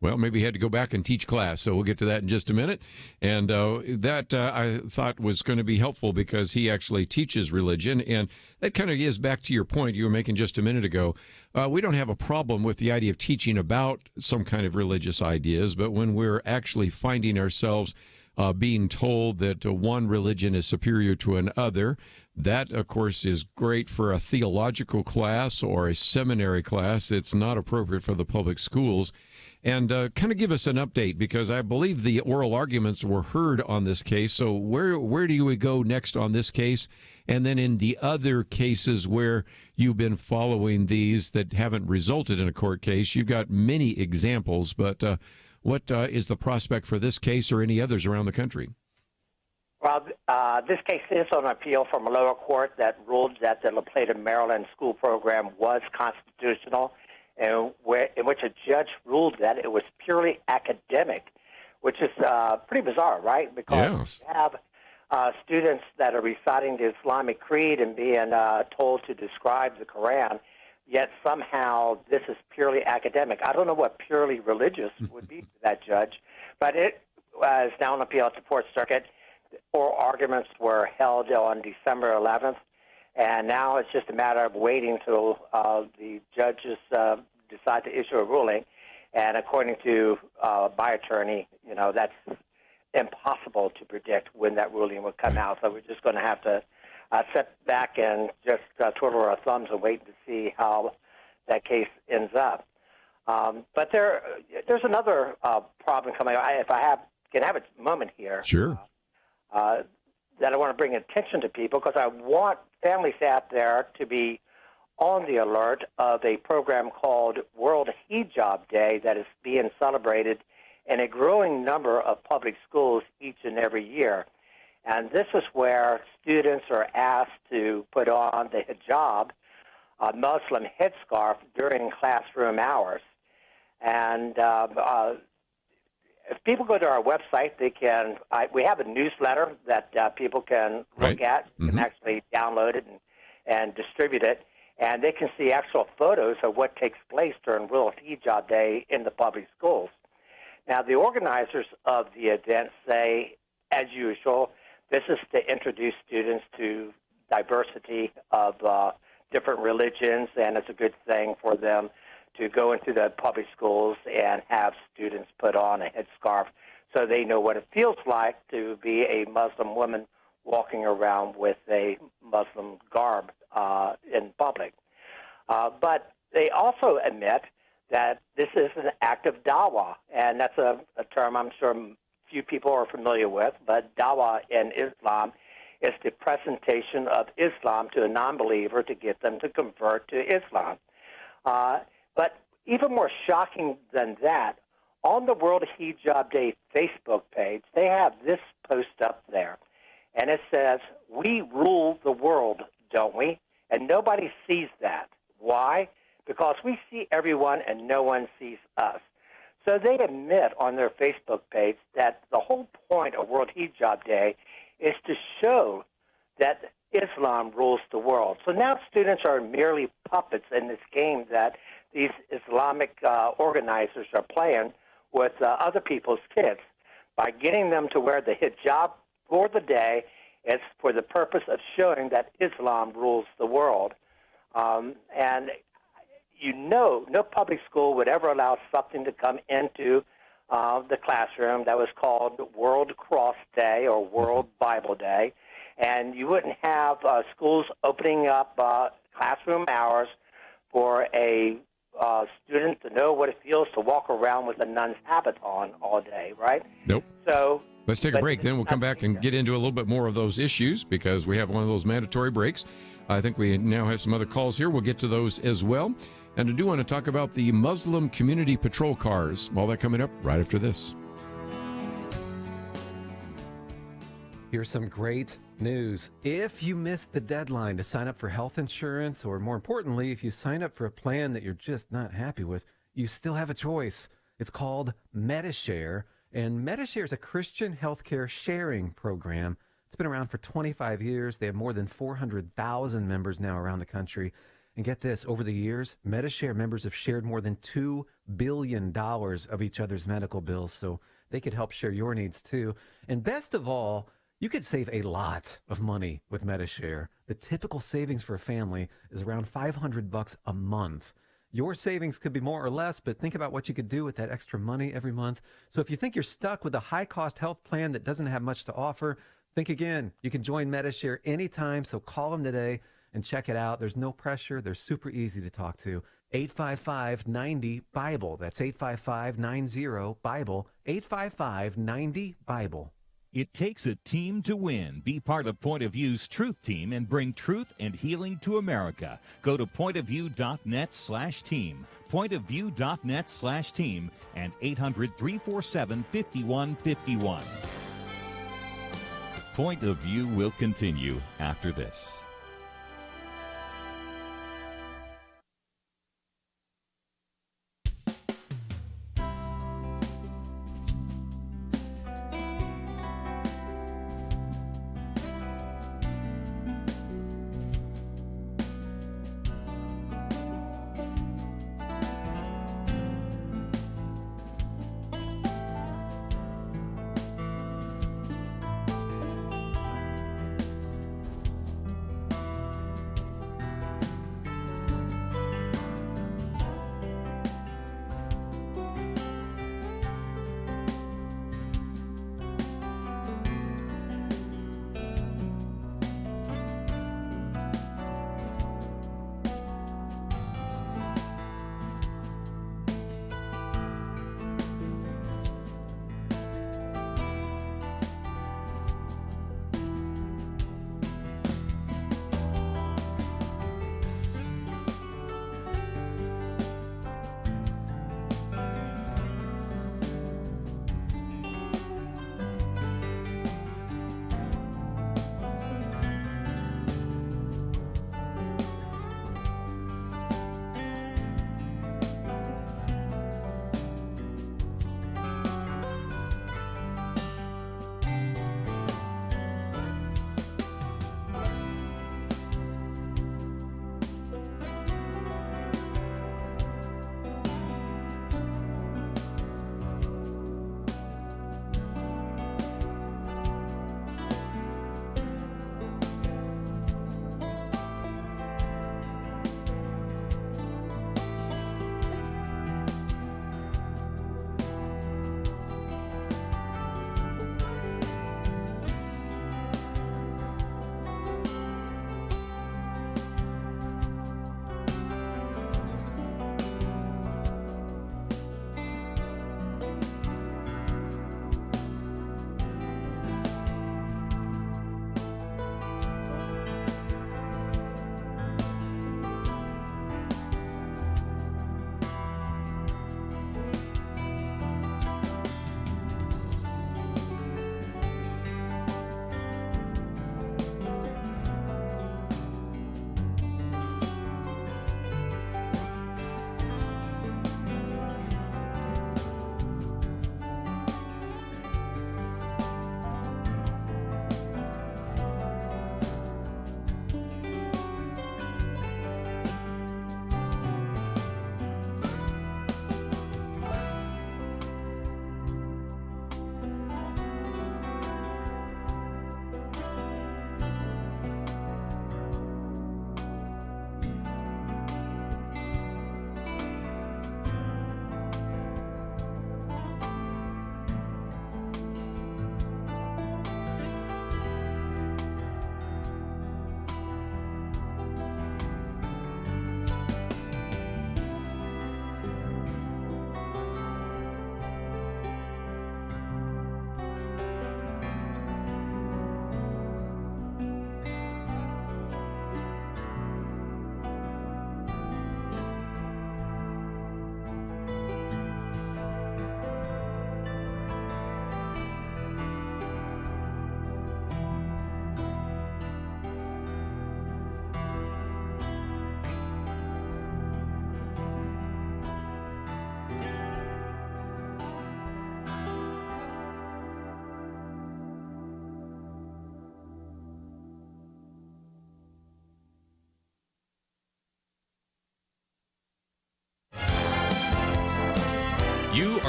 Well, maybe he had to go back and teach class, so we'll get to that in just a minute. And that I thought was going to be helpful because he actually teaches religion. And that kind of is back to your point you were making just a minute ago. We don't have a problem with the idea of teaching about some kind of religious ideas, but when we're actually finding ourselves being told that one religion is superior to another, that, of course, is great for a theological class or a seminary class. It's not appropriate for the public schools. And kind of give us an update, because I believe the oral arguments were heard on this case. So where do we go next on this case? And then in the other cases where you've been following these that haven't resulted in a court case, you've got many examples. But what is the prospect for this case or any others around the country? Well, this case is on appeal from a lower court that ruled that the La Plata, Maryland school program was constitutional. in which a judge ruled that it was purely academic, which is pretty bizarre, right? Because you have students that are reciting the Islamic creed and being told to describe the Quran, yet somehow this is purely academic. I don't know what purely religious would be to that judge, but it is now on appeal at the Fourth Circuit. Oral arguments were held on December 11th, and now it's just a matter of waiting till the judges decide to issue a ruling. And according to my attorney, that's impossible to predict when that ruling will come out. So we're just going to have to sit back and just twiddle our thumbs and wait to see how that case ends up. But there's another problem coming up. If I can have a moment here. Sure. That I want to bring attention to people, because I want families out there to be on the alert of a program called World Hijab Day that is being celebrated in a growing number of public schools each and every year. And this is where students are asked to put on the hijab, a Muslim headscarf, during classroom hours. And if people go to our website, they can. We have a newsletter that people can look at. You can actually download it and distribute it, and they can see actual photos of what takes place during World Hijab Day in the public schools. Now, the organizers of the event say, as usual, this is to introduce students to diversity of different religions, and it's a good thing for them to go into the public schools and have students put on a headscarf so they know what it feels like to be a Muslim woman walking around with a Muslim garb in public. But they also admit that this is an act of dawah, and that's a term I'm sure few people are familiar with, but dawah in Islam is the presentation of Islam to a non-believer to get them to convert to Islam. But even more shocking than that, on the World Hijab Day Facebook page, they have this post up there, and it says, "We rule the world, don't we?" And nobody sees that. Why? Because we see everyone and no one sees us. So they admit on their Facebook page that the whole point of World Hijab Day is to show that Islam rules the world. So now students are merely puppets in this game that these Islamic organizers are playing with other people's kids. By getting them to wear the hijab for the day, it's for the purpose of showing that Islam rules the world. And no public school would ever allow something to come into the classroom that was called World Cross Day or World Bible Day. And you wouldn't have schools opening up classroom hours for a student to know what it feels to walk around with a nun's habit on all day, right? Nope. So let's take a break, then we'll come back and get into a little bit more of those issues because we have one of those mandatory breaks. I think we now have some other calls here. We'll get to those as well. And I do want to talk about the Muslim community patrol cars. All that coming up right after this. Here's some great news. If you missed the deadline to sign up for health insurance, or more importantly, if you sign up for a plan that you're just not happy with, you still have a choice. It's called MediShare, and MediShare is a Christian healthcare sharing program. It's been around for 25 years. They have more than 400,000 members now around the country. And get this, over the years, MediShare members have shared more than $2 billion of each other's medical bills, so they could help share your needs too. And best of all, you could save a lot of money with MediShare. The typical savings for a family is around $500 a month. Your savings could be more or less, but think about what you could do with that extra money every month. So if you think you're stuck with a high-cost health plan that doesn't have much to offer, think again. You can join MediShare anytime, so call them today and check it out. There's no pressure. They're super easy to talk to. 855-90-BIBLE. That's 855-90-BIBLE. 855-90-BIBLE. It takes a team to win. Be part of Point of View's Truth Team and bring truth and healing to America. Go to pointofview.net/team, pointofview.net/team, and 800-347-5151. Point of View will continue after this.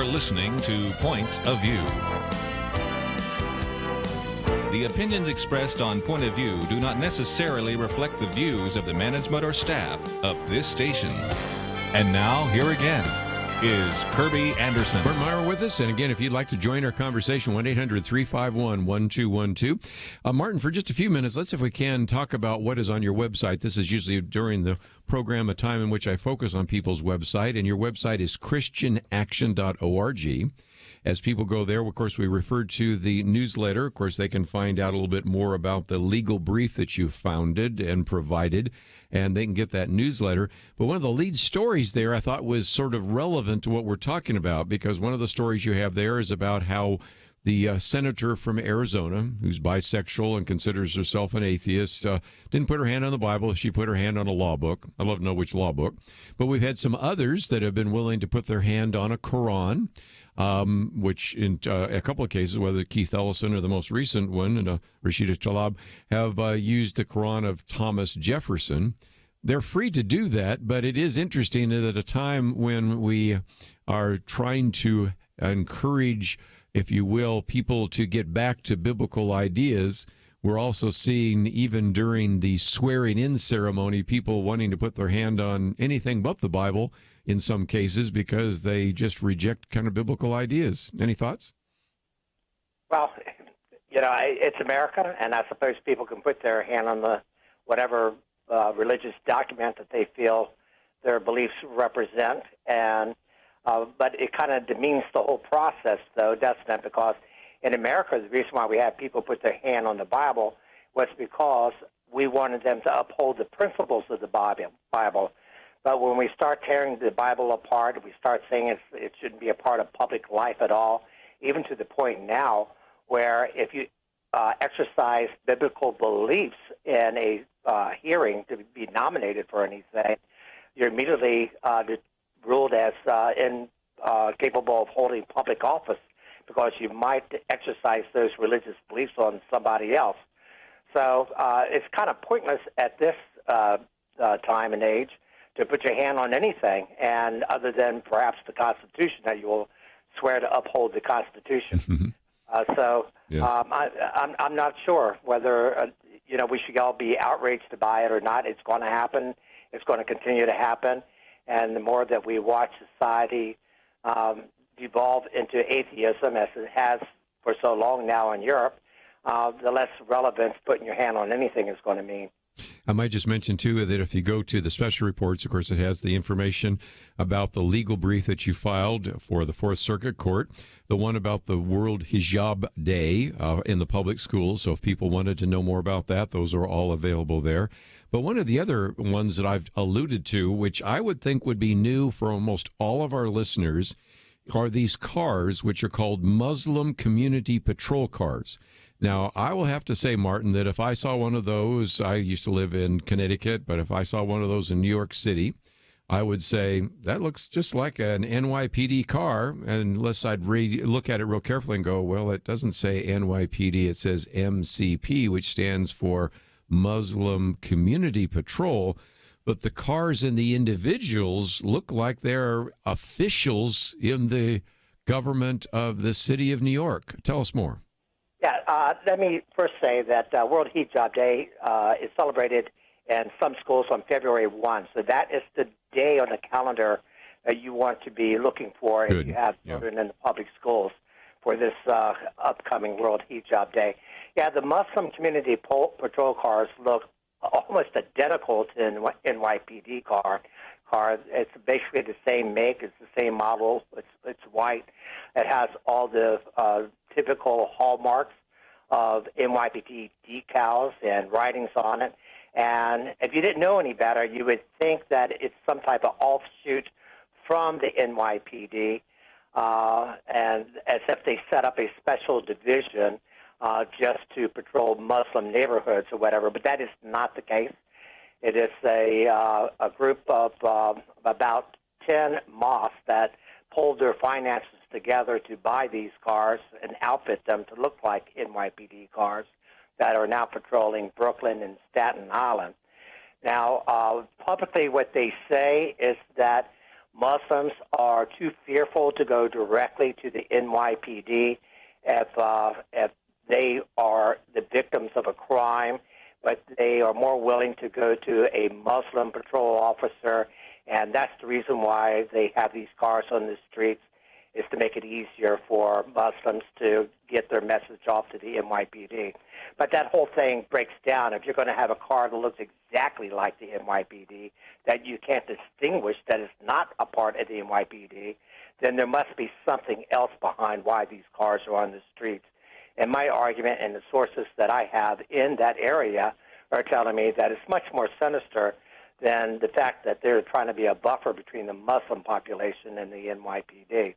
for listening to Point of View. The opinions expressed on Point of View do not necessarily reflect the views of the management or staff of this station. And now, here again is Kerby Anderson. Martin Mawyer with us. And again, if you'd like to join our conversation, 1-800-351-1212. Martin, for just a few minutes, let's, if we can, talk about what is on your website. This is usually during the program a time in which I focus on people's website. And your website is christianaction.org. As people go there, of course, we refer to the newsletter. Of course, they can find out a little bit more about the legal brief that you founded and provided, and they can get that newsletter. But one of the lead stories there I thought was sort of relevant to what we're talking about, because one of the stories you have there is about how the senator from Arizona, who's bisexual and considers herself an atheist, didn't put her hand on the Bible. She put her hand on a law book. I'd love to know which law book. But we've had some others that have been willing to put their hand on a Quran, which in a couple of cases, whether Keith Ellison or the most recent one, and Rashida Tlaib, have used the Quran of Thomas Jefferson. They're free to do that, but it is interesting that at a time when we are trying to encourage, if you will, people to get back to biblical ideas, we're also seeing, even during the swearing-in ceremony, people wanting to put their hand on anything but the Bible in some cases because they just reject kind of biblical ideas. Any thoughts? Well, it's America, and I suppose people can put their hand on the whatever religious document that they feel their beliefs represent, and but it kind of demeans the whole process, though, doesn't it? Because in America, the reason why we had people put their hand on the Bible was because we wanted them to uphold the principles of the Bible. But when we start tearing the Bible apart, we start saying it shouldn't be a part of public life at all, even to the point now where if you exercise biblical beliefs in a hearing to be nominated for anything, you're immediately ruled as incapable of holding public office because you might exercise those religious beliefs on somebody else. So it's kind of pointless at this time and age to put your hand on anything, and other than perhaps the Constitution, that you will swear to uphold the Constitution. Yes. I'm not sure whether we should all be outraged by it or not. It's going to happen. It's going to continue to happen, and the more that we watch society devolve into atheism, as it has for so long now in Europe, the less relevance putting your hand on anything is going to mean. I might just mention, too, that if you go to the special reports, of course, it has the information about the legal brief that you filed for the Fourth Circuit Court, the one about the World Hijab Day in the public schools. So if people wanted to know more about that, those are all available there. But one of the other ones that I've alluded to, which I would think would be new for almost all of our listeners, are these cars, which are called Muslim Community Patrol Cars. Now, I will have to say, Martin, that if I saw one of those, I used to live in Connecticut, but if I saw one of those in New York City, I would say, that looks just like an NYPD car, unless I'd look at it real carefully and go, well, it doesn't say NYPD, it says MCP, which stands for Muslim Community Patrol. But the cars and the individuals look like they're officials in the government of the city of New York. Tell us more. Yeah, let me first say that World Hijab Day is celebrated in some schools on February 1. So that is the day on the calendar that you want to be looking for if you have children in the public schools for this upcoming World Hijab Day. Yeah, the Muslim Community Patrol cars look almost identical to an NYPD car. It's basically the same make. It's the same model. It's white. It has all the typical hallmarks of NYPD decals and writings on it. And if you didn't know any better, you would think that it's some type of offshoot from the NYPD, and as if they set up a special division just to patrol Muslim neighborhoods or whatever. But that is not the case. It is a group of about 10 mosques that pulled their finances together to buy these cars and outfit them to look like NYPD cars that are now patrolling Brooklyn and Staten Island. Now, publicly what they say is that Muslims are too fearful to go directly to the NYPD if they are the victims of a crime, but they are more willing to go to a Muslim patrol officer, and that's the reason why they have these cars on the streets, is to make it easier for Muslims to get their message off to the NYPD. But that whole thing breaks down. If you're going to have a car that looks exactly like the NYPD, that you can't distinguish that it's not a part of the NYPD, then there must be something else behind why these cars are on the streets. And my argument and the sources that I have in that area are telling me that it's much more sinister than the fact that they're trying to be a buffer between the Muslim population and the NYPD.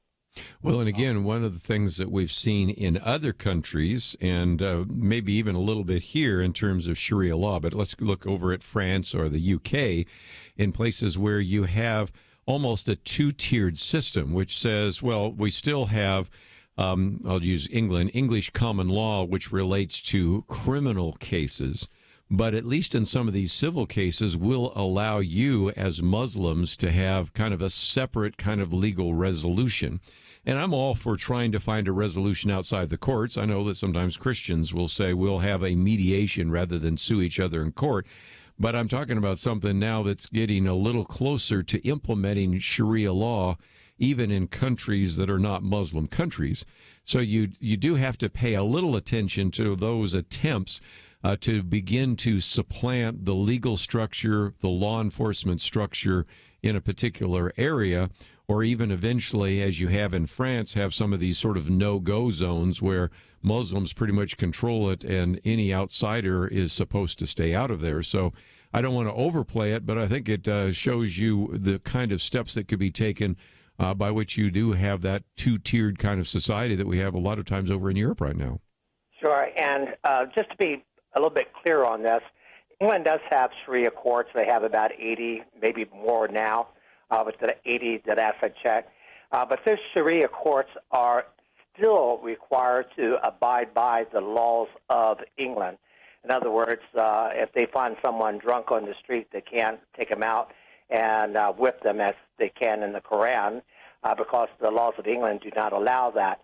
Well, and again, one of the things that we've seen in other countries, and maybe even a little bit here in terms of Sharia law, but let's look over at France or the UK, in places where you have almost a two-tiered system, which says, well, we still have, I'll use England, English common law, which relates to criminal cases. But at least in some of these civil cases will allow you as Muslims to have kind of a separate kind of legal resolution. And I'm all for trying to find a resolution outside the courts. I know that sometimes Christians will say we'll have a mediation rather than sue each other in court. But I'm talking about something now that's getting a little closer to implementing Sharia law, even in countries that are not Muslim countries. So you do have to pay a little attention to those attempts to begin to supplant the legal structure, the law enforcement structure in a particular area, or even eventually, as you have in France, have some of these sort of no-go zones where Muslims pretty much control it and any outsider is supposed to stay out of there. So I don't want to overplay it, but I think it shows you the kind of steps that could be taken by which you do have that two-tiered kind of society that we have a lot of times over in Europe right now. Sure, and just to be a little bit clear on this, England does have Sharia courts. They have about 80, maybe more now, but the 80 that I checked. But those Sharia courts are still required to abide by the laws of England. In other words, if they find someone drunk on the street, they can't take them out and whip them as they can in the Quran, because the laws of England do not allow that.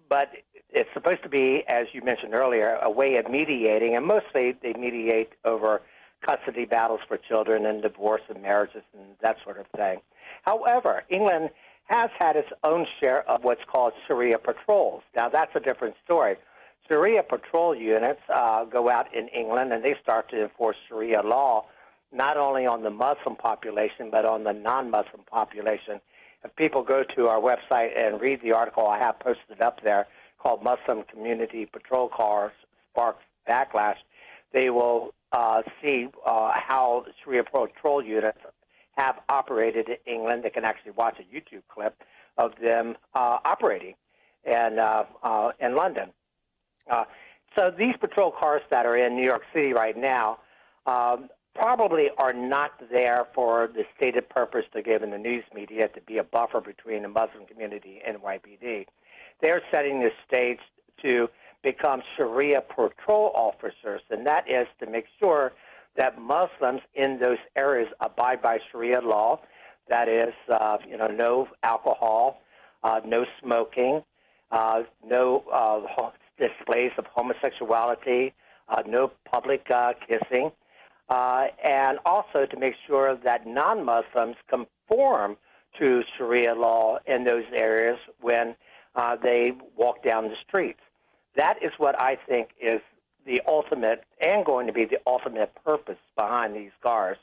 But it's supposed to be, as you mentioned earlier, a way of mediating, and mostly they mediate over custody battles for children and divorce and marriages and that sort of thing. However, England has had its own share of what's called Sharia patrols. Now, that's a different story. Sharia patrol units go out in England, and they start to enforce Sharia law, not only on the Muslim population, but on the non-Muslim population. If people go to our website and read the article I have posted up there called Muslim Community Patrol Cars Sparks Backlash, they will see how the Sharia patrol units have operated in England. They can actually watch a YouTube clip of them operating in London. So these patrol cars that are in New York City right now probably are not there for the stated purpose they're given the news media, to be a buffer between the Muslim community and NYPD. They're setting the stage to become Sharia patrol officers, and that is to make sure that Muslims in those areas abide by Sharia law. That is, no alcohol, no smoking, no displays of homosexuality, no public kissing, and also to make sure that non-Muslims conform to Sharia law in those areas when they walk down the streets. That is what I think is the ultimate, and going to be the ultimate purpose behind these cars,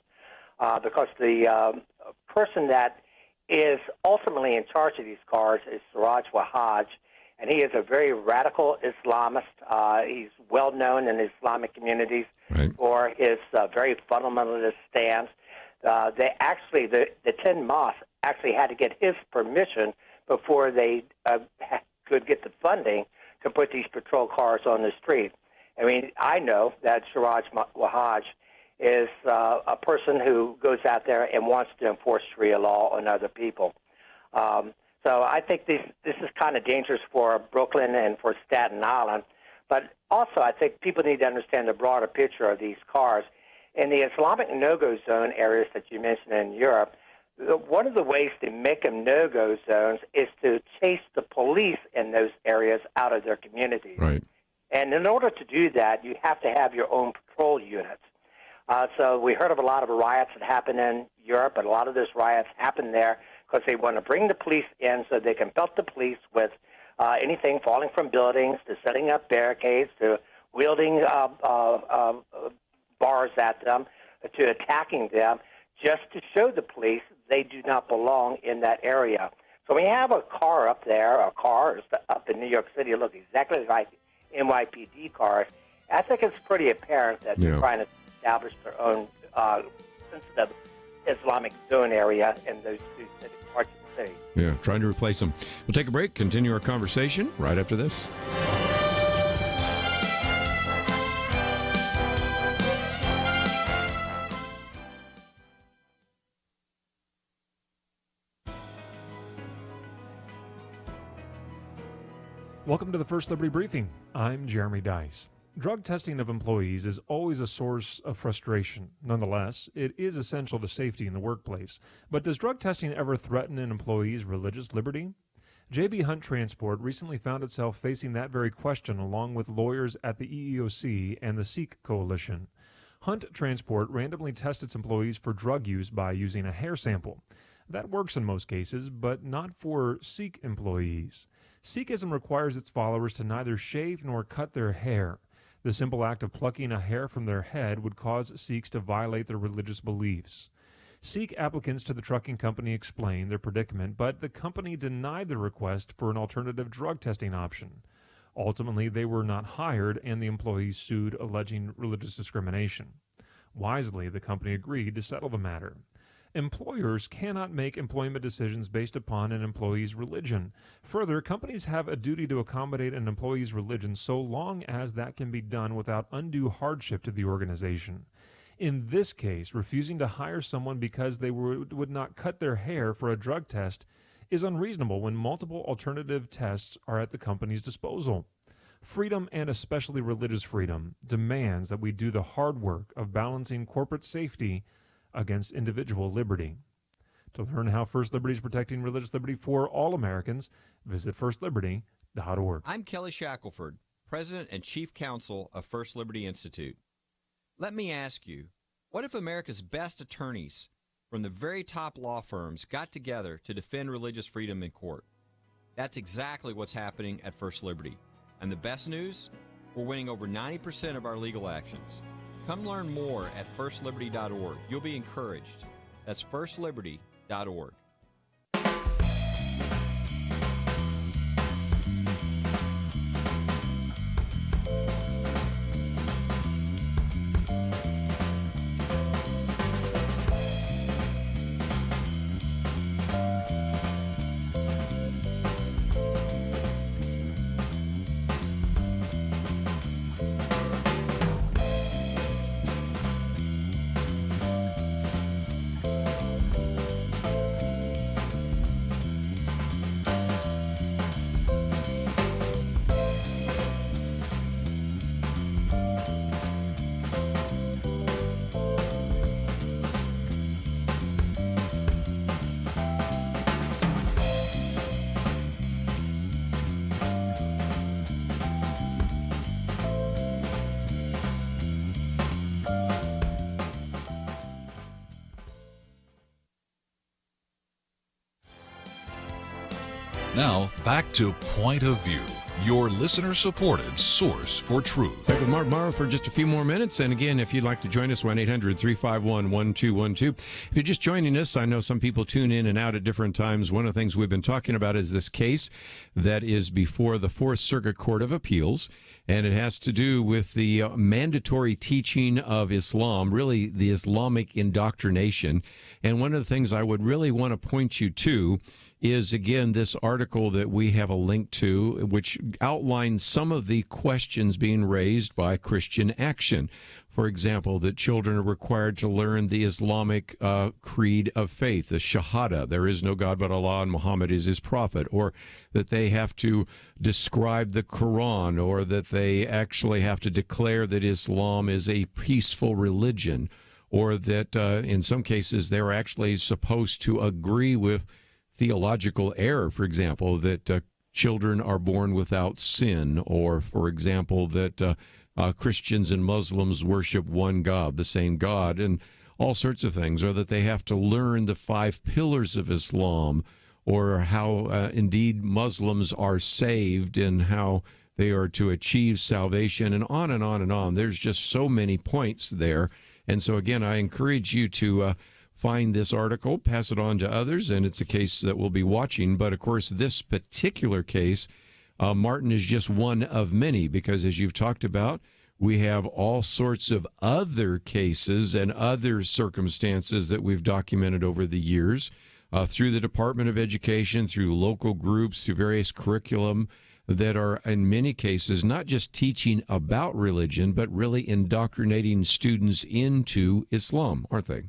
because the person that is ultimately in charge of these cars is Siraj Wahhaj, and he is a very radical Islamist. He's well known in the Islamic communities for his very fundamentalist stance. The 10 mosques actually had to get his permission before they could get the funding to put these patrol cars on the street. I mean, I know that Siraj Wahhaj is a person who goes out there and wants to enforce Sharia law on other people. So I think this is kind of dangerous for Brooklyn and for Staten Island. But also I think people need to understand the broader picture of these cars. In the Islamic no-go zone areas that you mentioned in Europe, one of the ways to make them no-go zones is to chase the police in those areas out of their communities. Right. And in order to do that, you have to have your own patrol units. So we heard of a lot of riots that happen in Europe, and a lot of those riots happen there because they want to bring the police in so they can belt the police with anything falling from buildings to setting up barricades to wielding bars at them to attacking them just to show the police they do not belong in that area. So we have a car up there, cars up in New York City look exactly like NYPD cars. I think it's pretty apparent that they're trying to establish their own sensitive Islamic zone area in those two parts of the city. Yeah, trying to replace them. We'll take a break, continue our conversation right after this. Welcome to the First Liberty Briefing. I'm Jeremy Dice. Drug testing of employees is always a source of frustration. Nonetheless, it is essential to safety in the workplace. But does drug testing ever threaten an employee's religious liberty? J.B. Hunt Transport recently found itself facing that very question along with lawyers at the EEOC and the Sikh Coalition. Hunt Transport randomly tests its employees for drug use by using a hair sample. That works in most cases, but not for Sikh employees. Sikhism requires its followers to neither shave nor cut their hair. The simple act of plucking a hair from their head would cause Sikhs to violate their religious beliefs. Sikh applicants to the trucking company explained their predicament, but the company denied the request for an alternative drug testing option. Ultimately, they were not hired, and the employees sued, alleging religious discrimination. Wisely, the company agreed to settle the matter. Employers cannot make employment decisions based upon an employee's religion. Further, companies have a duty to accommodate an employee's religion so long as that can be done without undue hardship to the organization. In this case, refusing to hire someone because they would not cut their hair for a drug test is unreasonable when multiple alternative tests are at the company's disposal. Freedom, and especially religious freedom, demands that we do the hard work of balancing corporate safety against individual liberty. To learn how First Liberty is protecting religious liberty for all Americans, visit firstliberty.org. I'm Kelly Shackelford, President and Chief Counsel of First Liberty Institute. Let me ask you, what if America's best attorneys from the very top law firms got together to defend religious freedom in court? That's exactly what's happening at First Liberty. And the best news? We're winning over 90% of our legal actions. Come learn more at firstliberty.org. You'll be encouraged. That's firstliberty.org. Now, back to Point of View, your listener-supported source for truth. Back with Martin Mawyer for just a few more minutes. And again, if you'd like to join us, 1-800-351-1212. If you're just joining us, I know some people tune in and out at different times. One of the things we've been talking about is this case that is before the Fourth Circuit Court of Appeals, and it has to do with the mandatory teaching of Islam, really the Islamic indoctrination. And one of the things I would really want to point you to is, again, this article that we have a link to, which outlines some of the questions being raised by Christian Action. For example, that children are required to learn the Islamic creed of faith, the Shahada, there is no God but Allah and Muhammad is his prophet, or that they have to describe the Quran, or that they actually have to declare that Islam is a peaceful religion, or that in some cases they're actually supposed to agree with theological error, for example, that children are born without sin, or, for example, that Christians and Muslims worship one God, the same God, and all sorts of things, or that they have to learn the 5 pillars of Islam, or how indeed Muslims are saved and how they are to achieve salvation, and on and on and on. There's just so many points there. And so, again, I encourage you to find this article, pass it on to others, and it's a case that we'll be watching. But, of course, this particular case, Martin, is just one of many, because as you've talked about, we have all sorts of other cases and other circumstances that we've documented over the years through the Department of Education, through local groups, through various curriculum that are, in many cases, not just teaching about religion, but really indoctrinating students into Islam, aren't they?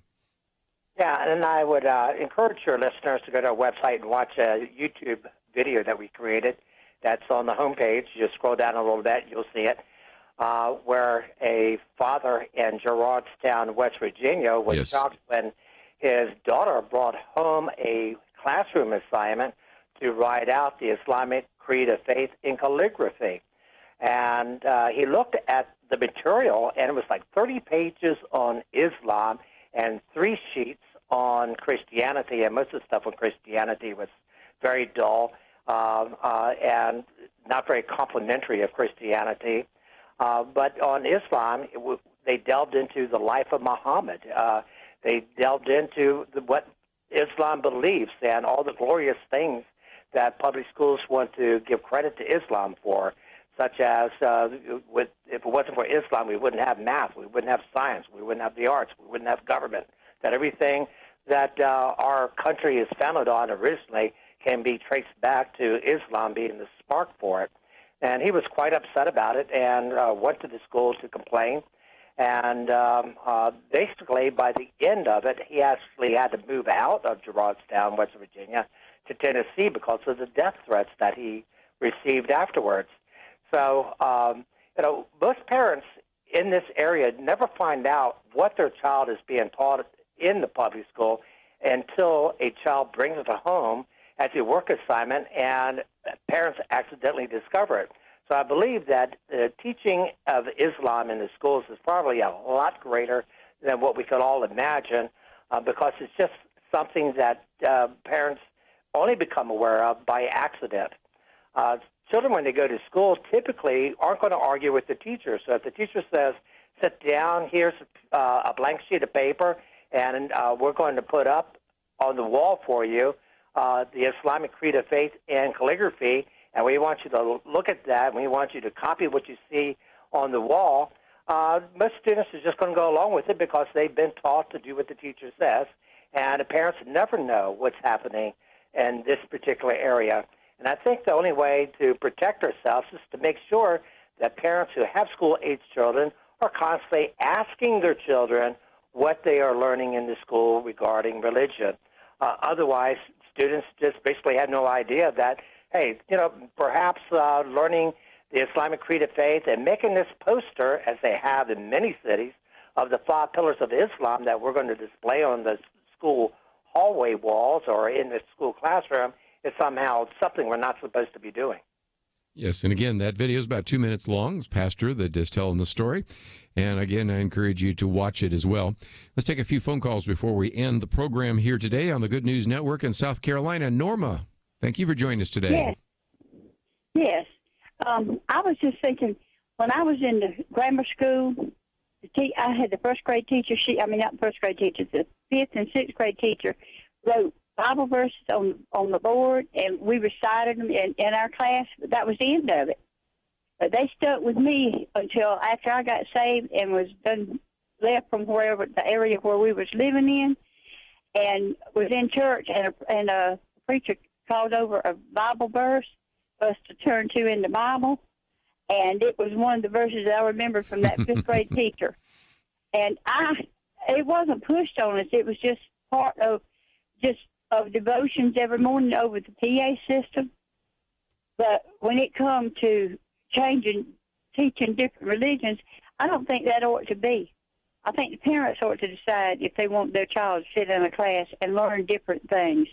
Yeah, and I would encourage your listeners to go to our website and watch a YouTube video that we created. That's on the homepage. You just scroll down a little bit, you'll see it, where a father in Gerardstown, West Virginia, was shocked when his daughter brought home a classroom assignment to write out the Islamic creed of faith in calligraphy. And he looked at the material, and it was like 30 pages on Islam and 3 sheets on Christianity, and most of the stuff on Christianity was very dull and not very complimentary of Christianity. But on Islam, they delved into the life of Muhammad. They delved into what Islam believes and all the glorious things that public schools want to give credit to Islam for, such as if it wasn't for Islam, we wouldn't have math, we wouldn't have science, we wouldn't have the arts, we wouldn't have government, that everything that our country is founded on originally can be traced back to Islam being the spark for it. And he was quite upset about it and went to the school to complain. And basically, by the end of it, he actually had to move out of Gerardstown, West Virginia, to Tennessee because of the death threats that he received afterwards. So, most parents in this area never find out what their child is being taught in the public school until a child brings it home as a work assignment and parents accidentally discover it. So I believe that the teaching of Islam in the schools is probably a lot greater than what we could all imagine because it's just something that parents only become aware of by accident. Children, when they go to school, typically aren't going to argue with the teacher. So if the teacher says, sit down, here's a blank sheet of paper, and we're going to put up on the wall for you the Islamic creed of faith and calligraphy, and we want you to look at that, and we want you to copy what you see on the wall, most students are just going to go along with it because they've been taught to do what the teacher says, and the parents never know what's happening in this particular area. And I think the only way to protect ourselves is to make sure that parents who have school-age children are constantly asking their children what they are learning in the school regarding religion. Otherwise, students just basically have no idea that, hey, perhaps learning the Islamic creed of faith and making this poster, as they have in many cities, of the 5 pillars of Islam that we're going to display on the school hallway walls or in the school classroom is somehow something we're not supposed to be doing. Yes, and again, that video is about 2 minutes long. It's Pastor that is telling the story. And again, I encourage you to watch it as well. Let's take a few phone calls before we end the program here today on the Good News Network in South Carolina. Norma, thank you for joining us today. Yes. I was just thinking, when I was in the grammar school, I had the first grade teacher, not the first grade teacher, the 5th and 6th grade teacher wrote Bible verses on the board, and we recited them in our class, but that was the end of it. But they stuck with me until after I got saved and was left from the area where we was living in, and was in church, and a preacher called over a Bible verse for us to turn to in the Bible, and it was one of the verses that I remembered from that 5th grade teacher. And it wasn't pushed on us; it was just part of devotions every morning over the PA system. But when it comes to teaching different religions, I don't think that ought to be. I think the parents ought to decide if they want their child to sit in a class and learn different things.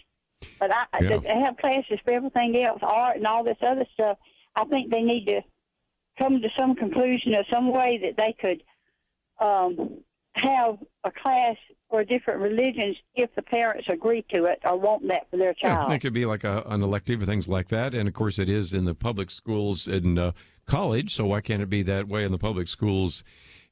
But they have classes for everything else, art and all this other stuff. I think they need to come to some conclusion or some way that they could have a class for different religions if the parents agree to it or want that for their child. Yeah, it could be like an elective or things like that. And, of course, it is in the public schools in college, so why can't it be that way in the public schools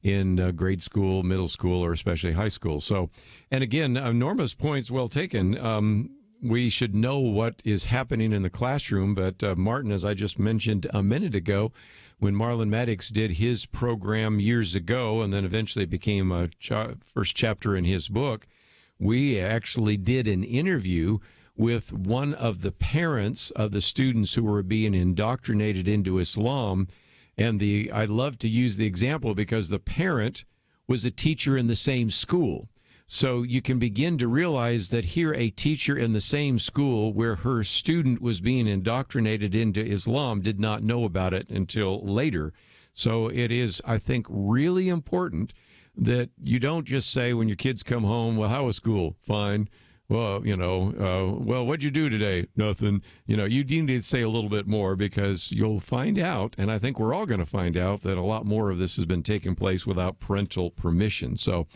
in grade school, middle school, or especially high school? So, and again, Norma's point's well taken. We should know what is happening in the classroom, but Martin, as I just mentioned a minute ago, when Marlon Maddox did his program years ago and then eventually became a first chapter in his book, we actually did an interview with one of the parents of the students who were being indoctrinated into Islam. And I love to use the example because the parent was a teacher in the same school. So you can begin to realize that here a teacher in the same school where her student was being indoctrinated into Islam did not know about it until later. So it is, I think, really important that you don't just say when your kids come home, well, how was school? Fine. Well, well, what'd you do today? Nothing. You need to say a little bit more because you'll find out, and I think we're all going to find out, that a lot more of this has been taking place without parental permission. So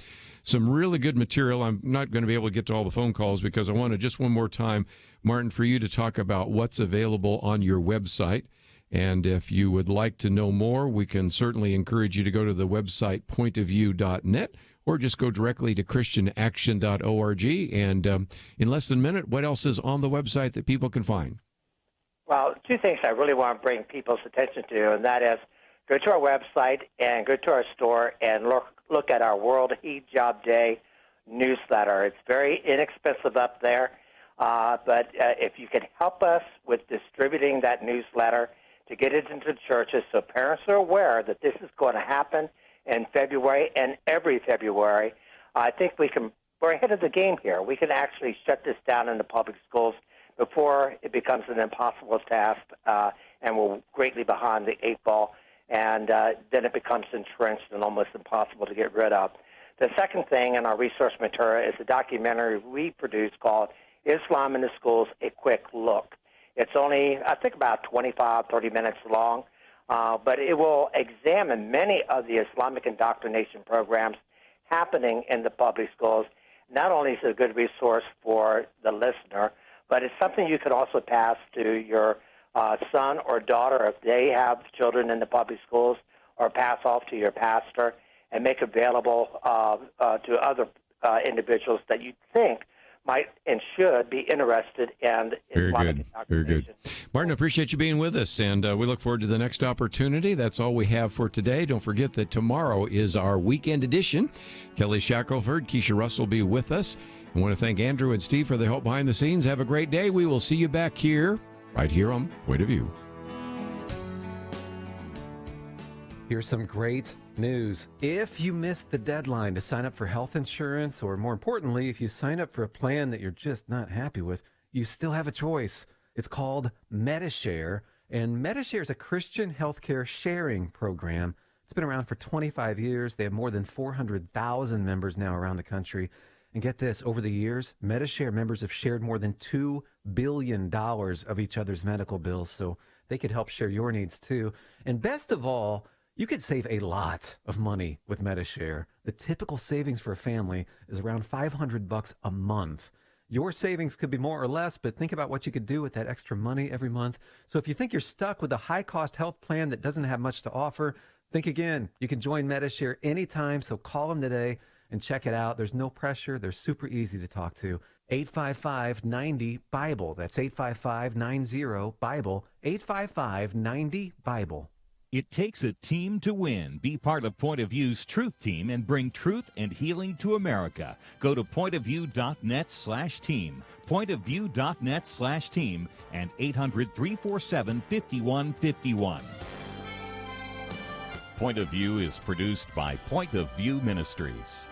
some really good material. I'm not going to be able to get to all the phone calls because I want to just one more time, Martin, for you to talk about what's available on your website. And if you would like to know more, we can certainly encourage you to go to the website pointofview.net or just go directly to christianaction.org. And in less than a minute, what else is on the website that people can find? Well, two things I really want to bring people's attention to, and that is go to our website and go to our store and look at our World Hijab Day newsletter. It's very inexpensive up there, but if you could help us with distributing that newsletter to get it into churches so parents are aware that this is going to happen in February and every February, I think we're ahead of the game here. We can actually shut this down in the public schools before it becomes an impossible task and we're greatly behind the eight ball, and then it becomes entrenched and almost impossible to get rid of. The second thing in our resource material is a documentary we produced called Islam in the Schools, A Quick Look. It's only, I think, about 25, 30 minutes long, but it will examine many of the Islamic indoctrination programs happening in the public schools. Not only is it a good resource for the listener, but it's something you could also pass to your son or daughter if they have children in the public schools, or pass off to your pastor and make available to other individuals that you think might and should be interested in Islamic indoctrination. Very good. Martin, I appreciate you being with us, and we look forward to the next opportunity. That's all we have for today. Don't forget that tomorrow is our weekend edition. Kelly Shackelford, Keisha Russell will be with us. I want to thank Andrew and Steve for their help behind the scenes. Have a great day. We will see you back here, right here on Point of View. Here's some great news. If you missed the deadline to sign up for health insurance, or more importantly, if you sign up for a plan that you're just not happy with, you still have a choice. It's called MediShare, and MediShare is a Christian healthcare sharing program. It's been around for 25 years. They have more than 400,000 members now around the country. And get this, over the years, MediShare members have shared more than $2 billion of each other's medical bills, so they could help share your needs too. And best of all, you could save a lot of money with MediShare. The typical savings for a family is around $500 a month. Your savings could be more or less, but think about what you could do with that extra money every month. So if you think you're stuck with a high-cost health plan that doesn't have much to offer, think again. You can join MediShare anytime, so call them today and check it out. There's no pressure. They're super easy to talk to. 855-90-BIBLE. That's 855-90-BIBLE. 855-90-BIBLE. It takes a team to win. Be part of Point of View's Truth Team and bring truth and healing to America. Go to pointofview.net/team, pointofview.net/team, and 800-347-5151. Point of View is produced by Point of View Ministries.